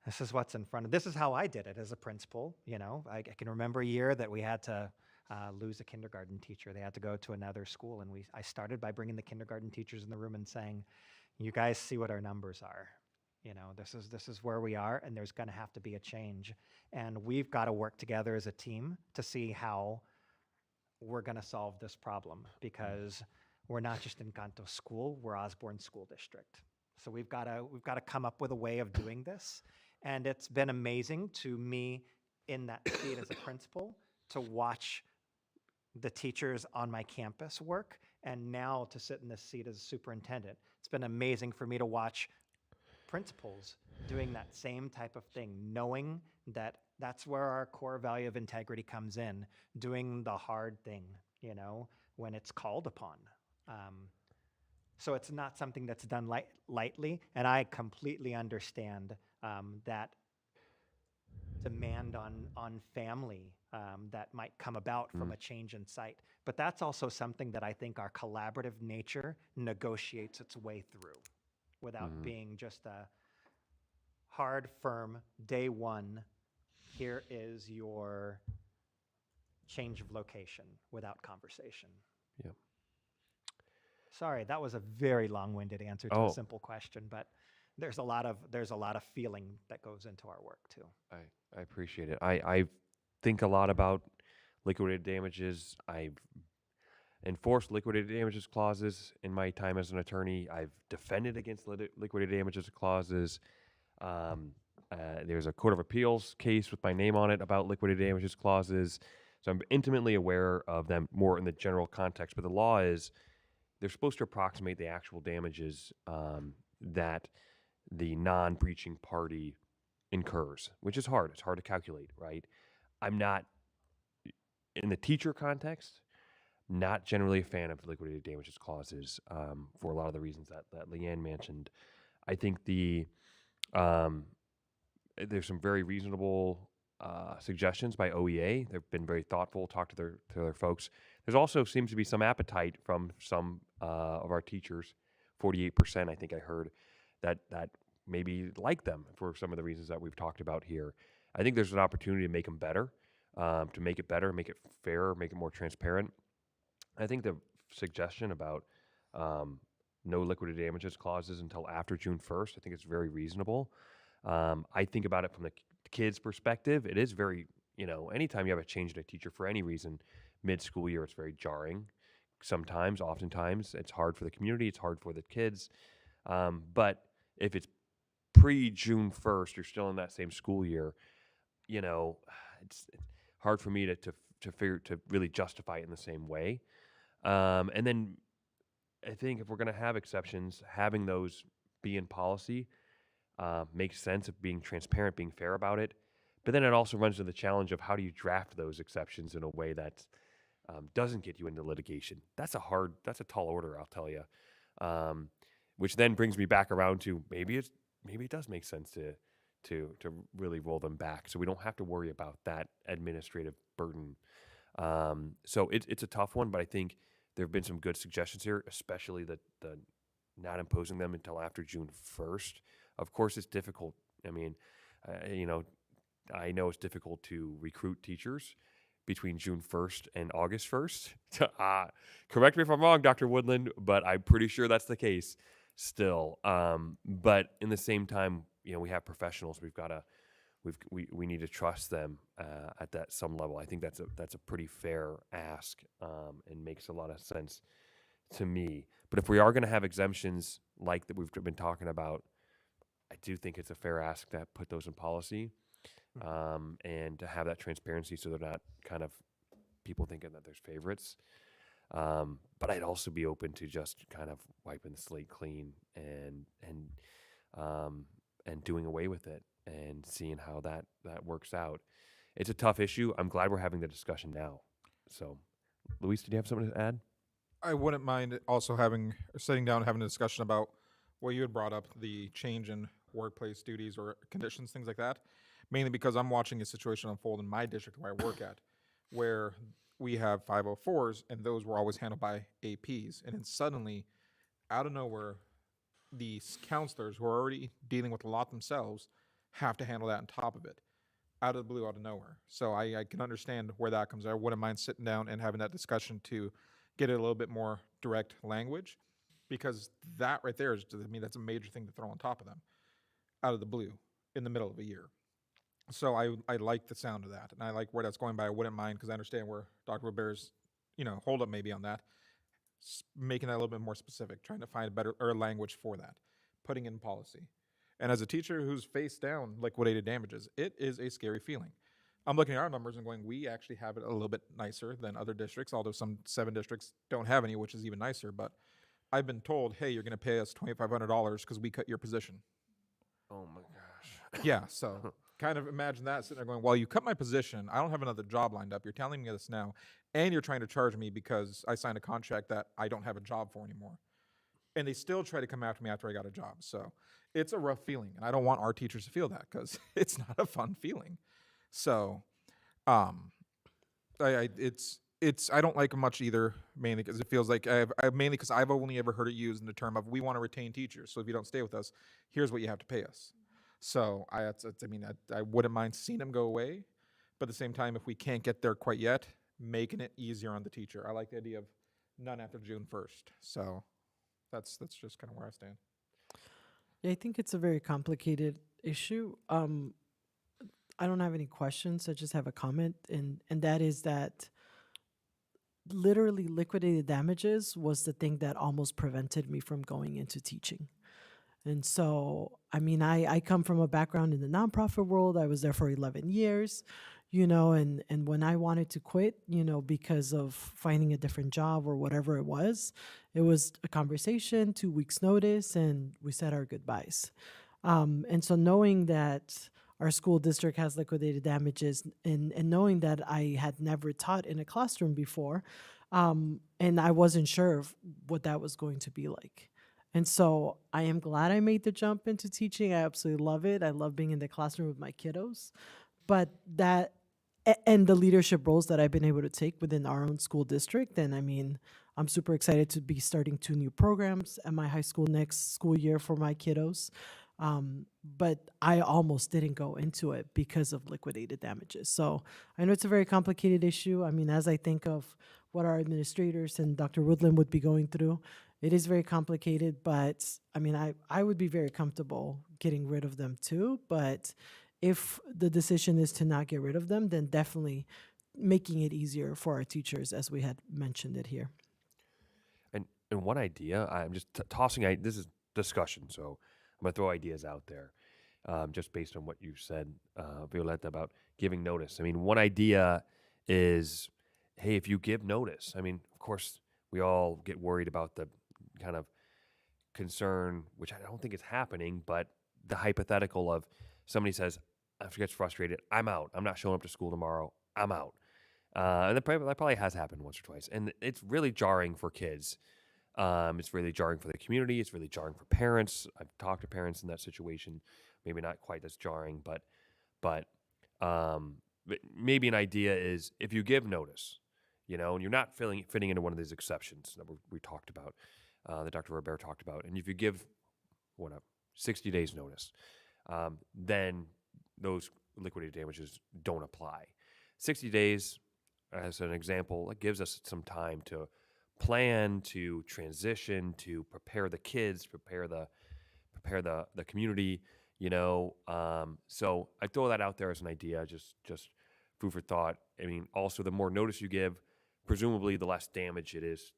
this is what's in front of, this is how I did it as a principal. I can remember a year that we had to lose a kindergarten teacher. They had to go to another school, and I started by bringing the kindergarten teachers in the room and saying, you guys see what our numbers are. This is where we are, and there's gonna have to be a change. And we've gotta work together as a team to see how we're gonna solve this problem, because we're not just Encanto School, we're Osborne School District. So we've gotta come up with a way of doing this. And it's been amazing to me in that seat as a principal to watch the teachers on my campus work, and now to sit in this seat as a superintendent. It's been amazing for me to watch principals doing that same type of thing, knowing that that's where our core value of integrity comes in, doing the hard thing, when it's called upon. So it's not something that's done lightly, and I completely understand that demand on family that might come about from a change in site. But that's also something that I think our collaborative nature negotiates its way through without being just a hard, firm, day one, here is your change of location without conversation. Yeah. Sorry, that was a very long-winded answer to a simple question, but there's a lot of feeling that goes into our work too. I appreciate it. I think a lot about liquidated damages. I've enforced liquidated damages clauses in my time as an attorney. I've defended against liquidated damages clauses. There's a Court of Appeals case with my name on it about liquidated damages clauses. So I'm intimately aware of them more in the general context. But the law is they're supposed to approximate the actual damages that the non-breaching party incurs, which is hard. It's hard to calculate, right? I'm not, in the teacher context, not generally a fan of liquidated damages clauses for a lot of the reasons that Leanne mentioned. I think there's some very reasonable suggestions by OEA. They've been very thoughtful, talked to their folks. There's also seems to be some appetite from some of our teachers, 48% I think I heard, that maybe like them for some of the reasons that we've talked about here. I think there's an opportunity to make them better, make it fairer, make it more transparent. I think the suggestion about no liquidated damages clauses until after June 1st, I think it's very reasonable. I think about it from the kid's perspective. It is very, anytime you have a change in a teacher for any reason, mid-school year, it's very jarring. sometimes, oftentimes, it's hard for the community, it's hard for the kids. But if it's pre-June 1st, you're still in that same school year, you know, it's hard for me to really justify it in the same way. And then I think if we're going to have exceptions, having those be in policy makes sense of being transparent, being fair about it. But then it also runs into the challenge of how do you draft those exceptions in a way that doesn't get you into litigation. That's a tall order, I'll tell you. Which then brings me back around to maybe it does make sense to really roll them back, so we don't have to worry about that administrative burden. So it's a tough one, but I think there have been some good suggestions here, especially the not imposing them until after June 1st. Of course, it's difficult. I mean, you know, I know it's difficult to recruit teachers between June 1st and August 1st. Correct me if I'm wrong, Dr. Woodland, but I'm pretty sure that's the case still. But in the same time, you know, we have professionals. We need to trust them at that some level. I think that's a pretty fair ask and makes a lot of sense to me. But if we are going to have exemptions like that we've been talking about, I do think it's a fair ask to put those in policy and to have that transparency so they're not kind of people thinking that there's favorites. But I'd also be open to just kind of wiping the slate clean and doing away with it and seeing how that works out. It's a tough issue. I'm glad we're having the discussion now. So, Luis, did you have something to add? I wouldn't mind also sitting down and having a discussion about what you had brought up, the change in workplace duties or conditions, things like that. Mainly because I'm watching a situation unfold in my district where I work at, where we have 504s and those were always handled by APs. And then suddenly, out of nowhere, these counselors who are already dealing with a lot themselves have to handle that on top of it, out of the blue, out of nowhere. So I can understand where that comes. I wouldn't mind sitting down and having that discussion to get it a little bit more direct language, because that right there is, I mean, that's a major thing to throw on top of them, out of the blue, in the middle of a year. So I like the sound of that, and I like where that's going by. I wouldn't mind because I understand where Dr. Robert's, hold up maybe on that, making that a little bit more specific, trying to find a better or language for that, putting in policy. And as a teacher who's faced down liquidated damages, it is a scary feeling. I'm looking at our numbers and going, we actually have it a little bit nicer than other districts, although some 7 districts don't have any, which is even nicer. But I've been told, hey, you're going to pay us $2,500 because we cut your position. Oh my gosh. Yeah, so kind of imagine that sitting there going, well, you cut my position. I don't have another job lined up. You're telling me this now. And you're trying to charge me because I signed a contract that I don't have a job for anymore. And they still try to come after me after I got a job. So it's a rough feeling. And I don't want our teachers to feel that because it's not a fun feeling. So I don't like it much either, mainly because it feels like mainly because I've only ever heard it used in the term of we want to retain teachers. So if you don't stay with us, here's what you have to pay us. So I wouldn't mind seeing them go away, but at the same time, if we can't get there quite yet, making it easier on the teacher. I like the idea of none after June 1st. So that's just kind of where I stand. Yeah, I think it's a very complicated issue. I don't have any questions. I just have a comment, and that is that literally liquidated damages was the thing that almost prevented me from going into teaching. And so, I mean, I come from a background in the nonprofit world. I was there for 11 years, and when I wanted to quit, because of finding a different job or whatever it was a conversation, 2 weeks notice, and we said our goodbyes. And so knowing that our school district has liquidated damages and knowing that I had never taught in a classroom before, and I wasn't sure of what that was going to be like. And so I am glad I made the jump into teaching. I absolutely love it. I love being in the classroom with my kiddos. But and the leadership roles that I've been able to take within our own school district. And I mean, I'm super excited to be starting 2 new programs at my high school next school year for my kiddos. But I almost didn't go into it because of liquidated damages. So I know it's a very complicated issue. I mean, as I think of what our administrators and Dr. Woodland would be going through, it is very complicated, but I mean, I would be very comfortable getting rid of them too. But if the decision is to not get rid of them, then definitely making it easier for our teachers, as we had mentioned it here. And one idea, I'm just tossing. This is discussion, so I'm gonna throw ideas out there, just based on what you said, Violetta, about giving notice. I mean, one idea is, hey, if you give notice, I mean, of course, we all get worried about the kind of concern, which I don't think is happening, but the hypothetical of somebody says, after gets frustrated, I'm out. I'm not showing up to school tomorrow. I'm out. And that probably has happened once or twice. And it's really jarring for kids. It's really jarring for the community. It's really jarring for parents. I've talked to parents in that situation. Maybe not quite as jarring, but maybe an idea is if you give notice, and you're not fitting into one of these exceptions that we talked about, that Dr. Robert talked about, and if you give 60 days notice, then those liquidated damages don't apply. 60 days, as an example, it gives us some time to plan, to transition, to prepare the kids, prepare the community. So I throw that out there as an idea, just food for thought. I mean, also the more notice you give, presumably the less damage it is,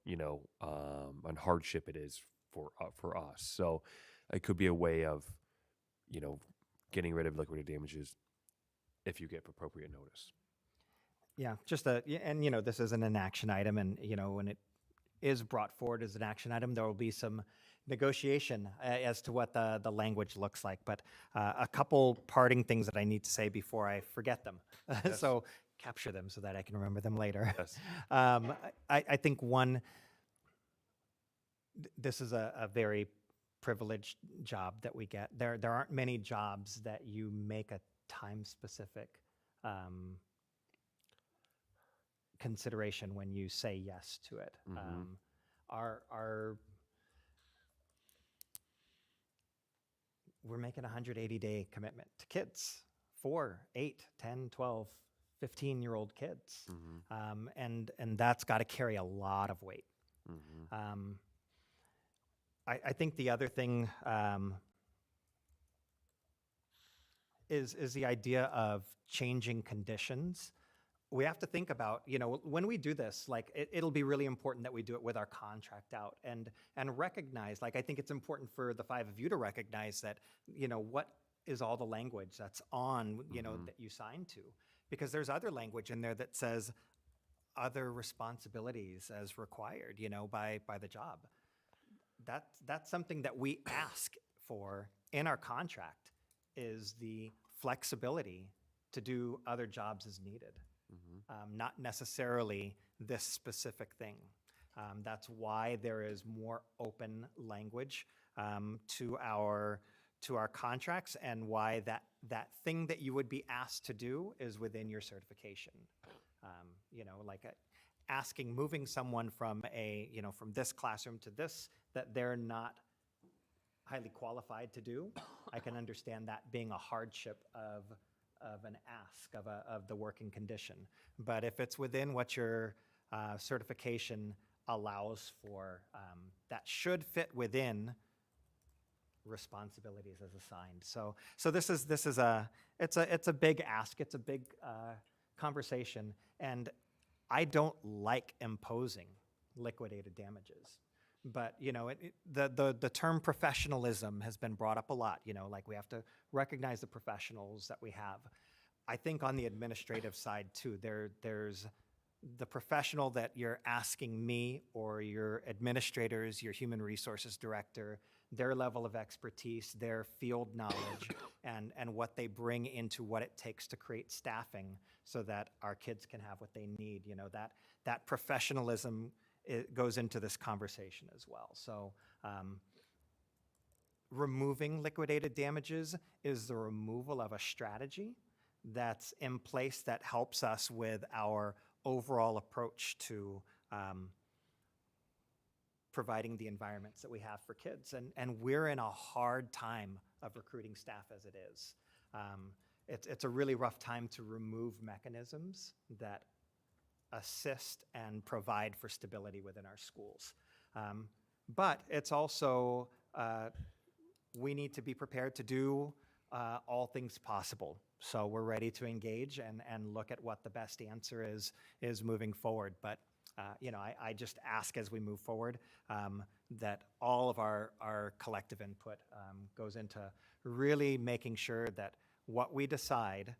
and hardship it is for us. So it could be a way of, getting rid of liquidated damages if you give appropriate notice. Yeah, and this isn't an action item, and when it is brought forward as an action item, there will be some negotiation as to what the language looks like. But a couple parting things that I need to say before I forget them. Yes. So capture them so that I can remember them later. Yes. I think this is a very privileged job that we get. There aren't many jobs that you make a time specific consideration when you say yes to it. Mhm. We're making a 180-day commitment to kids, 4, 8, 10, 12, 15-year-old kids. Mhm. And that's got to carry a lot of weight. Mhm. I think the other thing is the idea of changing conditions. We have to think about, when we do this, like it'll be really important that we do it with our contract out and recognize, like, I think it's important for the 5 of you to recognize that, what is all the language that's on, that you signed to, because there's other language in there that says other responsibilities as required, by the job. That's something that we ask for in our contract, is the flexibility to do other jobs as needed. Not necessarily this specific thing. That's why there is more open language to our contracts, and why that thing that you would be asked to do is within your certification. Like moving someone from from this classroom to this that they're not highly qualified to do. I can understand that being a hardship of an ask of the working condition. But if it's within what your certification allows for, that should fit within responsibilities as assigned. So this is it's a big ask. It's a big conversation, and I don't like imposing liquidated damages. But the term professionalism has been brought up a lot. Like we have to recognize the professionals that we have. I think on the administrative side too, there's the professional that you're asking me or your administrators, your human resources director, their level of expertise, their field knowledge, and what they bring into what it takes to create staffing so that our kids can have what they need. That professionalism, it goes into this conversation as well. So removing liquidated damages is the removal of a strategy that's in place that helps us with our overall approach to providing the environments that we have for kids. And we're in a hard time of recruiting staff as it is. It's a really rough time to remove mechanisms that assist and provide for stability within our schools. But it's also, we need to be prepared to do all things possible. So we're ready to engage and look at what the best answer is moving forward. But I just ask as we move forward that all of our collective input goes into really making sure that what we decide,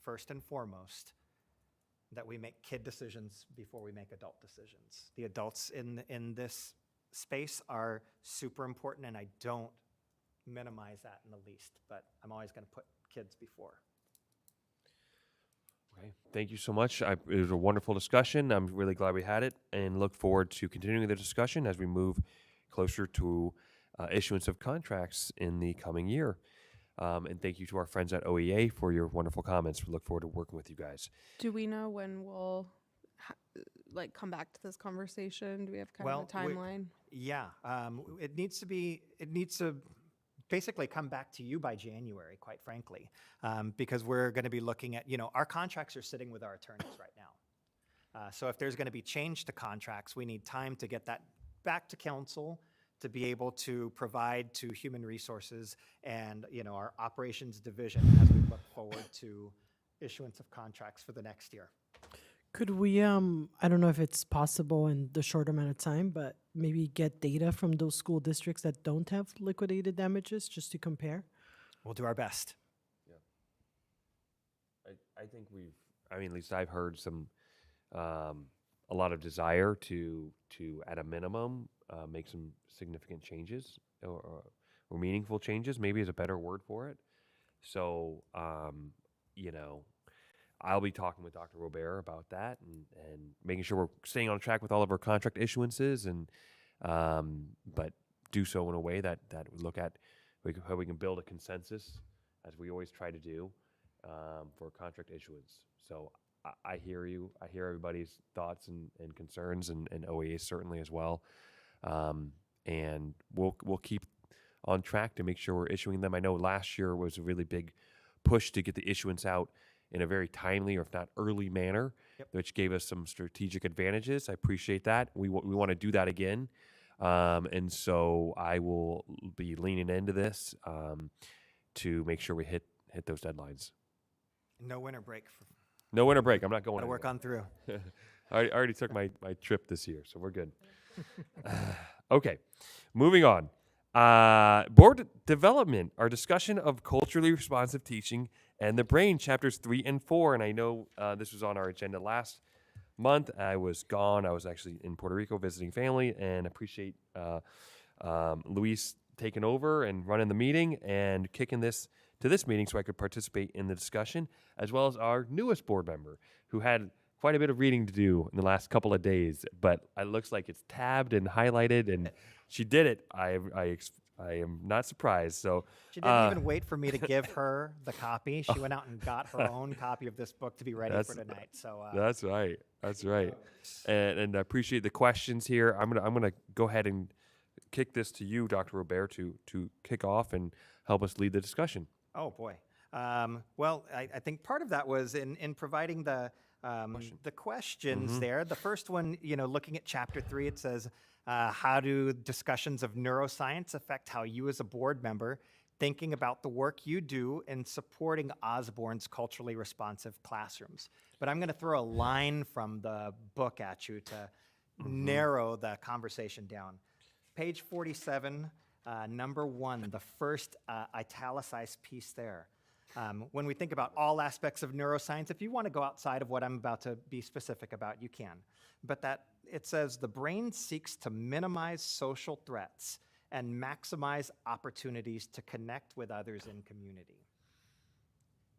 first and foremost, that we make kid decisions before we make adult decisions. The adults in this space are super important, and I don't minimize that in the least, but I'm always going to put kids before. Okay, thank you so much. It was a wonderful discussion. I'm really glad we had it and look forward to continuing the discussion as we move closer to issuance of contracts in the coming year. And thank you to our friends at OEA for your wonderful comments. We look forward to working with you guys. Do we know when we'll come back to this conversation? Do we have kind of a timeline? It needs to basically come back to you by January, quite frankly, because we're going to be looking at, our contracts are sitting with our attorneys right now. So if there's going to be change to contracts, we need time to get that back to council to be able to provide to human resources and, our operations division as we look forward to issuance of contracts for the next year. Could we, I don't know if it's possible in the short amount of time, but maybe get data from those school districts that don't have liquidated damages just to compare? We'll do our best. Yeah. I think at least I've heard a lot of desire to at a minimum, make some significant changes or meaningful changes, maybe is a better word for it. So, I'll be talking with Dr. Robert about that and making sure we're staying on track with all of our contract issuances but do so in a way that we look at how we can build a consensus, as we always try to do, for contract issuance. So I hear you. I hear everybody's thoughts and concerns, and OEA certainly as well. And we'll keep on track to make sure we're issuing them. I know last year was a really big push to get the issuance out in a very timely, or if not early manner, which gave us some strategic advantages. I appreciate that. We want to do that again. And so I will be leaning into this to make sure we hit those deadlines. No winter break. No winter break. I'm not going. Gotta work on through. I already took my trip this year, so we're good. Okay, moving on. Board development, our discussion of culturally responsive teaching and the brain, chapters 3 and 4. And I know this was on our agenda last month. I was gone. I was actually in Puerto Rico visiting family, and appreciate Luis taking over and running the meeting and kicking this to this meeting so I could participate in the discussion, as well as our newest board member who had quite a bit of reading to do in the last couple of days, but it looks like it's tabbed and highlighted, and she did it. I am not surprised. So she didn't even wait for me to give her the copy. She went out and got her own copy of this book to be ready for tonight. So that's right. That's right. And I appreciate the questions here. I'm gonna go ahead and kick this to you, Dr. Robert, to kick off and help us lead the discussion. Oh boy. Well, I think part of that was in providing the questions there. The first one, looking at chapter 3, it says, how do discussions of neuroscience affect how you as a board member thinking about the work you do in supporting Osborne's culturally responsive classrooms? But I'm going to throw a line from the book at you to narrow the conversation down. Page 47, number 1, the first italicized piece there. When we think about all aspects of neuroscience, if you want to go outside of what I'm about to be specific about, you can. But that it says the brain seeks to minimize social threats and maximize opportunities to connect with others in community.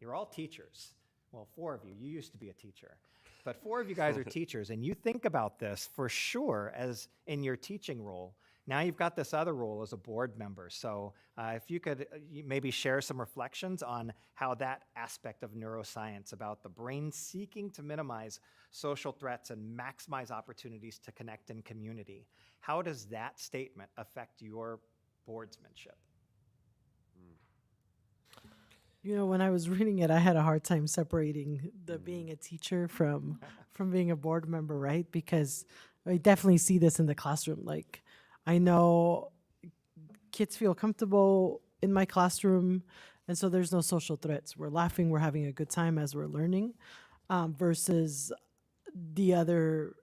You're all teachers. Well, 4 of you. You used to be a teacher. But 4 of you guys are teachers, and you think about this for sure as in your teaching role. Now you've got this other role as a board member. So if you could maybe share some reflections on how that aspect of neuroscience about the brain seeking to minimize social threats and maximize opportunities to connect in community, how does that statement affect your boardsmanship? When I was reading it, I had a hard time separating the being a teacher from being a board member, right? Because I definitely see this in the classroom. Like, I know kids feel comfortable in my classroom, and so there's no social threats. We're laughing, we're having a good time as we're learning, versus the other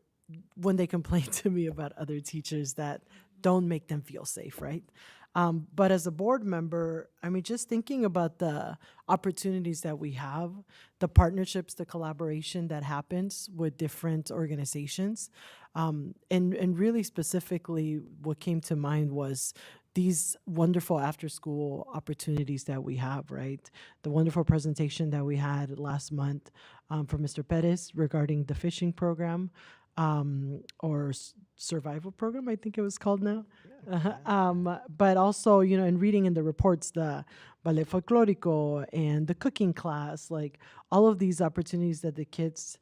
when they complain to me about other teachers that don't make them feel safe, right? But as a board member, I mean, just thinking about the opportunities that we have, the partnerships, the collaboration that happens with different organizations, and really specifically, what came to mind was these wonderful after school opportunities that we have, right? The wonderful presentation that we had last month from Mr. Perez regarding the fishing program, survival program, I think it was called now. But also, you know, in reading in the reports, the ballet folklorico and the cooking class, like all of these opportunities that the kids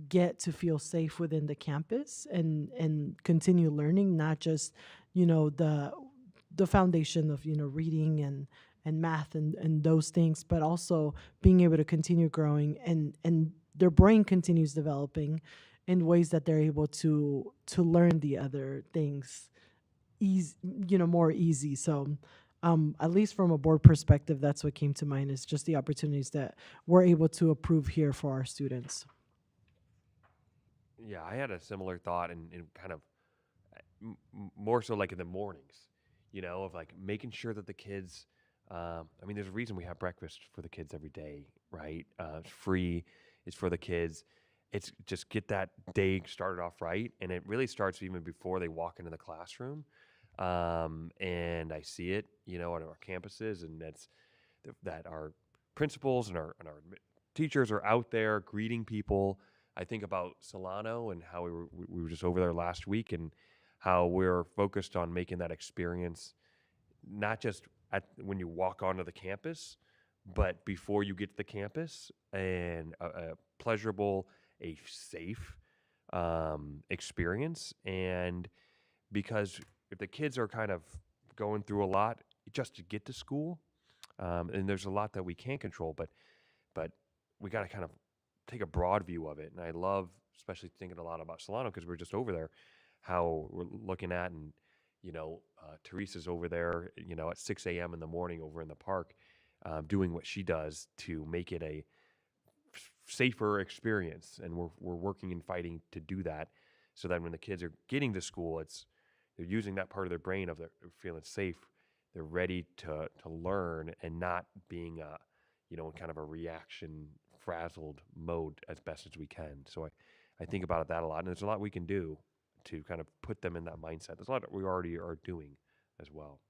get to feel safe within the campus and continue learning, not just, you know, the foundation of, you know, reading and math and those things, but also being able to continue growing and their brain continues developing in ways that they're able to learn the other things easy, you know, more easy. So at least from a board perspective, that's what came to mind, is just the opportunities that we're able to approve here for our students. Yeah, I had a similar thought and kind of more so like in the mornings, you know, of like making sure that the kids, I mean, there's a reason we have breakfast for the kids every day, right? It's free, it's for the kids. It's just get that day started off right. And it really starts even before they walk into the classroom. And I see it, you know, on our campuses, and that our principals and our teachers are out there greeting people. I think about Solano and how we were just over there last week, and how we're focused on making that experience not just when you walk onto the campus, but before you get to the campus, and a pleasurable, a safe experience. And because if the kids are kind of going through a lot just to get to school, and there's a lot that we can't control, but we got to kind of take a broad view of it. And I love, especially thinking a lot about Solano, because we're just over there, how we're looking at, and you know, Teresa's over there, you know, at 6 a.m. in the morning over in the park, doing what she does to make it a safer experience. And we're working and fighting to do that, so that when the kids are getting to school, they're using that part of their brain of they're feeling safe, they're ready to learn, and not being you know, kind of a reaction frazzled mode as best as we can. So I think about that a lot, and there's a lot we can do to kind of put them in that mindset. There's a lot that we already are doing as well.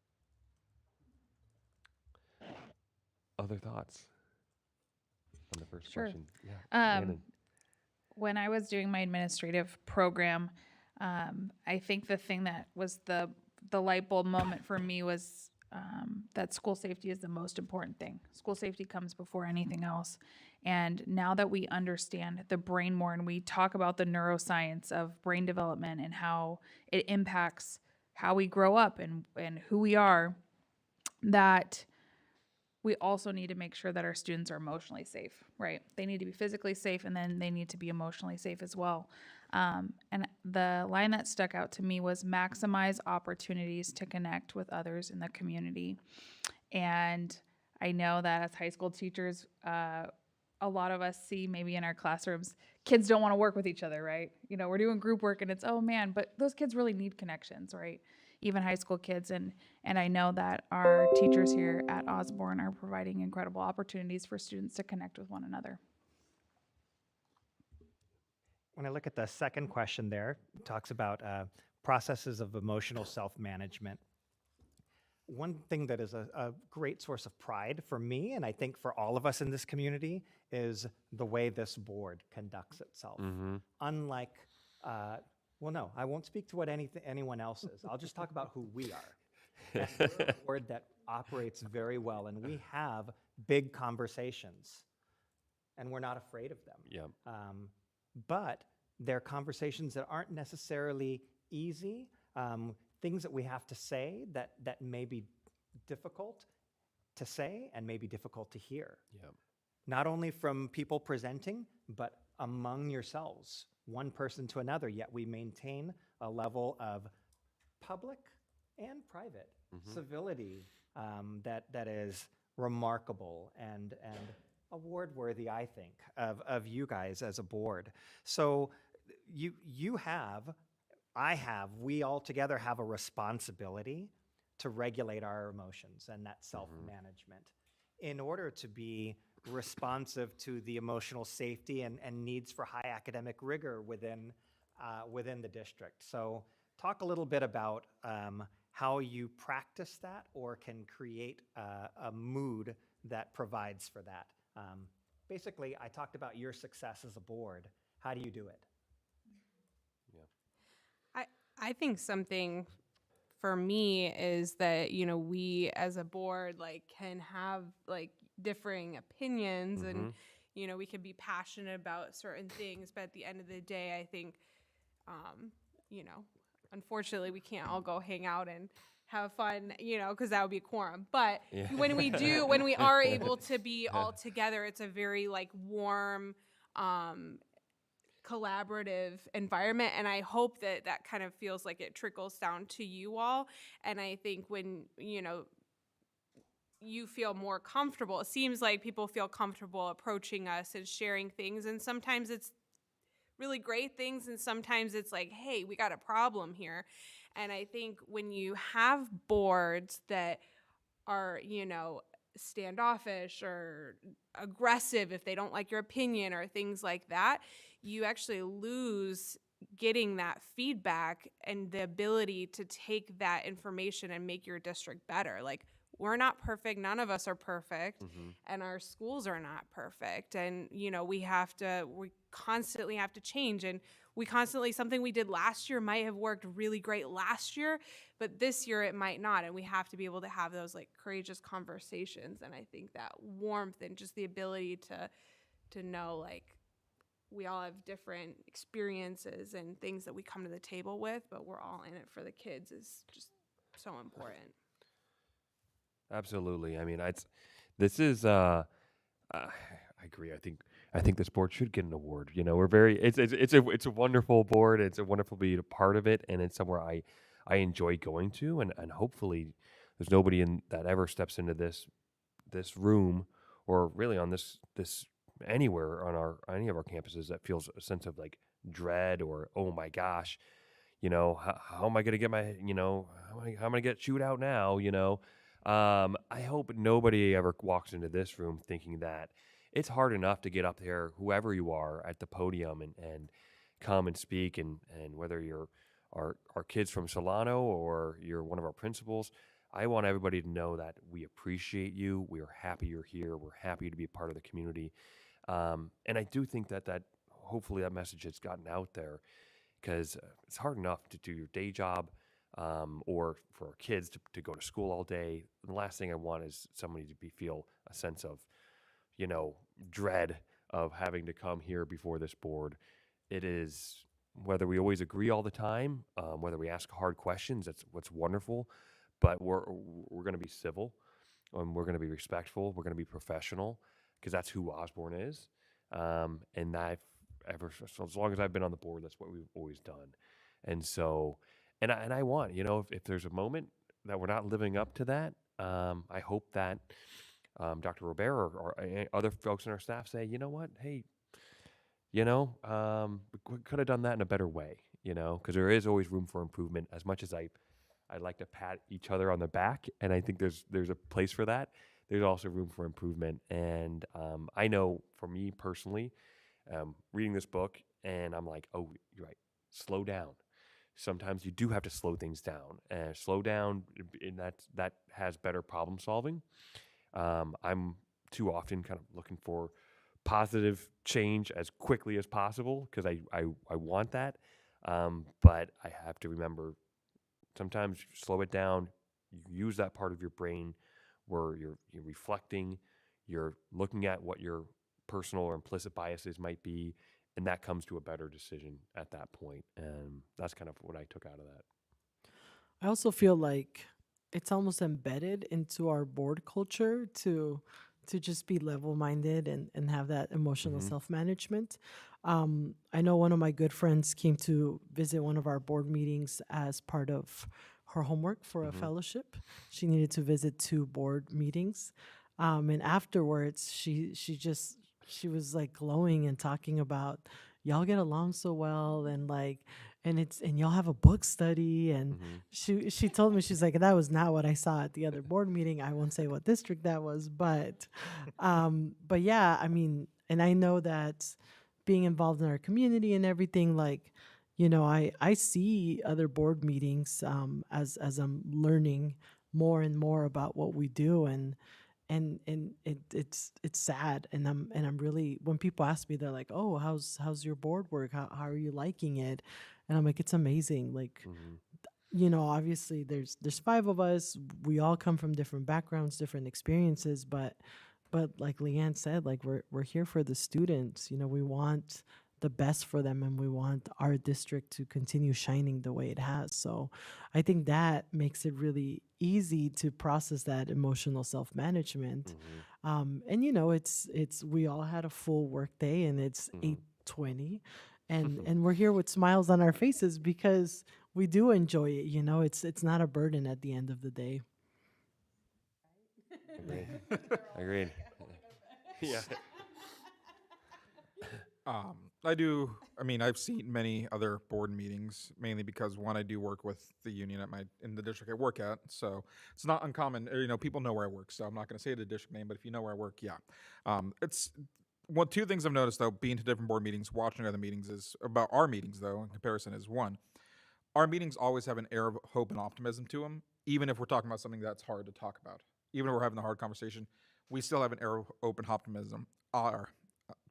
Other thoughts on the first Sure. question? Yeah. Rhiannon. When I was doing my administrative program, I think the thing that was the light bulb moment for me was that school safety is the most important thing. School safety comes before anything else. And now that we understand the brain more, and we talk about the neuroscience of brain development and how it impacts how we grow up and who we are, that we also need to make sure that our students are emotionally safe, right? They need to be physically safe, and then they need to be emotionally safe as well. And the line that stuck out to me was maximize opportunities to connect with others in the community. And I know that as high school teachers, a lot of us see maybe in our classrooms, kids don't want to work with each other, right? You know, we're doing group work and it's, oh man, but those kids really need connections, right? Even high school kids. And I know that our teachers here at Osborne are providing incredible opportunities for students to connect with one another. When I look at the second question there, it talks about processes of emotional self-management. One thing that is a great source of pride for me, and I think for all of us in this community, is the way this board conducts itself. Mm-hmm. Unlike, well, no, I won't speak to what anyone else is. I'll just talk about who we are. And we're a board that operates very well, and we have big conversations, and we're not afraid of them. Yeah. But they're conversations that aren't necessarily easy, things that we have to say that may be difficult to say and may be difficult to hear. Yeah. Not only from people presenting, but among yourselves, one person to another, yet we maintain a level of public and private civility that is remarkable and award-worthy, I think, of you guys as a board. So, you have, I have, we all together have a responsibility to regulate our emotions and that self-management in order to be responsive to the emotional safety and needs for high academic rigor within the district. So talk a little bit about how you practice that or can create a mood that provides for that. Basically, I talked about your success as a board. How do you do it? I think something for me is that, you know, we as a board like can have like differing opinions and, you know, we can be passionate about certain things, but at the end of the day, I think, you know, unfortunately we can't all go hang out and have fun, you know, because that would be a quorum. But when we are able to be all together, it's a very like warm, collaborative environment, and I hope that that kind of feels like it trickles down to you all. And I think when, you know, you feel more comfortable, it seems like people feel comfortable approaching us and sharing things, and sometimes it's really great things and sometimes it's like, hey, we got a problem here. And I think when you have boards that are, you know, standoffish or aggressive if they don't like your opinion or things like that, you actually lose getting that feedback and the ability to take that information and make your district better. Like, we're not perfect, none of us are perfect, and our schools are not perfect. And, you know, we constantly have to change, and we constantly, something we did last year might have worked really great last year, but this year it might not. And we have to be able to have those like courageous conversations. And I think that warmth and just the ability to know like we all have different experiences and things that we come to the table with, but we're all in it for the kids is just so important. Absolutely. I mean, this is I agree. I think this board should get an award. You know, we're very it's a wonderful board. It's a wonderful to be a part of it, and it's somewhere I enjoy going to, and hopefully there's nobody in that ever steps into this room or really on this anywhere on any of our campuses that feels a sense of like dread or, oh my gosh, you know, how am I going to get my, you know, how am I going to get chewed out now, you know? I hope nobody ever walks into this room thinking that it's hard enough to get up there, whoever you are, at the podium and come and speak, and whether you're our kids from Solano or you're one of our principals, I want everybody to know that we appreciate you. We are happy you're here. We're happy to be a part of the community. And I do think that hopefully that message has gotten out there, because it's hard enough to do your day job, or for our kids to go to school all day. And the last thing I want is somebody to feel a sense of, you know, dread of having to come here before this board. It is, whether we always agree all the time, whether we ask hard questions, that's what's wonderful, but we're going to be civil, we're going to be respectful, we're going to be professional, because that's who Osborne is. And so as long as I've been on the board, that's what we've always done. And so, and I want, you know, if there's a moment that we're not living up to that, I hope that Dr. Robert or other folks in our staff say, you know what, hey, you know, we could have done that in a better way, you know, because there is always room for improvement. As much as I like to pat each other on the back, and I think there's a place for that, there's also room for improvement. And I know for me personally, reading this book, and I'm like, oh, you're right, slow down. Sometimes you do have to slow things down, and slow down, and that has better problem solving. I'm too often kind of looking for positive change as quickly as possible because I want that. But I have to remember, sometimes slow it down. You use that part of your brain where you're reflecting, you're looking at what your personal or implicit biases might be, and that comes to a better decision at that point. And that's kind of what I took out of that. I also feel like it's almost embedded into our board culture to just be level-minded and have that emotional self-management. I know one of my good friends came to visit one of our board meetings as part of her homework for a fellowship. She needed to visit 2 board meetings. And afterwards, she was like glowing and talking about, y'all get along so well, and like, and y'all have a book study. And she told me, she's like, that was not what I saw at the other board meeting. I won't say what district that was, but yeah, I mean, and I know that being involved in our community and everything, like, I see other board meetings, as I'm learning more and more about what we do. And it's sad. And I'm really, when people ask me, they're like, oh, how's your board work, how are you liking it? And I'm like, it's amazing. Like, obviously there's 5 of us. We all come from different backgrounds, different experiences, but like Leanne said, like, we're here for the students. We want the best for them, and we want our district to continue shining the way it has. So I think that makes it really easy to process that emotional self-management. And it's we all had a full work day, and it's 8:20, and we're here with smiles on our faces because we do enjoy it. It's not a burden at the end of the day. Agreed. Agreed. Yeah. I do. I mean, I've seen many other board meetings, mainly because one, I do work with the union in the district I work at, so it's not uncommon. Or, people know where I work, so I'm not going to say the district name, but if you know where I work, yeah. It's 2 things I've noticed though, being to different board meetings, watching other meetings, is about our meetings though. In comparison, is one, our meetings always have an air of hope and optimism to them, even if we're talking about something that's hard to talk about. Even if we're having a hard conversation, we still have an air of hope and optimism.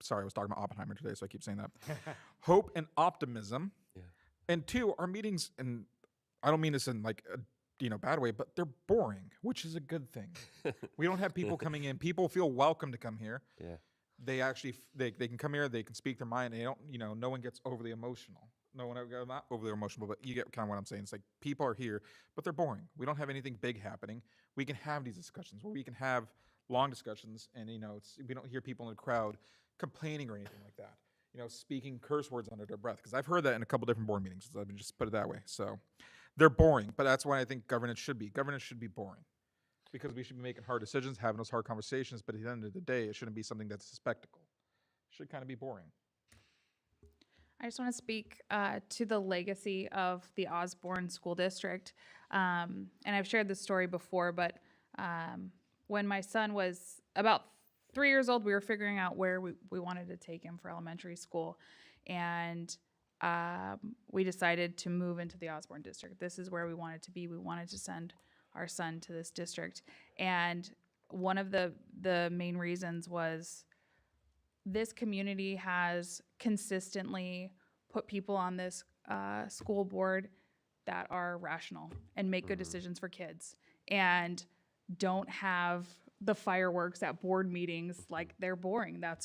Sorry, I was talking about Oppenheimer today, so I keep saying that. Hope and optimism. Yeah. And 2, our meetings, and I don't mean this in like a bad way, but they're boring, which is a good thing. We don't have people coming in. People feel welcome to come here. Yeah. They actually they can come here, they can speak their mind. They don't, no one gets overly emotional. No one, not overly emotional, but you get kind of what I'm saying. It's like people are here, but they're boring. We don't have anything big happening. We can have these discussions where we can have long discussions, and we don't hear people in the crowd complaining or anything like that. Speaking curse words under their breath, because I've heard that in a couple different board meetings. So I've just put it that way. So they're boring, but that's why I think governance should be. Governance should be boring, because we should be making hard decisions, having those hard conversations. But at the end of the day, it shouldn't be something that's a spectacle. It should kind of be boring. I just want to speak to the legacy of the Osborne School District. And I've shared this story before, but when my son was about 3 years old, we were figuring out where we wanted to take him for elementary school. And we decided to move into the Osborne District. This is where we wanted to be. We wanted to send our son to this district. And one of the main reasons was this community has consistently put people on this school board that are rational and make good decisions for kids, and don't have the fireworks at board meetings. Like, they're boring. That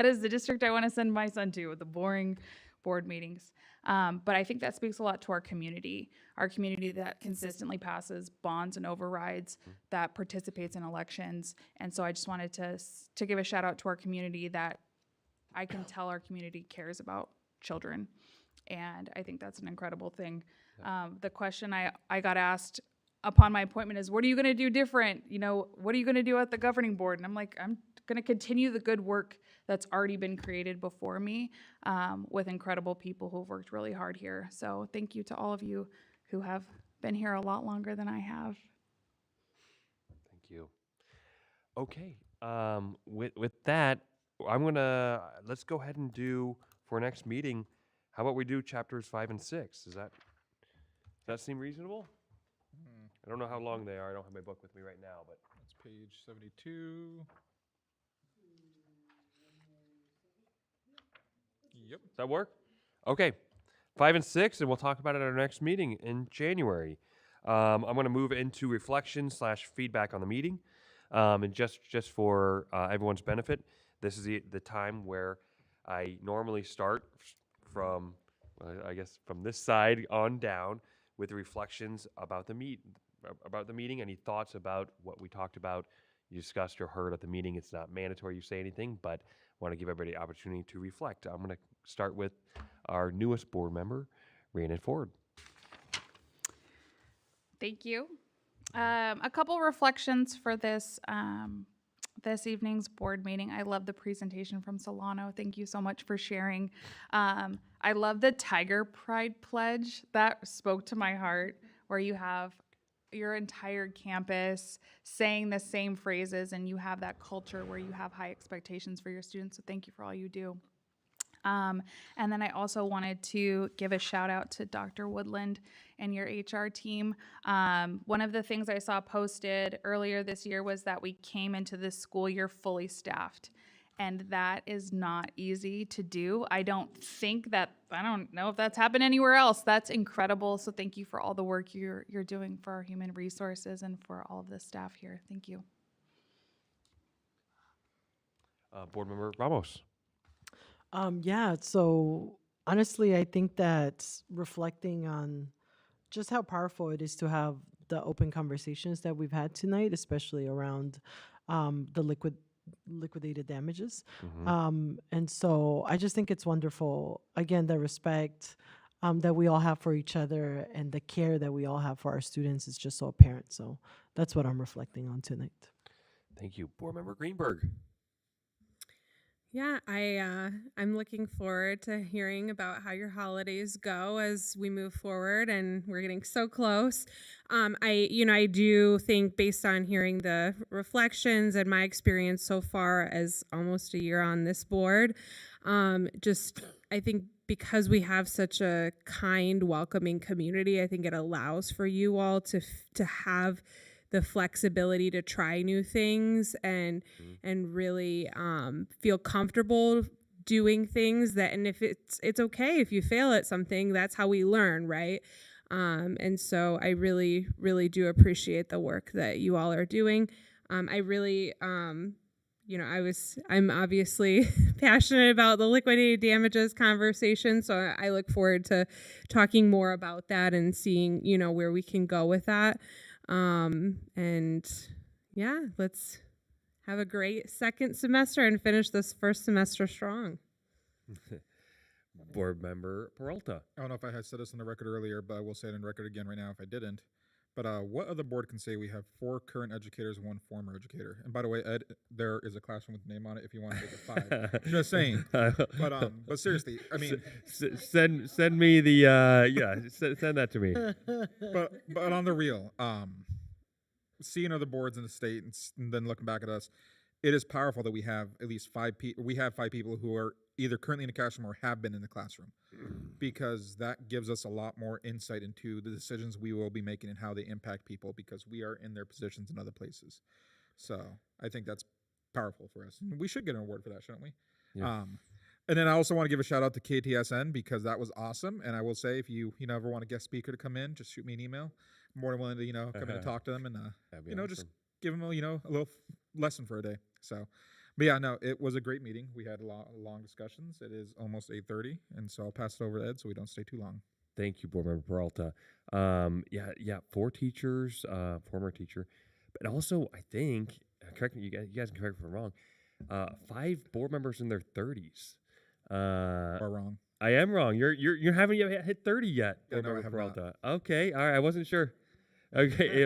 is the district I want to send my son to, the boring board meetings. But I think that speaks a lot to our community that consistently passes bonds and overrides, that participates in elections. And so I just wanted to give a shout out to our community, that I can tell our community cares about children. And I think that's an incredible thing. The question I got asked upon my appointment is, what are you going to do different? What are you going to do at the governing board? And I'm like, I'm going to continue the good work that's already been created before me, with incredible people who've worked really hard here. So thank you to all of you who have been here a lot longer than I have. Thank you. Okay. With that, let's go ahead and do, for next meeting, how about we do chapters 5 and 6? Does that seem reasonable? I don't know how long they are. I don't have my book with me right now, but That's page 72. Yep. Does that work? Okay. 5 and 6, and we'll talk about it at our next meeting in January. I'm going to move into reflection/feedback on the meeting. And just for everyone's benefit, this is the time where I normally start from, I guess, from this side on down, with reflections about the meeting. Any thoughts about what we talked about, you discussed or heard at the meeting. It's not mandatory you say anything, but want to give everybody the opportunity to reflect. I'm going to start with our newest board member, Rhiannon Ford. Thank you. A couple reflections for this this evening's board meeting. I love the presentation from Solano. Thank you so much for sharing. I love the Tiger Pride pledge. That spoke to my heart, where you have your entire campus saying the same phrases, and you have that culture where you have high expectations for your students. So thank you for all you do. And then I also wanted to give a shout out to Dr. Woodland and your HR team. One of the things I saw posted earlier this year was that we came into this school year fully staffed. And that is not easy to do. I don't know if that's happened anywhere else. That's incredible. So thank you for all the work you're doing for our human resources and for all of the staff here. Thank you. Board Member Ramos. Yeah, so honestly, I think that reflecting on just how powerful it is to have the open conversations that we've had tonight, especially around the liquidated damages. And so I just think it's wonderful, again, the respect that we all have for each other and the care that we all have for our students is just so apparent. So that's what I'm reflecting on tonight. Thank you. Board Member Greenberg. Yeah, I'm looking forward to hearing about how your holidays go as we move forward, and we're getting so close. I do think, based on hearing the reflections and my experience so far as almost a year on this board, I think because we have such a kind, welcoming community, I think it allows for you all to have the flexibility to try new things and really feel comfortable doing things and if it's okay if you fail at something, that's how we learn, right? And so I really, really do appreciate the work that you all are doing. I really, I'm obviously passionate about the liquidated damages conversation, so I look forward to talking more about that and seeing, where we can go with that. And yeah, let's have a great second semester and finish this first semester strong. Board Member Peralta. I don't know if I had said this on the record earlier, but I will say it on record again right now if I didn't. But what other board can say we have 4 current educators and 1 former educator? And by the way, Ed, there is a classroom with a name on it if you want to make it 5. Just saying. But seriously, I mean, send me the send that to me. But on the real, seeing other boards in the state and then looking back at us, it is powerful that we have at least 5 people. We have 5 people who are either currently in the classroom or have been in the classroom, because that gives us a lot more insight into the decisions we will be making and how they impact people, because we are in their positions in other places. So I think that's powerful for us. And we should get an award for that, shouldn't we? Yeah. And then I also want to give a shout out to KTSN, because that was awesome. And I will say, if you ever want a guest speaker to come in, just shoot me an email. I'm more than willing to come in and talk to them and awesome. Just give them a little lesson for a day. So, but yeah, no, it was a great meeting. We had long discussions. It is almost 8:30, and so I'll pass it over to Ed so we don't stay too long. Thank you, Board Member Peralta. 4 teachers, former teacher, but also I think, correct me, you guys can correct me if I'm wrong. 5 board members in their 30s. Are wrong. I am wrong. You haven't yet hit 30 yet, Board No, I Member have Peralta. Okay, all right. I wasn't sure. Okay,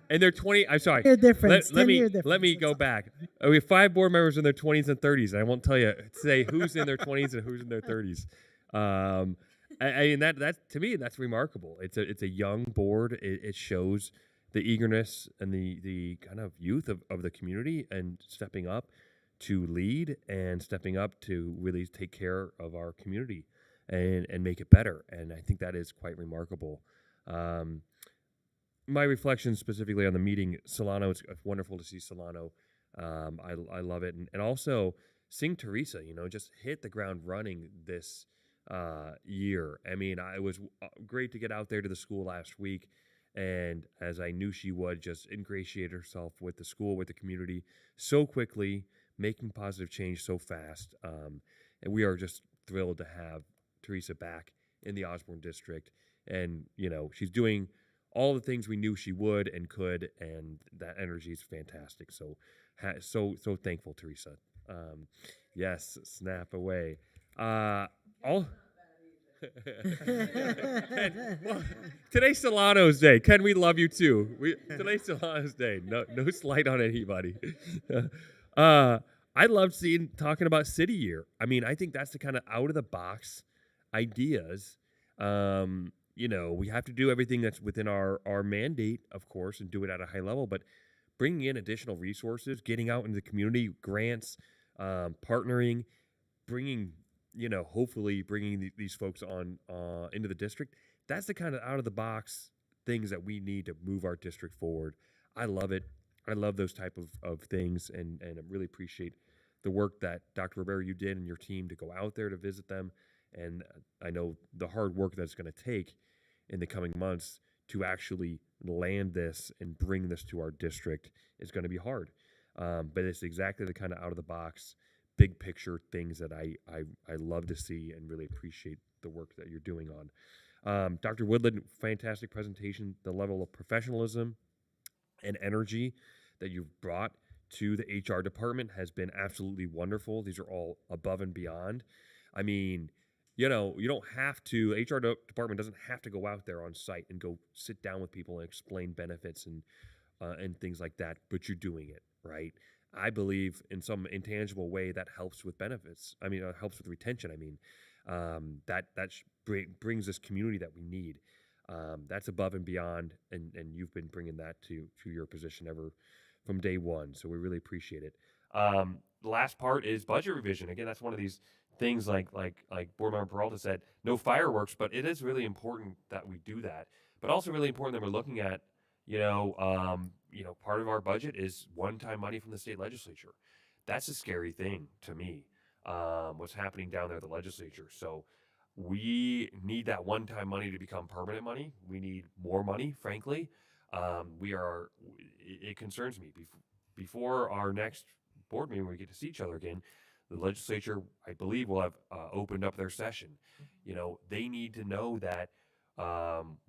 and they're 20. I'm sorry. Year difference. Let me 10-year difference. let me go back. We have 5 board members in their 20s and 30s, and I won't tell you say who's in their 20s and who's in their 30s. I mean that to me that's remarkable. It's a young board. It shows the eagerness and the kind of youth of the community and stepping up to lead and stepping up to really take care of our community and make it better. And I think that is quite remarkable. My reflections specifically on the meeting, Solano, it's wonderful to see Solano. I love it. And also seeing Teresa, just hit the ground running this year. I mean, it was great to get out there to the school last week. And as I knew she would, just ingratiate herself with the school, with the community so quickly, making positive change so fast. And we are just thrilled to have Teresa back in the Osborne district. And, she's doing all the things we knew she would and could, and that energy is fantastic. So thankful, Teresa. Yes, snap away. Well, today's Solano's day. Ken, we love you too. Today's Solano's day. No slight on anybody. I love talking about city year. I mean, I think that's the kind of out of the box ideas. We have to do everything that's within our mandate, of course, and do it at a high level. But bringing in additional resources, getting out into the community, grants, partnering, bringing hopefully bringing these folks on into the district. That's the kind of out of the box things that we need to move our district forward. I love it. I love those type of things, and I really appreciate the work that Dr. Rivera, you did and your team to go out there to visit them. And I know the hard work that's going to take in the coming months to actually land this and bring this to our district is going to be hard. But it's exactly the kind of out of the box, big picture things that I love to see and really appreciate the work that you're doing on. Dr. Woodland, fantastic presentation. The level of professionalism and energy that you've brought to the HR department has been absolutely wonderful. These are all above and beyond. I mean, you don't have to, HR department doesn't have to go out there on site and go sit down with people and explain benefits and things like that, but you're doing it, right? I believe in some intangible way that helps with benefits. I mean, it helps with retention. I mean, that brings this community that we need. That's above and beyond, and you've been bringing that to your position ever from day one. So we really appreciate it. The last part is budget revision. Again, that's one of these things like Board Member Peralta said, no fireworks, but it is really important that we do that. But also really important that we're looking at, part of our budget is one-time money from the state legislature. That's a scary thing to me. What's happening down there at the legislature. So we need that one-time money to become permanent money. We need more money, frankly. It concerns me. Before our next board meeting, we get to see each other again. The legislature, I believe, will have opened up their session. They need to know that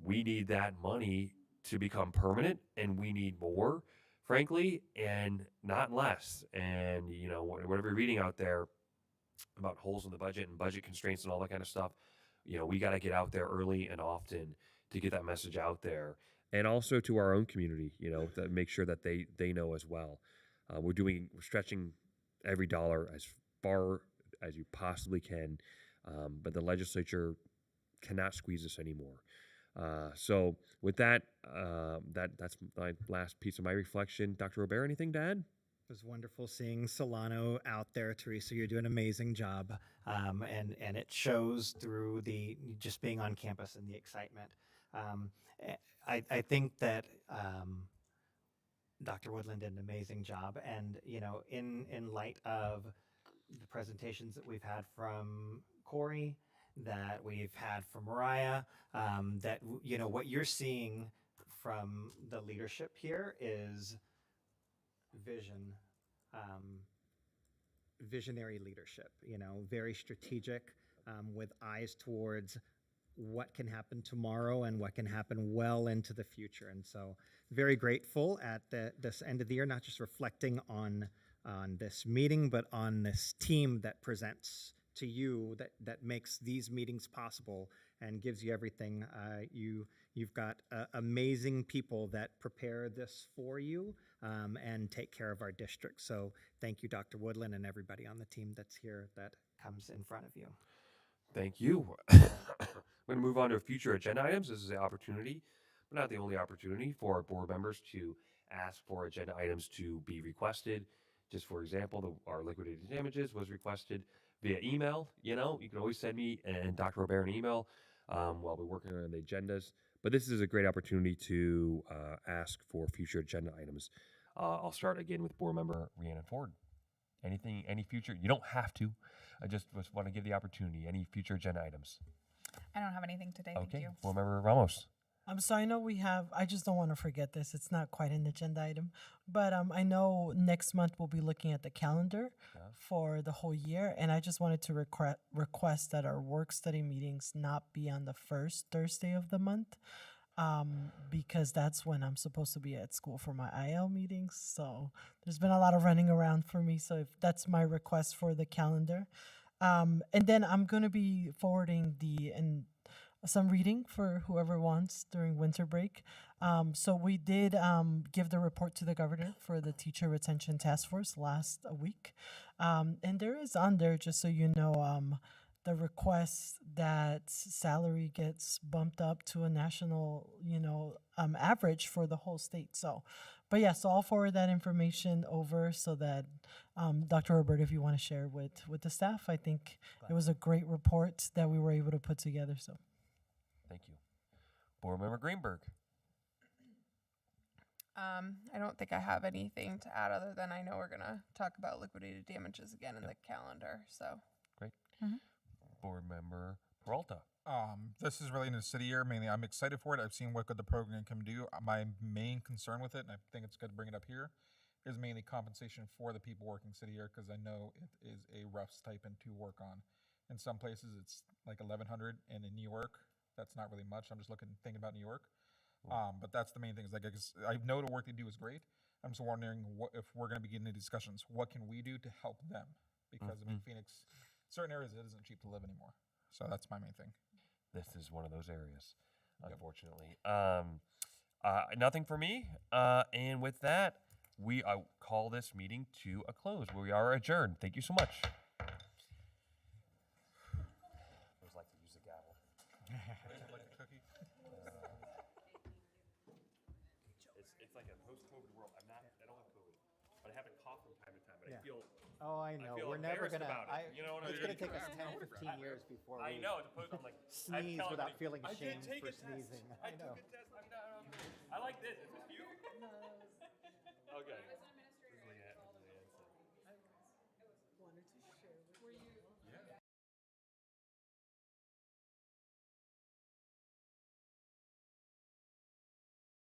we need that money to become permanent, and we need more, frankly, and not less. And whatever you're reading out there about holes in the budget and budget constraints and all that kind of stuff, we got to get out there early and often to get that message out there, and also to our own community, to make sure that they know as well. We're stretching every dollar as far as you possibly can, but the legislature cannot squeeze us anymore. So with that, that's my last piece of my reflection. Dr. Robert, anything to add? It was wonderful seeing Solano out there, Teresa. You're doing an amazing job, and it shows through the just being on campus and the excitement. I think that Dr. Woodland did an amazing job, and in light of the presentations that we've had from Corey, that we've had from Mariah, that what you're seeing from the leadership here is vision, visionary leadership, very strategic, with eyes towards what can happen tomorrow and what can happen well into the future. And so very grateful at this end of the year, not just reflecting on this meeting, but on this team that presents to you, that makes these meetings possible and gives you everything. You've got amazing people that prepare this for you, and take care of our district. So thank you, Dr. Woodland, and everybody on the team that's here that comes in front of you. Thank you. We're going to move on to future agenda items. This is an opportunity, but not the only opportunity, for our board members to ask for agenda items to be requested. Just for example, our liquidated damages was requested via email. You can always send me and Dr. Robert an email while we're working on the agendas. But this is a great opportunity to ask for future agenda items. I'll start again with board member Rhiannon Ford. Any future, you don't have to. I just want to give the opportunity. Any future agenda items? I don't have anything today. Okay. Thank you. Board member Ramos. So I know I just don't want to forget this. It's not quite an agenda item, but I know next month we'll be looking at the calendar for the whole year. And I just wanted to request that our work study meetings not be on the first Thursday of the month, because that's when I'm supposed to be at school for my IL meetings. So there's been a lot of running around for me. So if that's my request for the calendar. And then I'm going to be forwarding some reading for whoever wants during winter break. So we did give the report to the governor for the teacher retention task force last week. And there is on there, just so you know, the request that salary gets bumped up to a national, average for the whole state. So, but yeah, so I'll forward that information over so that Dr. Robert, if you want to share with the staff, I think it was a great report that we were able to put together. So, Thank you. Board Member Greenberg. I don't think I have anything to add other than I know we're gonna talk about liquidated damages again in the calendar. So Great. Mhm. Board Member Peralta. This is really in the city year. Mainly, I'm excited for it. I've seen what good the program can do. My main concern with it, and I think it's good to bring it up here, is mainly compensation for the people working city year, because I know it is a rough stipend to work on. In some places, it's like 1,100, and in New York, that's not really much. I'm just thinking about New York. But that's the main thing. Is like I know the work they do is great. I'm just wondering if we're going to be getting into discussions. What can we do to help them? Because I mean, Phoenix, certain areas it isn't cheap to live anymore. So that's my main thing. This is one of those areas, unfortunately. Nothing for me. And with that, I call this meeting to a close. We are adjourned. Thank you so much. I always like to use the gavel. It's like a post-COVID world. I don't have COVID, but I have a cough from time to time. But Yeah. I feel. Oh, I know. feel We're never embarrassed gonna. about it. You know what It's I mean? gonna take us 10, 15 years before I we know. I'm like sneeze without feeling I did ashamed take for a test. sneezing. I took a test. I like this. It's just you.